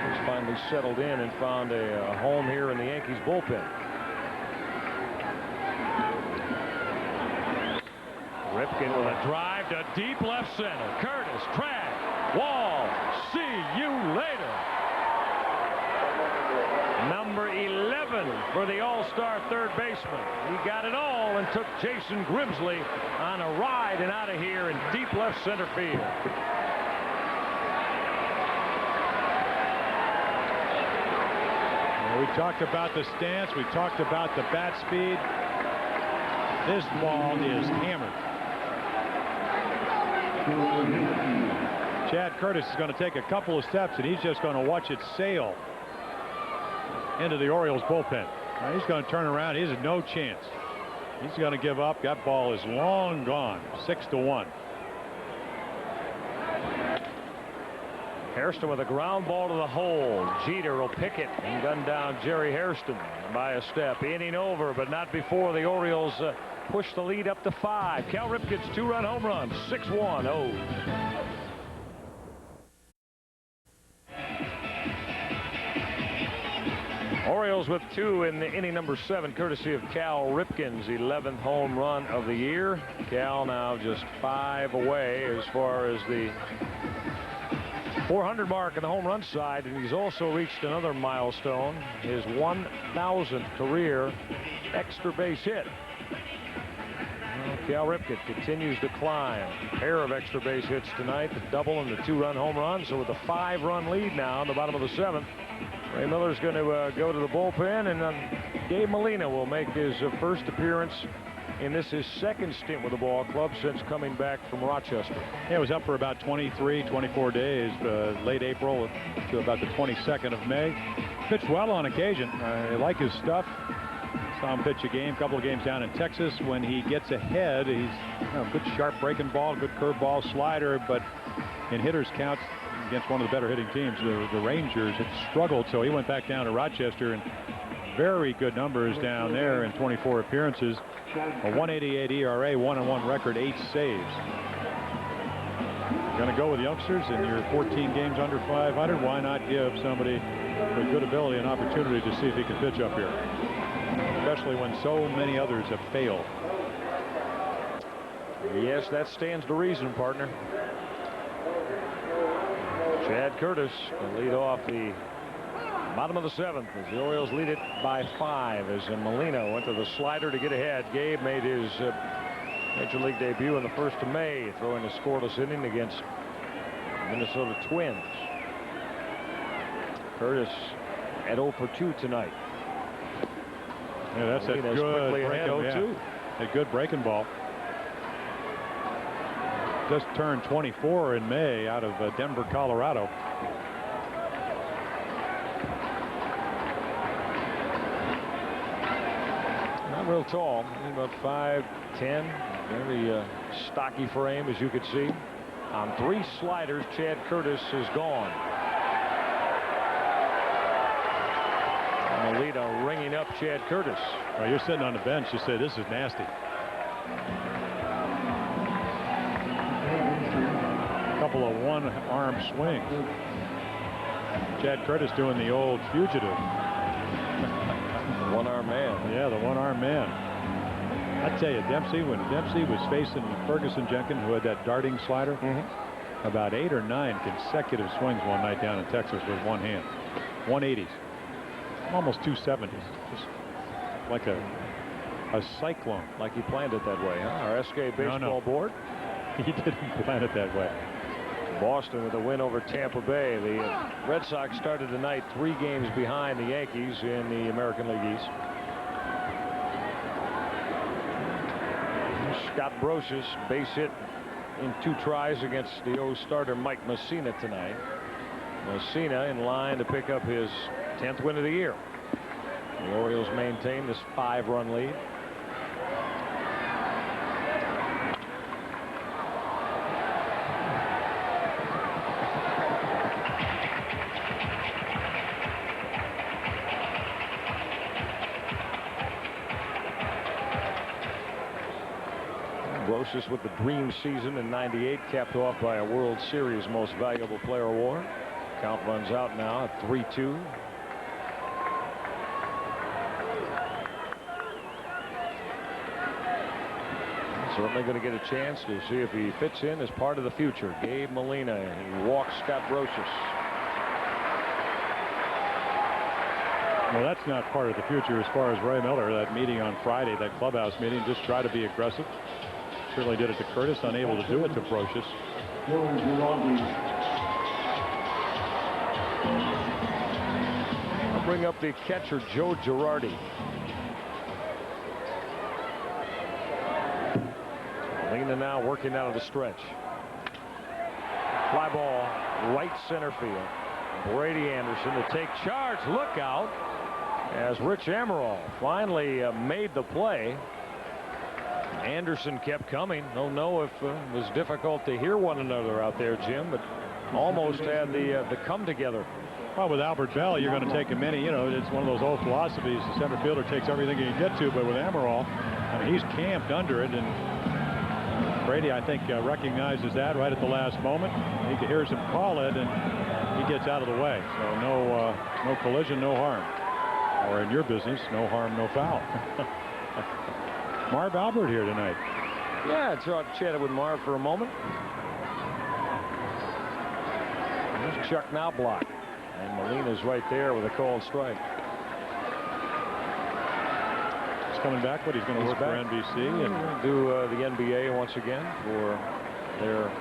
He's finally settled in and found a home here in the Yankees bullpen. Ripken with a drive to deep left center. Curtis, track, wall, see you later. Number 11 for the all-star third baseman. He got it all and took Jason Grimsley on a ride and out of here in deep left center field. Well, we talked about the stance. We talked about the bat speed. This ball is hammered. Chad Curtis is going to take a couple of steps, and he's just going to watch it sail into the Orioles bullpen. Now he's going to turn around. He has no chance. He's going to give up. That ball is long gone. 6-1. Hairston with a ground ball to the hole. Jeter will pick it and gun down Jerry Hairston by a step. Inning over, but not before the Orioles push the lead up to 5. Cal Ripken's 2-run home run, 6-1 O's. Orioles with 2 in the inning number 7, courtesy of Cal Ripken's 11th home run of the year. Cal now just 5 away as far as the 400 mark on the home run side, and he's also reached another milestone, his 1,000th career extra base hit. Well, Cal Ripken continues to climb. A pair of extra base hits tonight, the double and the 2-run home run. So with a 5-run lead now in the bottom of the 7th, Ray Miller's going to go to the bullpen, and Gabe Molina will make his first appearance in this, his second stint with the ball club since coming back from Rochester. Yeah, it was up for about 23, 24 days, late April to about the 22nd of May. Pitched well on occasion. I like his stuff. Saw him pitch a couple of games down in Texas. When he gets ahead, he's a good sharp breaking ball, good curveball slider, but in hitters counts against one of the better hitting teams, the Rangers, it struggled, so he went back down to Rochester, and very good numbers down there in 24 appearances. A 1.88 ERA, 1-1 record, 8 saves. Going to go with youngsters in your 14 games under 500. Why not give somebody with good ability an opportunity to see if he can pitch up here, especially when so many others have failed. Yes, that stands to reason, partner. Chad Curtis can lead off the bottom of the 7th as the Orioles lead it by 5 as Molina went to the slider to get ahead. Gabe made his Major League debut on the 1st of May, throwing a scoreless inning against Minnesota Twins. Curtis at 0 for 2 tonight. Yeah, that's a good breaking ball. Just turned 24 in May out of Denver, Colorado. Not real tall, about 5'10", very stocky frame, as you could see. On 3 sliders, Chad Curtis is gone. Molina ringing up Chad Curtis. Well, you're sitting on the bench, you say this is nasty. Couple of one-arm swings. Chad Curtis doing the old fugitive. One-arm man. Yeah, the one-arm man. I tell you, when Dempsey was facing Ferguson Jenkins, who had that darting slider, about 8 or 9 consecutive swings one night down in Texas with one hand. 180s. Almost 270s. Just like a cyclone. Like he planned it that way, huh? Our SK baseball board? He didn't plan it that way. Boston with a win over Tampa Bay. The Red Sox started tonight 3 games behind the Yankees in the American League East. Scott Brosius base hit in 2 tries against the O's starter Mike Messina tonight. Messina in line to pick up his 10th win of the year. The Orioles maintain this 5-run lead. Brosius with the dream season in '98, capped off by a World Series Most Valuable Player award. Count runs out now at 3-2. Certainly going to get a chance to see if he fits in as part of the future. Gabe Molina, he walks Scott Brosius. Well, that's not part of the future as far as Ray Miller. That meeting on Friday, that clubhouse meeting, just try to be aggressive. Certainly did it to Curtis, unable to do it to Brosius. I'll bring up the catcher, Joe Girardi. Molina now working out of the stretch. Fly ball, right center field. Brady Anderson to take charge. Look out as Rich Amaral finally made the play. Anderson kept coming. Don't know if it was difficult to hear one another out there, Jim, but almost had the come together. Well, with Albert Bell, you're going to take a minute. You know, it's one of those old philosophies. The center fielder takes everything he can get to, but with Amaral, I mean, he's camped under it, and Brady, I think, recognizes that right at the last moment. He hears him call it, and he gets out of the way. So no collision, no harm. Or in your business, no harm, no foul. Marv Albert here tonight. Yeah, I chatted with Marv for a moment. There's Chuck Knobloch. And Molina's right there with a called strike. He's coming back, but he's going to work back for NBC and do the NBA once again for their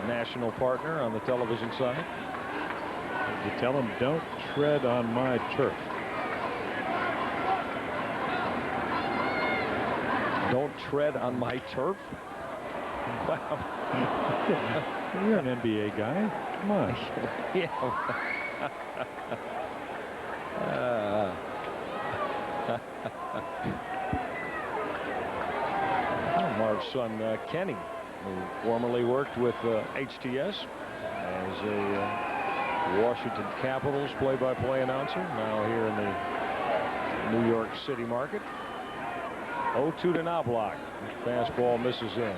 national partner on the television side. You tell him, don't tread on my turf. Don't tread on my turf? Wow. You're an NBA guy. Come on. Yeah. Marv's son Kenny, who formerly worked with HTS as a Washington Capitals play-by-play announcer, now here in the New York City market. 0-2 to Knobloch. Fastball misses in.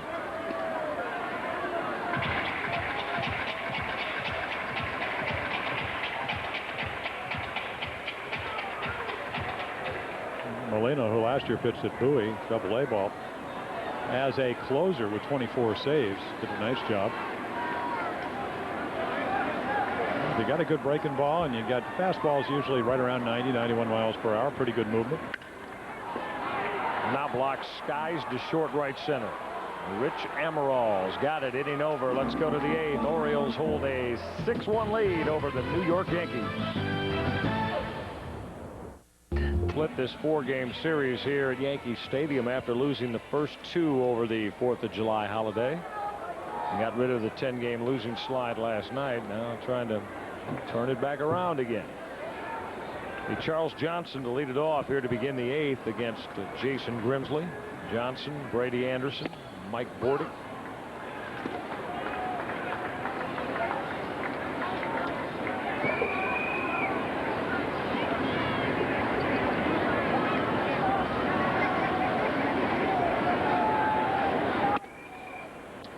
Molina, who last year pitched at Bowie, Double-A ball, as a closer with 24 saves, did a nice job. You got a good breaking ball, and you got fastballs usually right around 90, 91 miles per hour. Pretty good movement. Knobloch skies to short right center. Rich Amaral's got it, hitting over. Let's go to the 8th. Orioles hold a 6-1 lead over the New York Yankees. Split this 4-game series here at Yankee Stadium after losing the first 2 over the 4th of July holiday. And got rid of the 10-game losing slide last night. Now trying to turn it back around again. Charles Johnson to lead it off here to begin the 8th against Jason Grimsley, Johnson, Brady Anderson, Mike Bordick.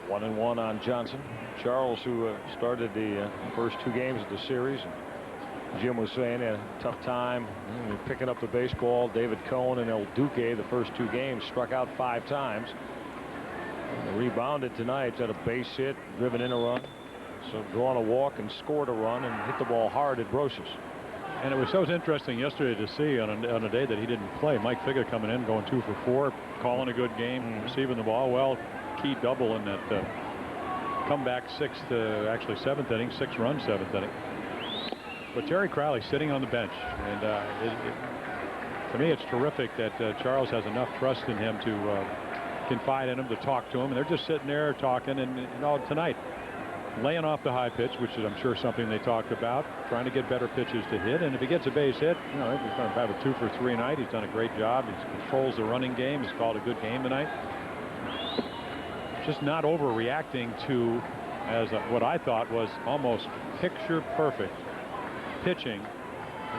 One and one on Johnson. Charles, who started the first 2 games of the series. Jim was saying a tough time picking up the baseball. David Cohn and El Duque, the first 2 games, struck out 5 times. And rebounded tonight, had a base hit, driven in a run, so drawn a walk and scored a run and hit the ball hard at Brosius. And it was so interesting yesterday to see on a day that he didn't play. Mike Figgett coming in, going 2 for 4, calling a good game, receiving the ball well. Key double in that comeback 6th, actually 7th inning, 6-run 7th inning. But Terry Crowley sitting on the bench, and to me, it's terrific that Charles has enough trust in him to confide in him, to talk to him, and they're just sitting there talking. And tonight, laying off the high pitch, which is, I'm sure, something they talked about, trying to get better pitches to hit. And if he gets a base hit, he's going to have a 2 for 3 night. He's done a great job. He controls the running game. He's called a good game tonight. Just not overreacting to, as what I thought was almost picture perfect pitching.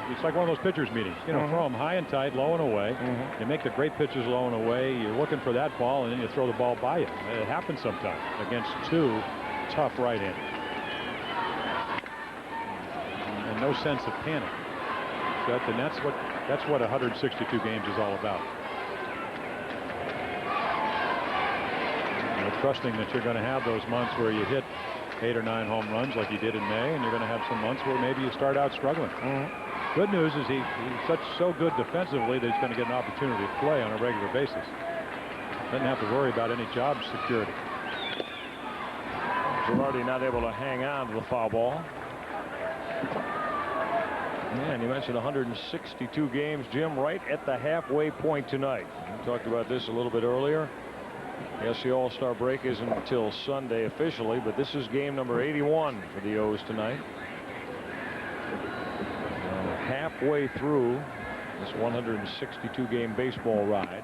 It's like one of those pitchers meetings, throw them high and tight, low and away. You make the great pitches low and away. You're looking for that ball, and then you throw the ball by you. It happens sometimes against 2 tough right-handers, and no sense of panic. And that's what 162 games is all about. Trusting that you're going to have those months where you hit 8 or 9 home runs like you did in May, and you're going to have some months where maybe you start out struggling. Good news is he's so good defensively that he's going to get an opportunity to play on a regular basis. Doesn't have to worry about any job security. Girardi not able to hang on to the foul ball. And you mentioned 162 games, Jim, right at the halfway point tonight. We talked about this a little bit earlier. Yes, the All-Star break isn't until Sunday officially, but this is game number 81 for the O's tonight. Halfway through this 162-game baseball ride.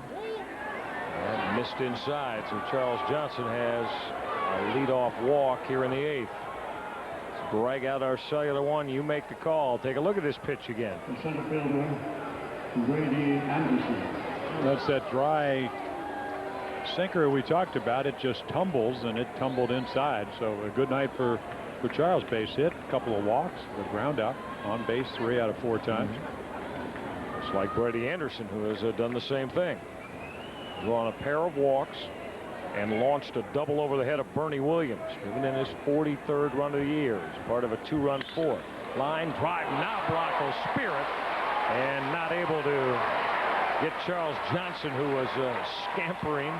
And missed inside, so Charles Johnson has a leadoff walk here in the 8th. Drag out our cellular one. You make the call. Take a look at this pitch again. The center fielder, Brady Anderson. That's that dry sinker we talked about. It just tumbles, and it tumbled inside. So a good night for Charles. Base hit, a couple of walks, the ground out, on base 3 out of 4 times. It's like Brady Anderson, who has done the same thing. Drawn a pair of walks and launched a double over the head of Bernie Williams, even in his 43rd run of the year as part of a 2-run fourth. Line drive, Knobloch will spear it, and not able to get Charles Johnson, who was scampering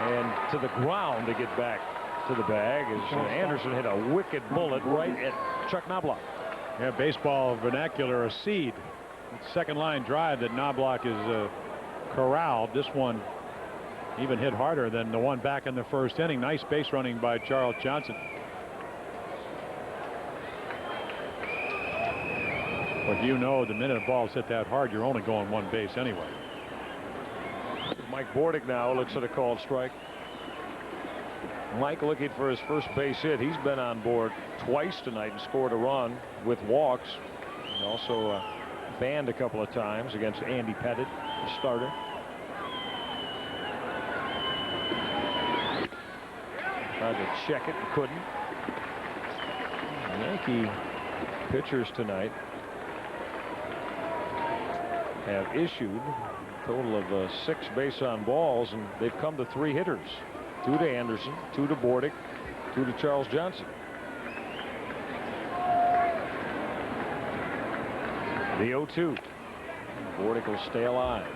and to the ground to get back to the bag, as Anderson hit a wicked bullet right at Chuck Knobloch. Yeah, baseball vernacular, a seed. Second line drive that Knobloch is corralled. This one even hit harder than the one back in the first inning. Nice base running by Charles Johnson. But you know, the minute a ball's hit that hard, you're only going one base anyway. Mike Bordick now looks at a called strike. Mike looking for his first base hit. He's been on board twice tonight and scored a run with walks. And also banned a couple of times against Andy Pettit, the starter. Tried to check it and couldn't. Yankee pitchers tonight have issued a total of 6 base on balls, and they've come to 3 hitters. 2 to Anderson, 2 to Bordick, 2 to Charles Johnson. The 0-2. Bordick will stay alive.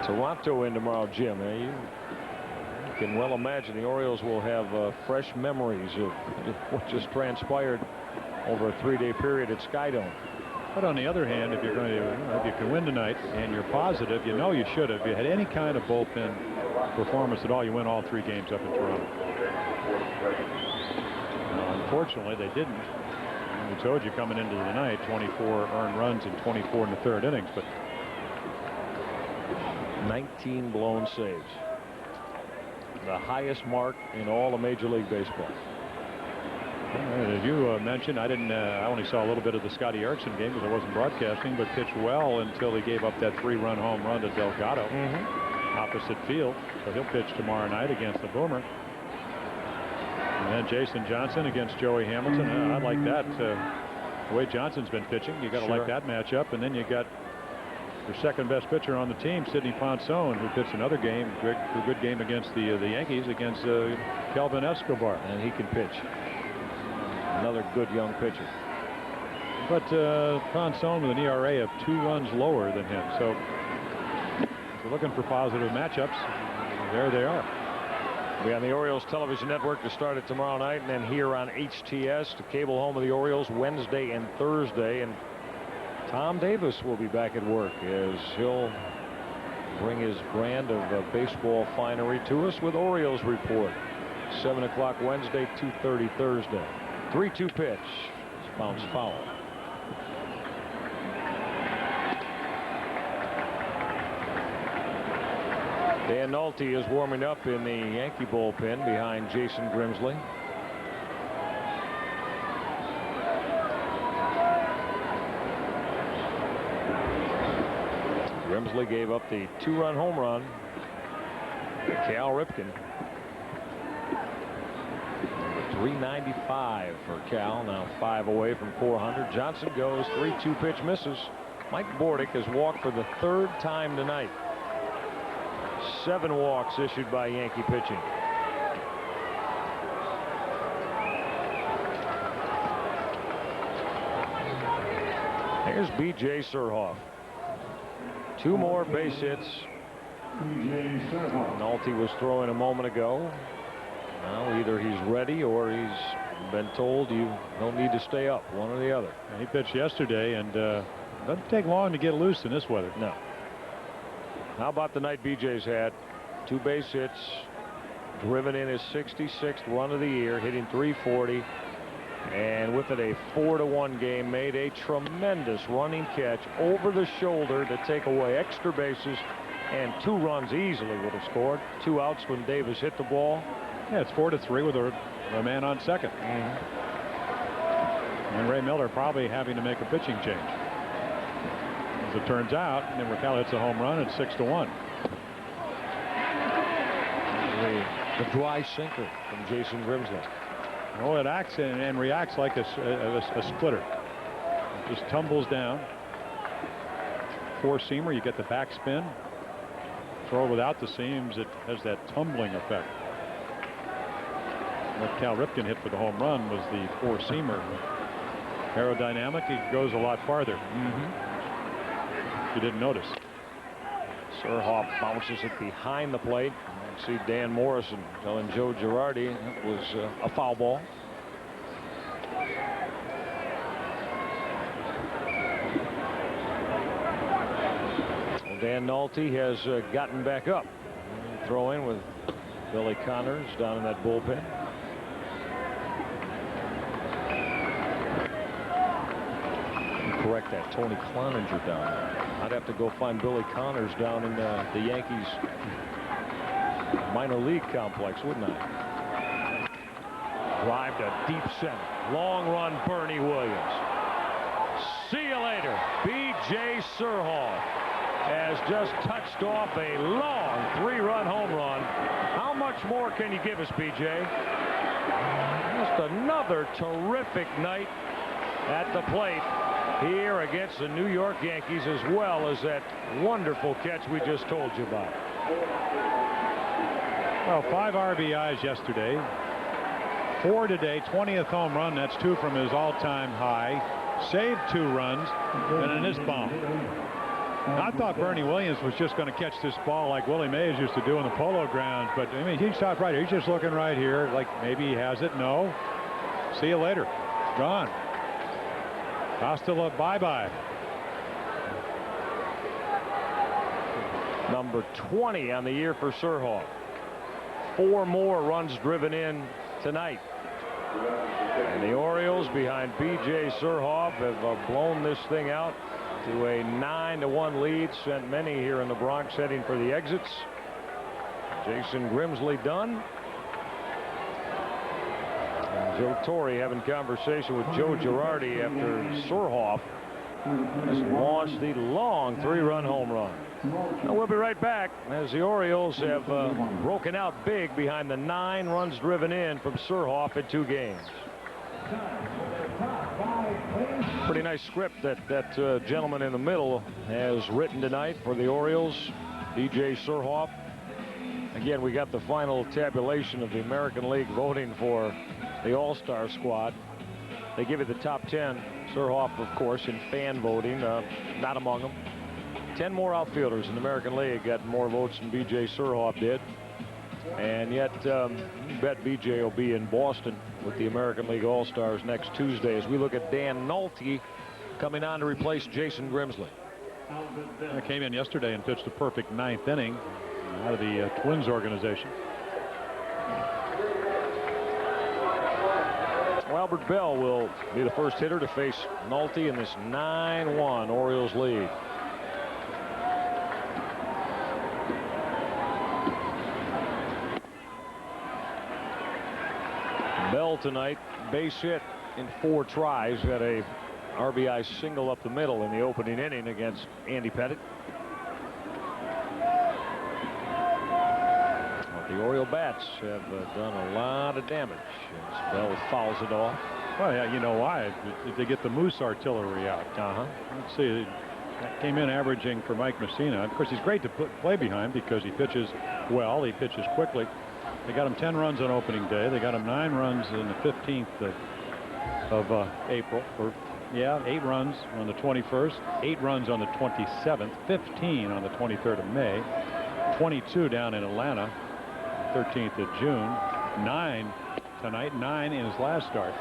Toronto in tomorrow, Jim. You can well imagine the Orioles will have fresh memories of what just transpired over a 3-day period at Skydome. But on the other hand, if you're going to, if you can win tonight and you're positive, you know you should have. If you had any kind of bullpen performance at all, you win all 3 games up in Toronto. Unfortunately, they didn't. And we told you coming into the night, 24 earned runs and 24 in the 3rd innings, but 19 blown saves. The highest mark in all of Major League Baseball. As you mentioned, I only saw a little bit of the Scotty Erickson game because I wasn't broadcasting, but pitched well until he gave up that 3-run home run to Delgado opposite field. So he'll pitch tomorrow night against the Boomer. And then Jason Johnson against Joey Hamilton. I like that. The way Johnson's been pitching, you got to like that matchup. And then you got your second best pitcher on the team, Sidney Ponson, who pitched another game, a good game against the Yankees against Kelvin Escobar. And he can pitch. Another good young pitcher. But Ponson with an ERA of 2 runs lower than him. So if you're looking for positive matchups, there they are. We'll be on the Orioles television network to start it tomorrow night, and then here on HTS, the cable home of the Orioles, Wednesday and Thursday. And Tom Davis will be back at work as he'll bring his brand of baseball finery to us with Orioles Report. 7 o'clock Wednesday, 2:30 Thursday. 3-2 pitch. It's bounced foul. Dan Nolte is warming up in the Yankee bullpen behind Jason Grimsley. Grimsley gave up the 2-run home run to Cal Ripken. 395 for Cal, now 5 away from 400. Johnson goes 3-2 pitch, misses. Mike Bordick has walked for the 3rd time tonight. 7 walks issued by Yankee pitching. Here's B.J. Surhoff. 2 more base hits. Nolte was throwing a moment ago. Now either he's ready or he's been told you don't need to stay up, one or the other. And he pitched yesterday, and doesn't take long to get loose in this weather. No. How about the night BJ's had? 2 base hits, driven in his 66th run of the year, hitting .340, and with it a 4-1 game, made a tremendous running catch over the shoulder to take away extra bases, and 2 runs easily would have scored. 2 outs when Davis hit the ball. Yeah, it's 4-3 with a man on second. And Ray Miller probably having to make a pitching change. As it turns out, and Raquel hits a home run. It's 6-1. The dry sinker from Jason Grimsley. Oh, it acts and reacts like a splitter. It just tumbles down. Four-seamer, you get the backspin. Throw without the seams, it has that tumbling effect. What Cal Ripken hit for the home run was the four-seamer. Aerodynamic, it goes a lot farther. You didn't notice. Surhoff bounces it behind the plate. You see Dan Morrison telling Joe Girardi it was a foul ball. Well, Dan Nolte has gotten back up. Throw in with Billy Connors down in that bullpen. Correct that. Tony Cloninger down there. I'd have to go find Billy Connors down in the Yankees minor league complex, wouldn't I? Drive to deep center. Long run, Bernie Williams. See you later. B.J. Surhoff has just touched off a long 3-run home run. How much more can you give us, B.J.? Just another terrific night at the plate here against the New York Yankees, as well as that wonderful catch we just told you about. Well, 5 RBIs yesterday, 4 today, 20th home run. That's 2 from his all-time high. Saved 2 runs, and in this bomb. I thought Bernie Williams was just going to catch this ball like Willie Mays used to do in the Polo Grounds, but I mean, he stopped right here. He's just looking right here, like maybe he has it. No. See you later. Gone. Hasta la bye-bye. Number 20 on the year for Surhoff. 4 more runs driven in tonight. And the Orioles, behind B.J. Surhoff, have blown this thing out to a 9-1 lead. Sent many here in the Bronx heading for the exits. Jason Grimsley done. Joe Torre having conversation with Joe Girardi after Surhoff has launched the long 3-run home run. Now we'll be right back as the Orioles have broken out big behind the 9 runs driven in from Surhoff in 2 games. Pretty nice script that gentleman in the middle has written tonight for the Orioles, B.J. Surhoff. Again, we got the final tabulation of the American League voting for the All-Star squad. They give you the top 10. Surhoff, of course, in fan voting, not among them. 10 more outfielders in the American League got more votes than B.J. Surhoff did. And yet, you bet B.J. will be in Boston with the American League All-Stars next Tuesday as we look at Dan Nolte coming on to replace Jason Grimsley. I came in yesterday and pitched a perfect 9th inning out of the Twins organization. Albert Bell will be the first hitter to face Nolte in this 9-1 Orioles lead. Bell tonight, base hit in 4 tries, had a RBI single up the middle in the opening inning against Andy Pettitte. The Oriole bats have done a lot of damage as Bell fouls it off. Well, yeah, you know why? They get the Moose artillery out. Let's see. That came in averaging for Mike Messina. Of course, he's great to play behind because he pitches well. He pitches quickly. They got him 10 runs on opening day. They got him 9 runs on the 15th of April. 8 runs on the 21st, 8 runs on the 27th, 15 on the 23rd of May, 22 down in Atlanta, 13th of June, 9 tonight, 9 in his last start,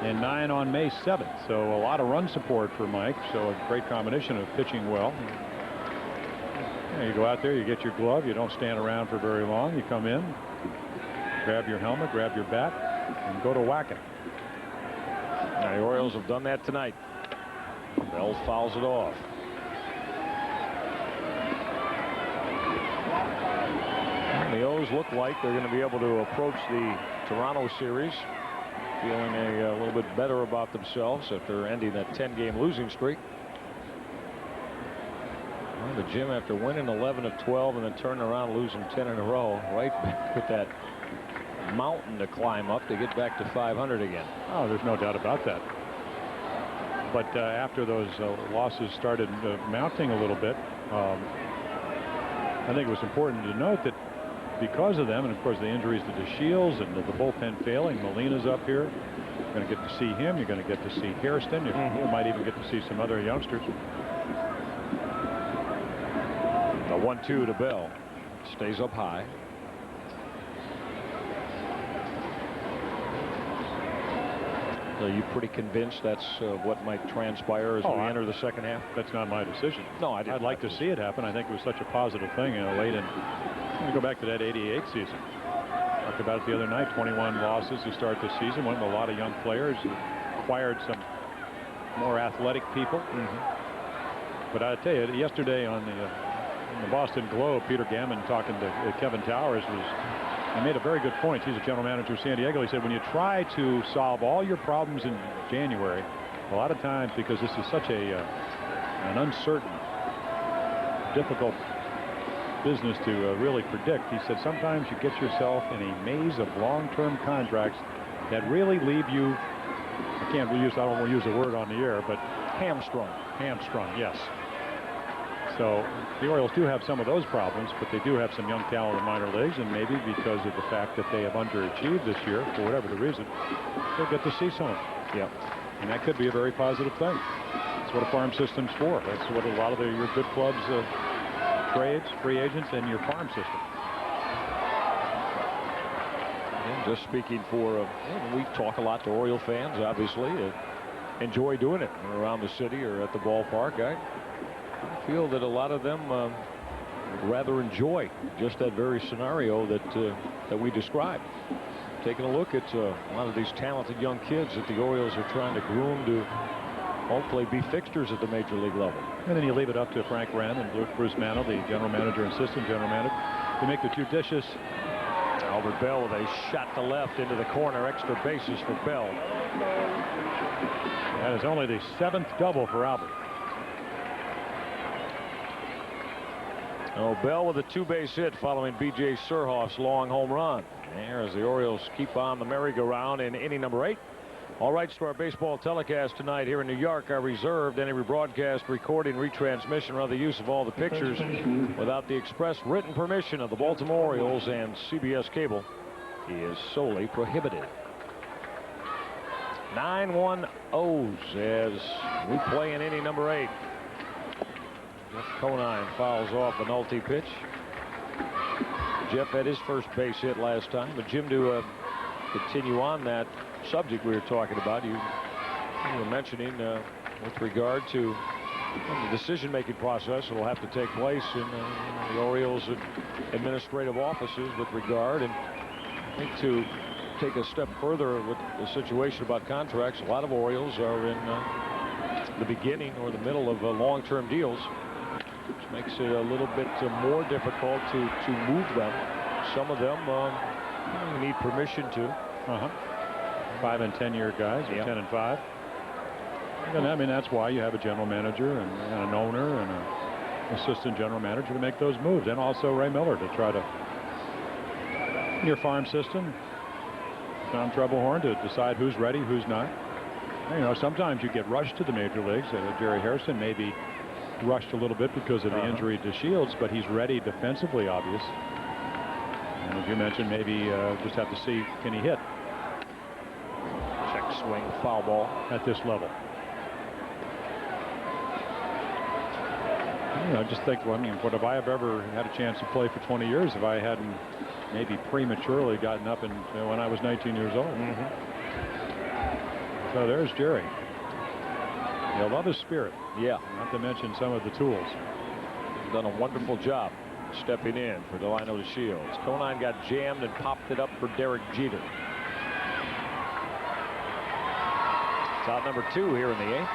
and 9 on May 7th. So a lot of run support for Mike. So a great combination of pitching well. You go out there, you get your glove, you don't stand around for very long. You come in, grab your helmet, grab your bat, and go to whacking. Now, the Orioles have done that tonight. Bell fouls it off. And the O's look like they're going to be able to approach the Toronto series feeling a little bit better about themselves after ending that 10-game losing streak. Well, the Jim, after winning 11 of 12 and then turning around and losing 10 in a row, right back with that mountain to climb up to get back to 500 again. Oh, there's no doubt about that. But after those losses started mounting a little bit, I think it was important to note that because of them, and of course the injuries to DeShields and the bullpen failing, Molina's up here. You're going to get to see him. You're going to get to see Hairston. You might even get to see some other youngsters. The 1-2 to Bell. Stays up high. So you pretty convinced that's what might transpire as we enter the second half? That's not my decision. No, I'd like to see it happen. I think it was such a positive thing, late in. I'm going to go back to that '88 season. Talked about it the other night. 21 losses to start the season. Went with a lot of young players. Acquired some more athletic people. But I tell you, yesterday on the Boston Globe, Peter Gammon talking to Kevin Towers he made a very good point. He's a general manager of San Diego. He said when you try to solve all your problems in January, a lot of times, because this is such an uncertain, difficult business to really predict, he said sometimes you get yourself in a maze of long-term contracts that really leave you, I don't want to use the word on the air, but hamstrung. Yes. So the Orioles do have some of those problems, but they do have some young talent in minor leagues, and maybe because of the fact that they have underachieved this year, for whatever the reason, they'll get to see some of them. Yeah. And that could be a very positive thing. That's what a farm system's for. That's what a lot of your good clubs trades, free agents, and your farm system. And just speaking for, we talk a lot to Oriole fans, obviously. Enjoy doing it around the city or at the ballpark. I feel that a lot of them would rather enjoy just that very scenario that we described. Taking a look at a lot of these talented young kids that the Orioles are trying to groom to hopefully be fixtures at the major league level. And then you leave it up to Frank Wren and Bruce Mantle, the general manager and assistant general manager, to make the judicious. Albert Bell with a shot to left into the corner. Extra bases for Bell. That is only the 7th double for Albert. Oh, Bell with a 2-base hit following B.J. Surhoff's long home run. There as the Orioles keep on the merry-go-round in inning number 8. All rights to our baseball telecast tonight here in New York are reserved. Any rebroadcast, recording, retransmission, or other use of all the pictures without the express written permission of the Baltimore Orioles and CBS Cable is solely prohibited. 9-1 O's as we play in inning number 8. Jeff Conine fouls off an ulti pitch. Jeff had his first base hit last time, but Jim, to continue on that subject we were talking about, you were mentioning with regard to the decision-making process that will have to take place in the Orioles administrative offices with regard, and I think to take a step further with the situation about contracts, a lot of Orioles are in the beginning or the middle of long-term deals, which makes it a little bit more difficult to move them. Some of them need permission to. 5 and 10 year guys, or 10 and 5. And I mean, that's why you have a general manager and an owner and an assistant general manager to make those moves, and also Ray Miller to try to, in your farm system, Tom Troublehorn, to decide who's ready, who's not. Sometimes you get rushed to the major leagues. Jerry Hairston may be rushed a little bit because of the injury to Shields, but he's ready defensively, obvious. And as you mentioned, maybe just have to see, can he hit? Check swing, foul ball at this level. I just think, well, I mean, what have I ever had a chance to play for 20 years if I hadn't maybe prematurely gotten up and when I was 19 years old? So there's Jerry. You'll love his spirit. Yeah. Not to mention some of the tools. He's done a wonderful job stepping in for Delino DeShields. Conine got jammed and popped it up for Derek Jeter. It's out number 2 here in the 8th.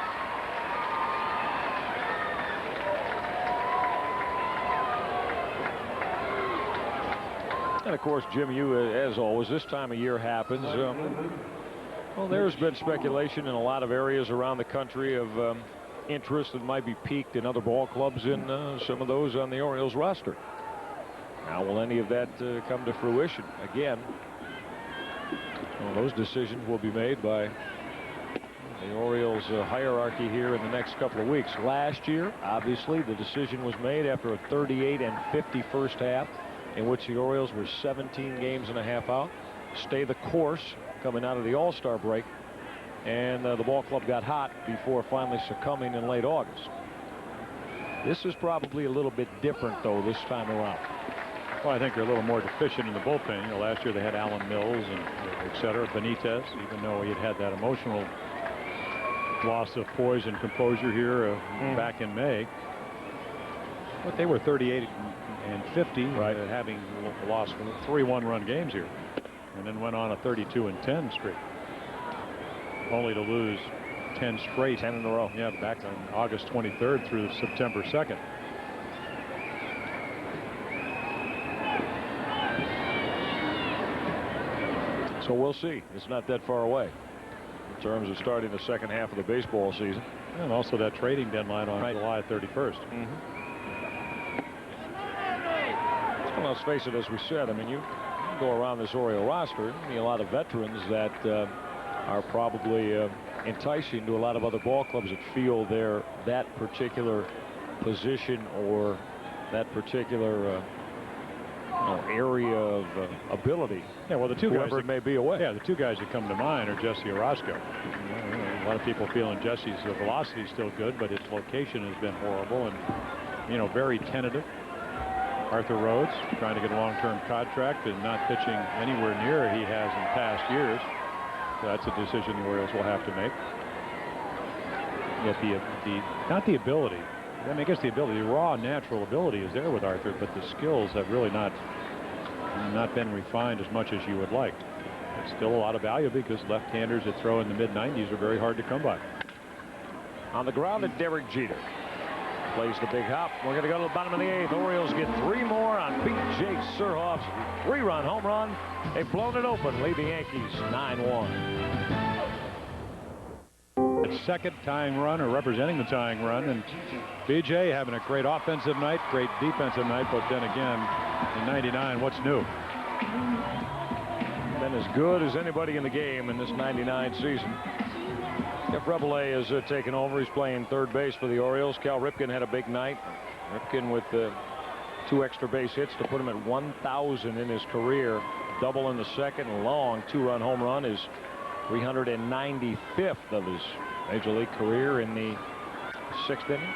And of course, Jim, you, as always, this time of year happens. Well, there's been speculation in a lot of areas around the country of interest that might be piqued in other ball clubs in some of those on the Orioles roster. Now, will any of that come to fruition? Again, well, those decisions will be made by the Orioles hierarchy here in the next couple of weeks. Last year, obviously, the decision was made after a 38-50 first half in which the Orioles were 17 games and a half out. Stay the course coming out of the All-Star break. And the ball club got hot before finally succumbing in late August. This is probably a little bit different, though, this time around. Well, I think they're a little more deficient in the bullpen. You know, last year they had Alan Mills and et cetera, Benitez, even though he had that emotional loss of poise and composure here back in May. But they were 38-50, right, having lost 3 one-run games here, and then went on a 32-10 streak, only to lose 10 straight. 10 in a row. Yeah, back on August 23rd through September 2nd. So we'll see. It's not that far away in terms of starting the second half of the baseball season. And also that trading deadline on July 31st. Well, let's face it, as we said, I mean, you go around this Oriole roster, I mean, a lot of veterans that are probably enticing to a lot of other ball clubs that feel they're that particular position or that particular area of ability. Yeah, well, the two guys that may be away. Yeah, the two guys that come to mind are Jesse Orozco. A lot of people feeling Jesse's velocity is still good, but his location has been horrible and, very tentative. Arthur Rhodes trying to get a long-term contract and not pitching anywhere near he has in past years. So that's a decision the Orioles will have to make. Yet not the ability. I mean, I guess the raw natural ability is there with Arthur, but the skills have really not been refined as much as you would like. It's still a lot of value because left-handers that throw in the mid-90s are very hard to come by. On the ground at Derek Jeter. Plays the big hop. We're going to go to the bottom of the 8th. Orioles get 3 more on B.J. Surhoff's 3-run home run. They've blown it open. Lead the Yankees 9-1. Second tying run, or representing the tying run, and B.J. having a great offensive night, great defensive night, but then again in '99, what's new? Been as good as anybody in the game in this '99 season. Jeff Rabelais has taken over. He's playing third base for the Orioles. Cal Ripken had a big night. Ripken with 2 extra base hits to put him at 1,000 in his career. Double in the second, long 2-run home run, his 395th of his Major League career in the 6th inning.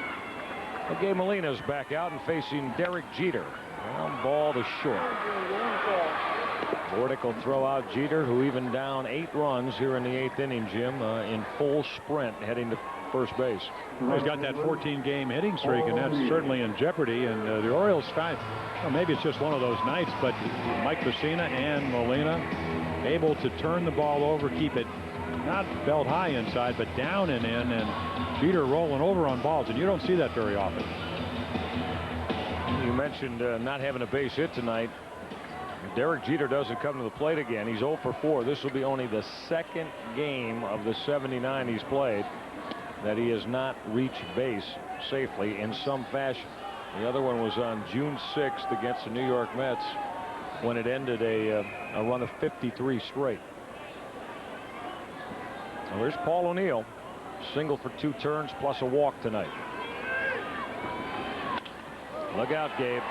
But Gabe Molina's back out and facing Derek Jeter. Ground ball to short. Bordick will throw out Jeter, who even down 8 runs here in the 8th inning, Jim, in full sprint heading to first base. Well, he's got that 14-game hitting streak, and that's certainly in jeopardy. And the Orioles, maybe it's just one of those nights, but Mike Mussina and Molina able to turn the ball over, keep it not belt high inside, but down and in, and Jeter rolling over on balls, and you don't see that very often. You mentioned not having a base hit tonight. Derek Jeter doesn't come to the plate again. He's 0 for 4. This will be only the 2nd game of the 79 he's played that he has not reached base safely in some fashion. The other one was on June 6th against the New York Mets when it ended a run of 53 straight. Well, there's Paul O'Neill, single for 2 turns plus a walk tonight. Look out, Gabe.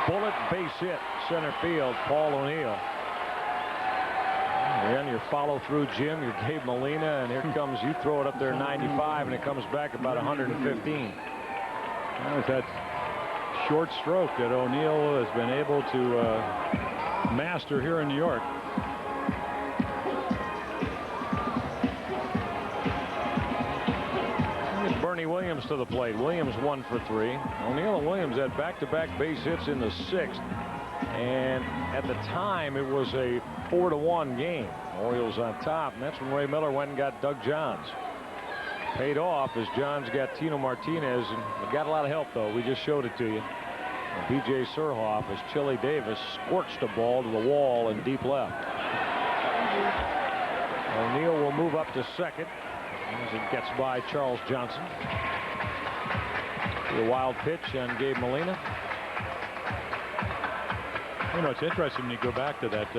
Bullet base hit center field. Paul O'Neill. And your follow through, Jim. Your Gabe Molina, and here comes, you throw it up there 95 and it comes back about 115. That was that short stroke that O'Neill has been able to master here in New York. Bernie Williams to the plate. Williams 1 for 3. O'Neill and Williams had back-to-back base hits in the 6th, and at the time it was a 4-1 game. Orioles on top, and that's when Ray Miller went and got Doug Johns. Paid off as Johns got Tino Martinez, and got a lot of help though. We just showed it to you. B.J. Surhoff as Chili Davis scorched a ball to the wall in deep left. O'Neill will move up to second as he gets by Charles Johnson. The wild pitch on Gabe Molina. You know, it's interesting when you go back to that.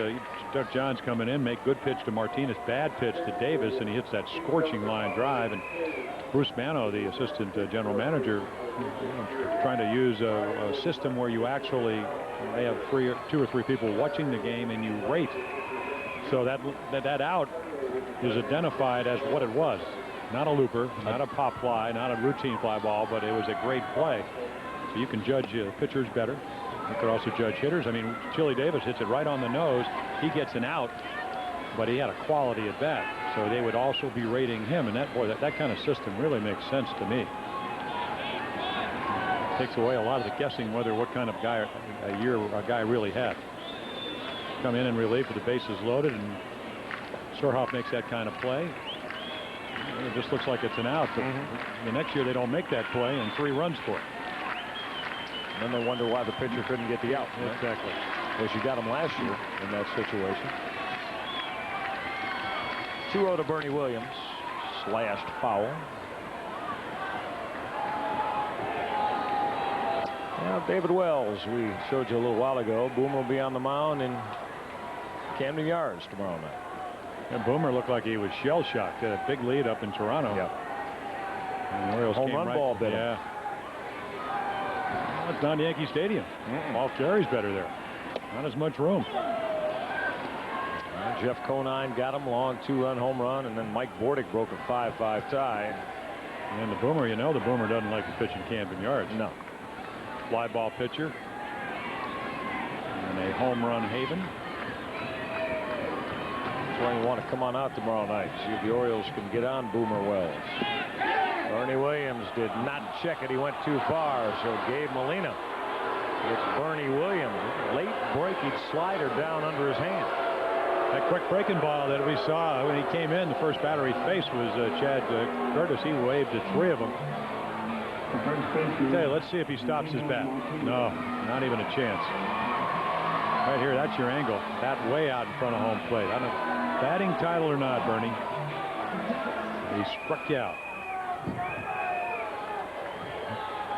Doug Johns coming in, make good pitch to Martinez, bad pitch to Davis, and he hits that scorching line drive. And Bruce Mano, the assistant general manager, trying to use a system where you actually may have two or three people watching the game and you rate. So that out is identified as what it was. Not a looper, not a pop fly, not a routine fly ball, but it was a great play. So you can judge pitchers better. You could also judge hitters. I mean, Chili Davis hits it right on the nose. He gets an out, but he had a quality at bat. So they would also be rating him. And that kind of system really makes sense to me. Takes away a lot of the guessing whether what kind of guy a guy really had. Come in and relief with the bases loaded, and Surhoff makes that kind of play. It just looks like it's an out. But the next year they don't make that play and 3 runs for it. And then they wonder why the pitcher couldn't get the out. Right? Exactly. Because you got him last year in that situation. 2-0 to Bernie Williams. Slashed foul. Now David Wells, we showed you a little while ago. Boomer will be on the mound in Camden Yards tomorrow night. And Boomer looked like he was shell-shocked. Had a big lead up in Toronto. Yep. And the Orioles home came run right, ball bit him. Yeah. Well, it's not Yankee Stadium. Ball carries better there. Not as much room. Jeff Conine got him, long 2-run home run, and then Mike Bordick broke a 5-5 tie. And the Boomer, you know, the Boomer doesn't like to pitch in Camden Yards. No. Fly ball pitcher. And a home run haven. That's why you want to come on out tomorrow night. See if the Orioles can get on Boomer Wells. Bernie Williams did not check it. He went too far. So Gabe Molina. It's Bernie Williams. Late breaking slider down under his hand. That quick breaking ball that we saw when he came in, the first batter he faced was Chad Curtis. He waved at 3 of them. Okay, let's see if he stops his bat. No, not even a chance. Right here, that's your angle. That way out in front of home plate. I don't know, batting title or not, Bernie. He struck you out.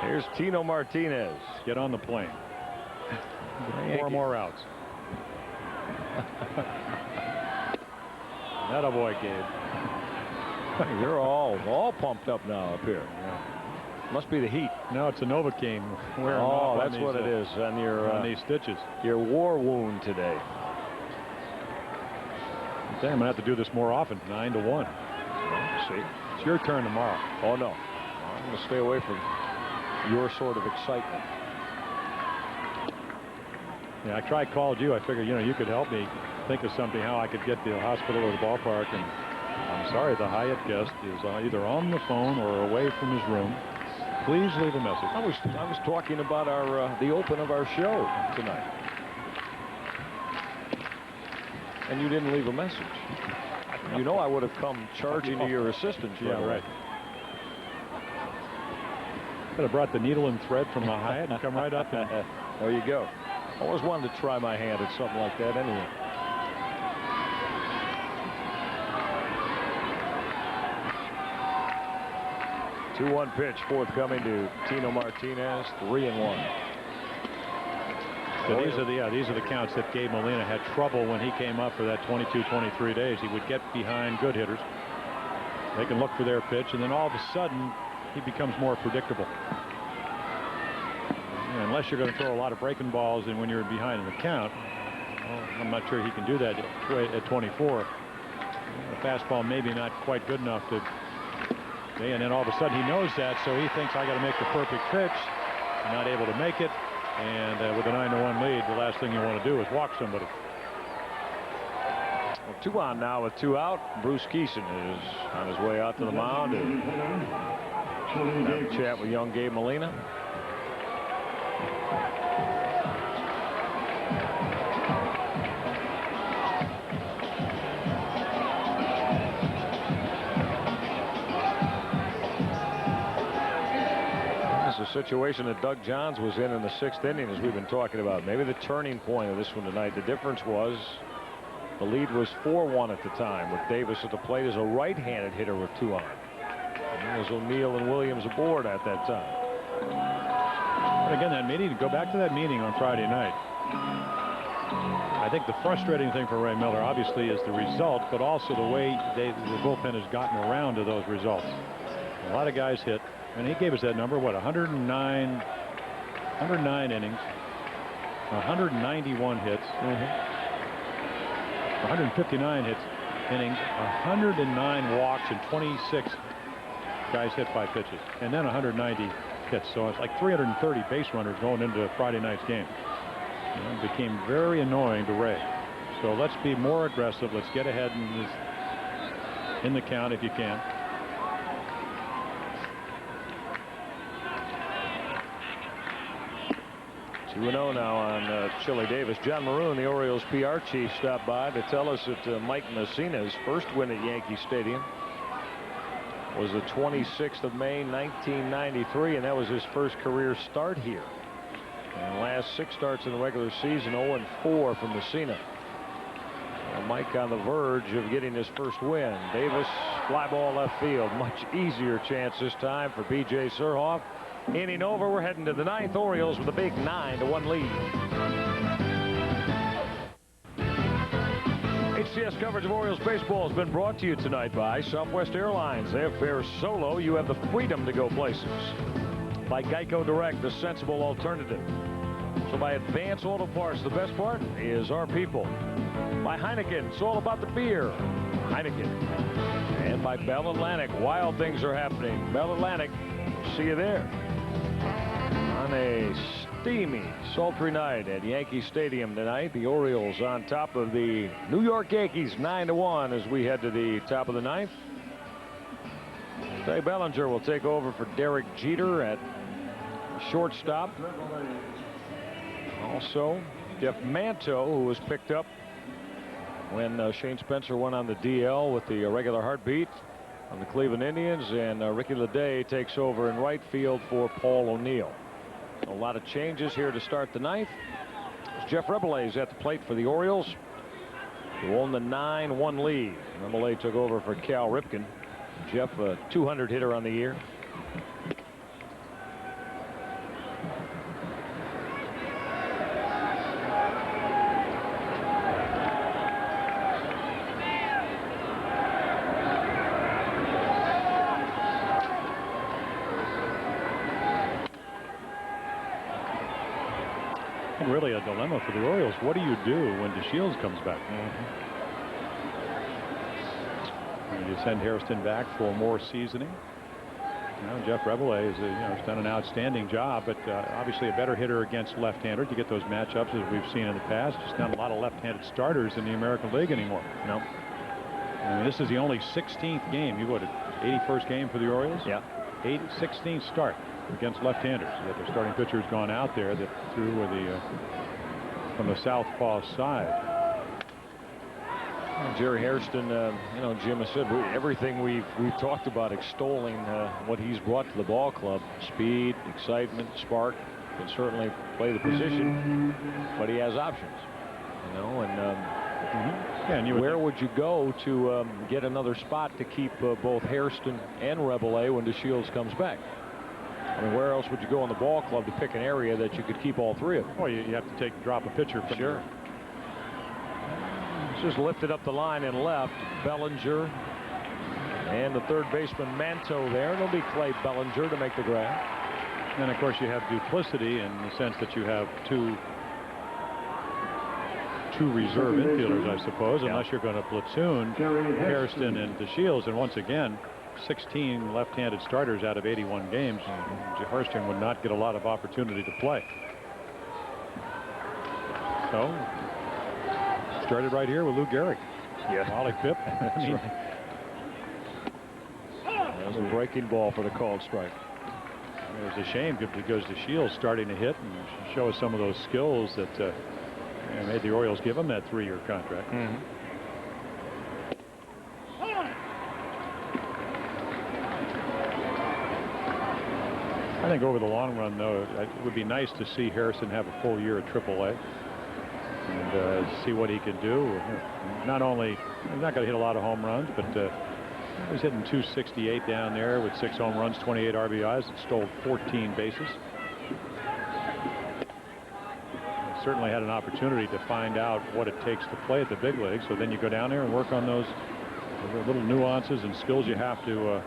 Here's Tino Martinez. Get on the plane. 4 more outs. That a boy, Gabe. You're all pumped up now up here. Yeah. Must be the heat. No, it's a Novocaine. Oh, that's what it is on your on these stitches. Your war wound today. Okay, I'm gonna have to do this more often. 9-1. See, it's your turn tomorrow. Oh no, I'm gonna stay away from your sort of excitement. Yeah, I called you. I figured, you know, you could help me think of something how I could get to the hospital or the ballpark. And I'm sorry, the Hyatt guest is either on the phone or away from his room. Please leave a message. I was talking about our the open of our show tonight, and you didn't leave a message. You know I would have come charging to your assistance. Yeah, right. Could have brought the needle and thread from the Hyatt and come right up. And there you go. Always wanted to try my hand at something like that anyway. Two 2-1 pitch forthcoming to Tino Martinez. 3-1. So these are the counts that Gabe Molina had trouble when he came up for that 22-23 days. He would get behind good hitters. They can look for their pitch, and then all of a sudden he becomes more predictable. Unless you're going to throw a lot of breaking balls and when you're behind in the count, well, I'm not sure he can do that at 24. The fastball maybe not quite good enough to. And then all of a sudden he knows that, so he thinks I got to make the perfect pitch. Not able to make it, and with a 9-1 lead, the last thing you want to do is walk somebody. Well, 2 on now with 2 out. Bruce Keeson is on his way out to the mound and have a chat with young Gabe Molina. situation that Doug Johns was in the 6th inning, as we've been talking about. Maybe the turning point of this one tonight. The difference was the lead was 4-1 at the time with Davis at the plate as a right-handed hitter with 2 on. And there was O'Neill and Williams aboard at that time. But again, that meeting, to go back to that meeting on Friday night, I think the frustrating thing for Ray Miller obviously is the result, but also the way the bullpen has gotten around to those results. A lot of guys hit, and he gave us that number, what, 109 innings, 191 hits, 159 innings, 109 walks, and 26 guys hit by pitches, and then 190 hits. So it's like 330 base runners going into Friday night's game. It became very annoying to Ray. So let's be more aggressive. Let's get ahead in the count if you can. We know now on Chili Davis. John Maroon, the Orioles PR chief, stopped by to tell us that Mike Messina's first win at Yankee Stadium was the 26th of May, 1993, and that was his first career start here. And last 6 starts in the regular season, 0-4 from Messina. Mike on the verge of getting his first win. Davis, fly ball left field. Much easier chance this time for B.J. Surhoff. Inning over. We're heading to the 9th. Orioles with a big 9-1 lead. HCS coverage of Orioles baseball has been brought to you tonight by Southwest Airlines. They have fares so low you have the freedom to go places. By Geico Direct, the sensible alternative. So by Advance Auto Parts, the best part is our people. By Heineken, it's all about the beer. Heineken. And by Bell Atlantic, wild things are happening. Bell Atlantic, see you there. On a steamy, sultry night at Yankee Stadium tonight, the Orioles on top of the New York Yankees 9-1 as we head to the top of the 9th. Trey Bellinger will take over for Derek Jeter at shortstop. Also, Jeff Manto, who was picked up when Shane Spencer went on the DL with the irregular heartbeat on the Cleveland Indians, and Ricky Leday takes over in right field for Paul O'Neill. A lot of changes here to start the 9th. Jeff Rabelais is at the plate for the Orioles, who own the 9-1 lead. Rabelais took over for Cal Ripken. Jeff, a 200 hitter on the year. Really a dilemma for the Orioles. What do you do when DeShields comes back? You send Hairston back for more seasoning. Jeff Rabelais has done an outstanding job, but obviously a better hitter against left-handers. You get those matchups as we've seen in the past. Just not a lot of left-handed starters in the American League anymore. No. I mean, this is the only 16th game. You go to 81st game for the Orioles? Yeah. 16th start against left-handers. That their starting pitcher's gone out there that threw with from the southpaw side. Jerry Hairston, Jim has said everything we've talked about, extolling what he's brought to the ball club. Speed, excitement, spark. Can certainly play the position, but he has options. And where would you go to get another spot to keep both Hairston and Rabelais when DeShields comes back? I mean, where else would you go in the ball club to pick an area that you could keep all 3 of them? Well, you have to drop a pitcher. Sure. Just lifted up the line and left. Bellinger and the third baseman Manto there. It'll be Clay Bellinger to make the grab. And of course you have duplicity in the sense that you have two reserve infielders, I suppose, unless you're going to platoon Hairston and DeShields. And once again, 16 left-handed starters out of 81 games. Hairston would not get a lot of opportunity to play. So started right here with Lou Gehrig. Yeah. Wally Pipp. That's right. That was a breaking ball for the called strike. It was a shame because DeShields starting to hit and show us some of those skills that made the Orioles give him that 3-year contract. I think over the long run, though, it would be nice to see Harrison have a full year at AAA and see what he can do. Not only, he's not going to hit a lot of home runs, but he's hitting .268 down there with 6 home runs, 28 RBIs, and stole 14 bases. Certainly had an opportunity to find out what it takes to play at the big leagues. So then you go down there and work on those little nuances and skills you have to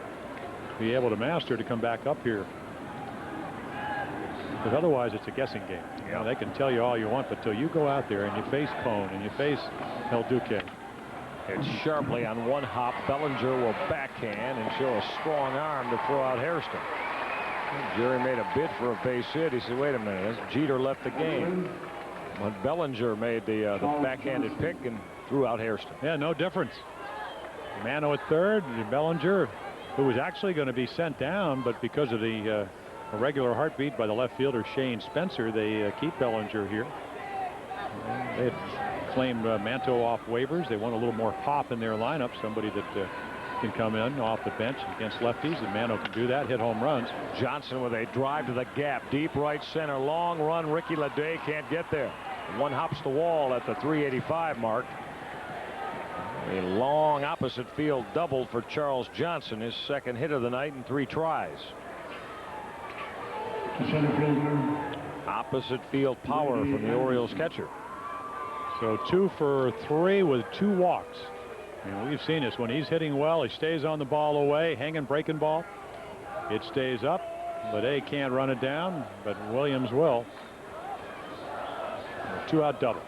be able to master to come back up here. Because otherwise it's a guessing game. You know, they can tell you all you want, but till you go out there and you face Cone and you face El Duque. It's sharply on one hop. Bellinger will backhand and show a strong arm to throw out Hairston. Jerry made a bid for a base hit. He said, wait a minute, Jeter left the game. But Bellinger made the backhanded pick and threw out Hairston. Yeah, no difference. Mano at third, Bellinger, who was actually going to be sent down, but because of the irregular heartbeat by the left fielder Shane Spencer, they keep Bellinger here. They had claimed Manto off waivers. They want a little more pop in their lineup, somebody that can come in off the bench against lefties, and Mano can do that, hit home runs. Johnson with a drive to the gap, deep right center, long run. Ricky Leday can't get there. One hops the wall at the 385 mark. A long opposite field double for Charles Johnson, his second hit of the night in 3 tries. Opposite field power from the Orioles catcher. So 2 for 3 with 2 walks. And we've seen this. When he's hitting well, he stays on the ball away, hanging, breaking ball. It stays up. Leday can't run it down, but Williams will. 2-out double.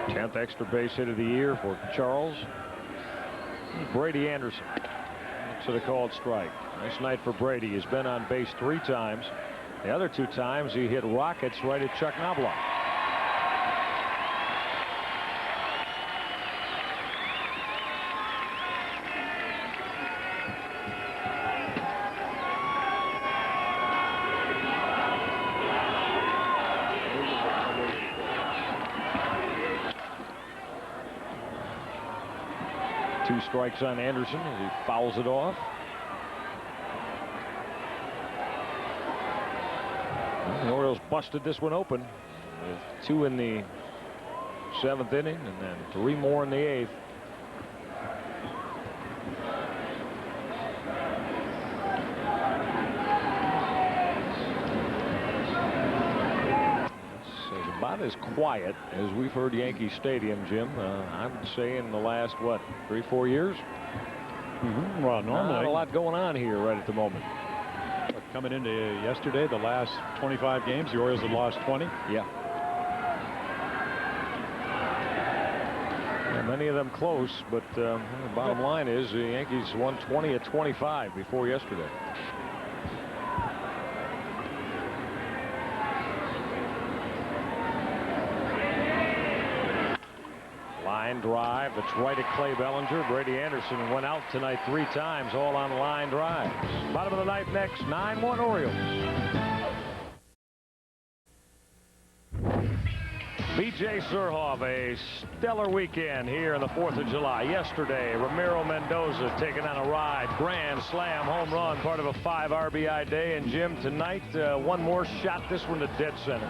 10th extra base hit of the year for Charles. Brady Anderson. To the called strike. Nice night for Brady. He's been on base 3 times. The other 2 times he hit rockets right at Chuck Knobloch. Two strikes on Anderson as he fouls it off. The Orioles busted this one open with 2 in the 7th inning and then 3 more in the 8th. It's about as quiet as we've heard Yankee Stadium, Jim. I would say in the last, what, 3-4 years? Well, normally not a lot going on here right at the moment. Coming into yesterday, the last 25 games, the Orioles had lost 20. Yeah. Many of them close, but the bottom line is the Yankees won 20 of 25 before yesterday. Line drive, that's right at Clay Bellinger. Brady Anderson went out tonight 3 times, all on line drives. Bottom of the ninth next, 9-1 Orioles. B.J. Surhoff, a stellar weekend here in the 4th of July. Yesterday, Ramiro Mendoza taking on a ride. Grand slam home run, part of a 5 RBI day. And Jim, tonight, one more shot, this one to dead center.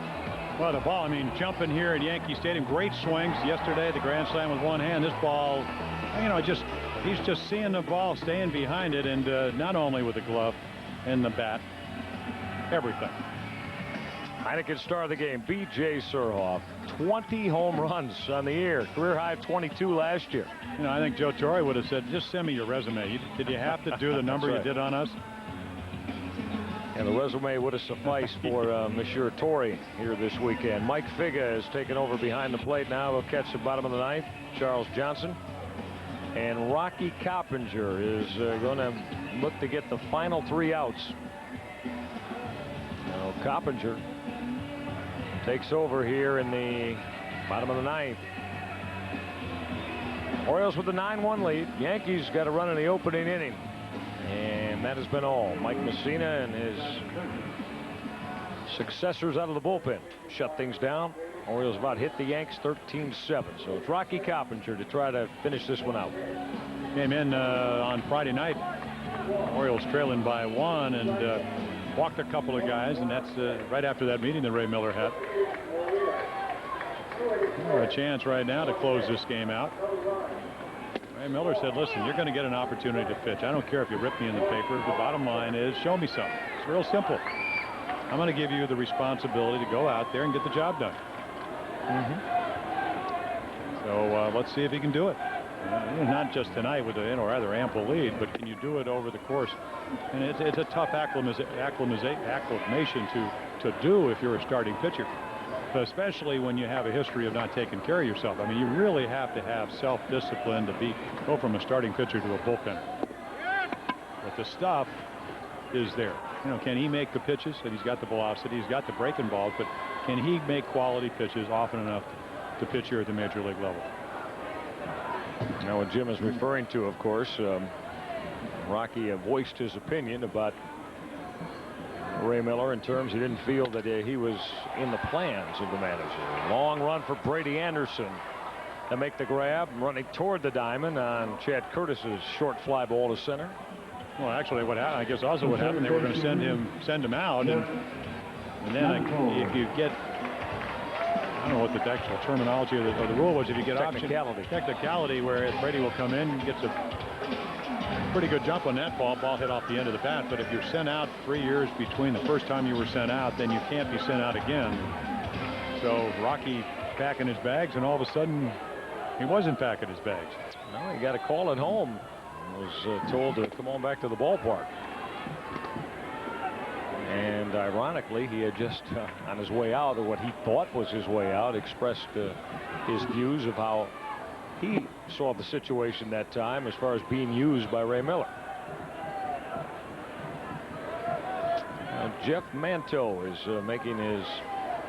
Well, the ball, I mean, jumping here at Yankee Stadium, great swings. Yesterday, the grand slam with one hand. This ball, you know, he's just seeing the ball, staying behind it, and not only with the glove and the bat, everything. Heineken star of the game, B.J. Surhoff, 20 home runs on the year, career high of 22 last year. You know, I think Joe Torre would have said, just send me your resume. Did you have to do the number you did on us? And the resume would have sufficed for Monsieur Torre here this weekend. Mike Figa has taken over behind the plate now. He'll catch the bottom of the ninth. Charles Johnson. And Rocky Coppinger is going to look to get the final 3 outs. Now Coppinger takes over here in the bottom of the ninth. Orioles with the 9-1 lead. Yankees got a run in the opening inning. And that has been all. Mike Messina and his successors out of the bullpen shut things down. Orioles about hit the Yanks 13-7. So it's Rocky Coppinger to try to finish this one out. Came in on Friday night Orioles trailing by 1 and walked a couple of guys, and that's right after that meeting that Ray Miller had. A chance right now to close this game out. Ray Miller said, listen, you're going to get an opportunity to pitch. I don't care if you rip me in the paper. The bottom line is show me something. It's real simple. I'm going to give you the responsibility to go out there and get the job done. So let's see if he can do it. Not just tonight with a rather ample lead, but can you do it over the course? And it's a tough acclimation to do if you're a starting pitcher, but especially when you have a history of not taking care of yourself. I mean, you really have to have self-discipline to go from a starting pitcher to a bullpen. But the stuff is there. Can he make the pitches? And he's got the velocity, he's got the breaking balls, but can he make quality pitches often enough to pitch here at the major league level? Now, what Jim is referring to, of course, Rocky voiced his opinion about Ray Miller in terms he didn't feel that he was in the plans of the manager. Long run for Brady Anderson to make the grab, running toward the diamond on Chad Curtis's short fly ball to center. Well, actually, what happened, I guess also what happened, they were going to send him out, and then if you get, I don't know what the actual terminology or the rule was, if you get technicality where Brady will come in, gets a pretty good jump on that ball hit off the end of the bat. But if you're sent out 3 years between the first time you were sent out, then you can't be sent out again. So Rocky packing his bags, and all of a sudden he wasn't packing his bags. No, he got a call at home. Was told to come on back to the ballpark. And ironically, he had just on his way out, or what he thought was his way out, expressed his views of how he saw the situation that time as far as being used by Ray Miller. Now, Jeff Manto is making his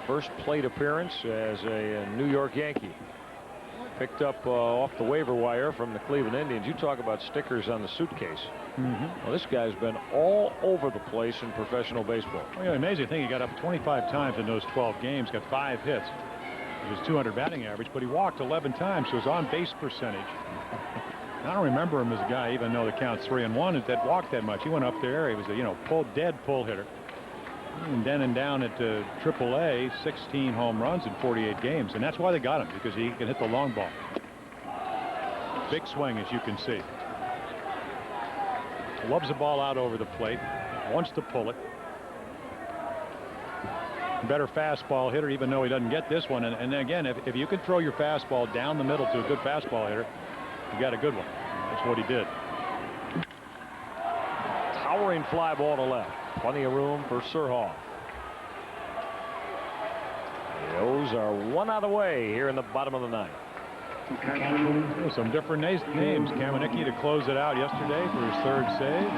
first plate appearance as a New York Yankee. Picked up off the waiver wire from the Cleveland Indians. You talk about stickers on the suitcase. Well, this guy's been all over the place in professional baseball. Well, the amazing thing, he got up 25 times in those 12 games, got 5 hits. It was 200 batting average, but he walked 11 times, so his on-base percentage. I don't remember him as a guy, even though the count's 3-1, that walked that much. He went up there. He was a dead pull hitter. And then and down at AAA, 16 home runs in 48 games, and that's why they got him, because he can hit the long ball. Big swing, as you can see. Loves the ball out over the plate, wants to pull it. Better fastball hitter, even though he doesn't get this one. And again, if you can throw your fastball down the middle to a good fastball hitter, you got a good one. That's what he did. Towering fly ball to left. Plenty of room for Surhoff. The O's are 1 out of the way here in the bottom of the 9th. Some different names. Kamenicki to close it out yesterday for his 3rd save.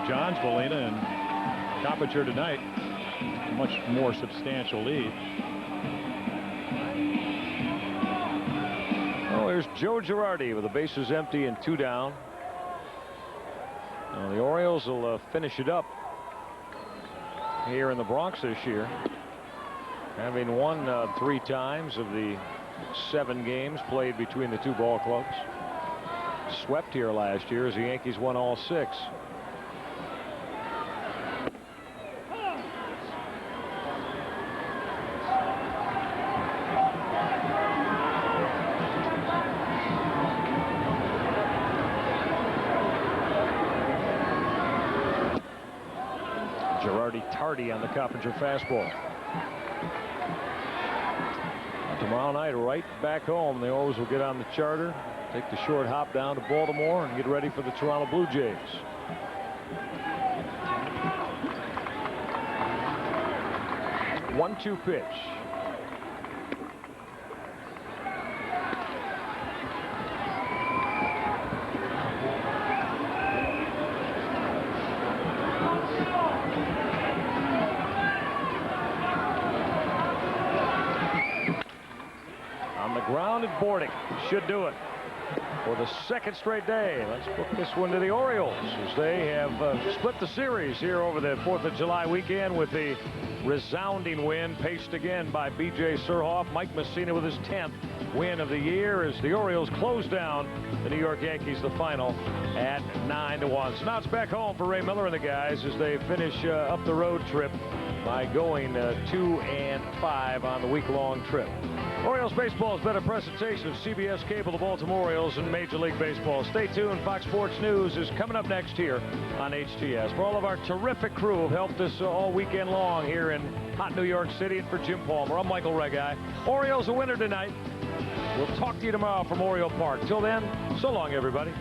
Johns Molina, and Coppinger tonight. Much more substantial lead. Oh, there's Joe Girardi with the bases empty and 2 down. Now, the Orioles will finish it up here in the Bronx this year, having won 3 times of the 7 games played between the 2 ball clubs. Swept here last year as the Yankees won all 6. Tardy on the Coppinger fastball. Tomorrow night, right back home, the Orioles will get on the charter, take the short hop down to Baltimore, and get ready for the Toronto Blue Jays. One-two pitch. Grounded boarding should do it for the 2nd straight day. Let's book this one to the Orioles as they have split the series here over the 4th of July weekend with the resounding win, paced again by B.J. Surhoff. Mike Messina with his 10th win of the year as the Orioles close down the New York Yankees, the final at 9-1. So now it's back home for Ray Miller and the guys as they finish up the road trip by going 2-5 on the week-long trip. Orioles baseball has been a presentation of CBS Cable, the Baltimore Orioles, and Major League Baseball. Stay tuned. Fox Sports News is coming up next here on HTS. For all of our terrific crew who have helped us all weekend long here in hot New York City, and for Jim Palmer, I'm Michael Regai. Orioles a winner tonight. We'll talk to you tomorrow from Oriole Park. Till then, so long, everybody.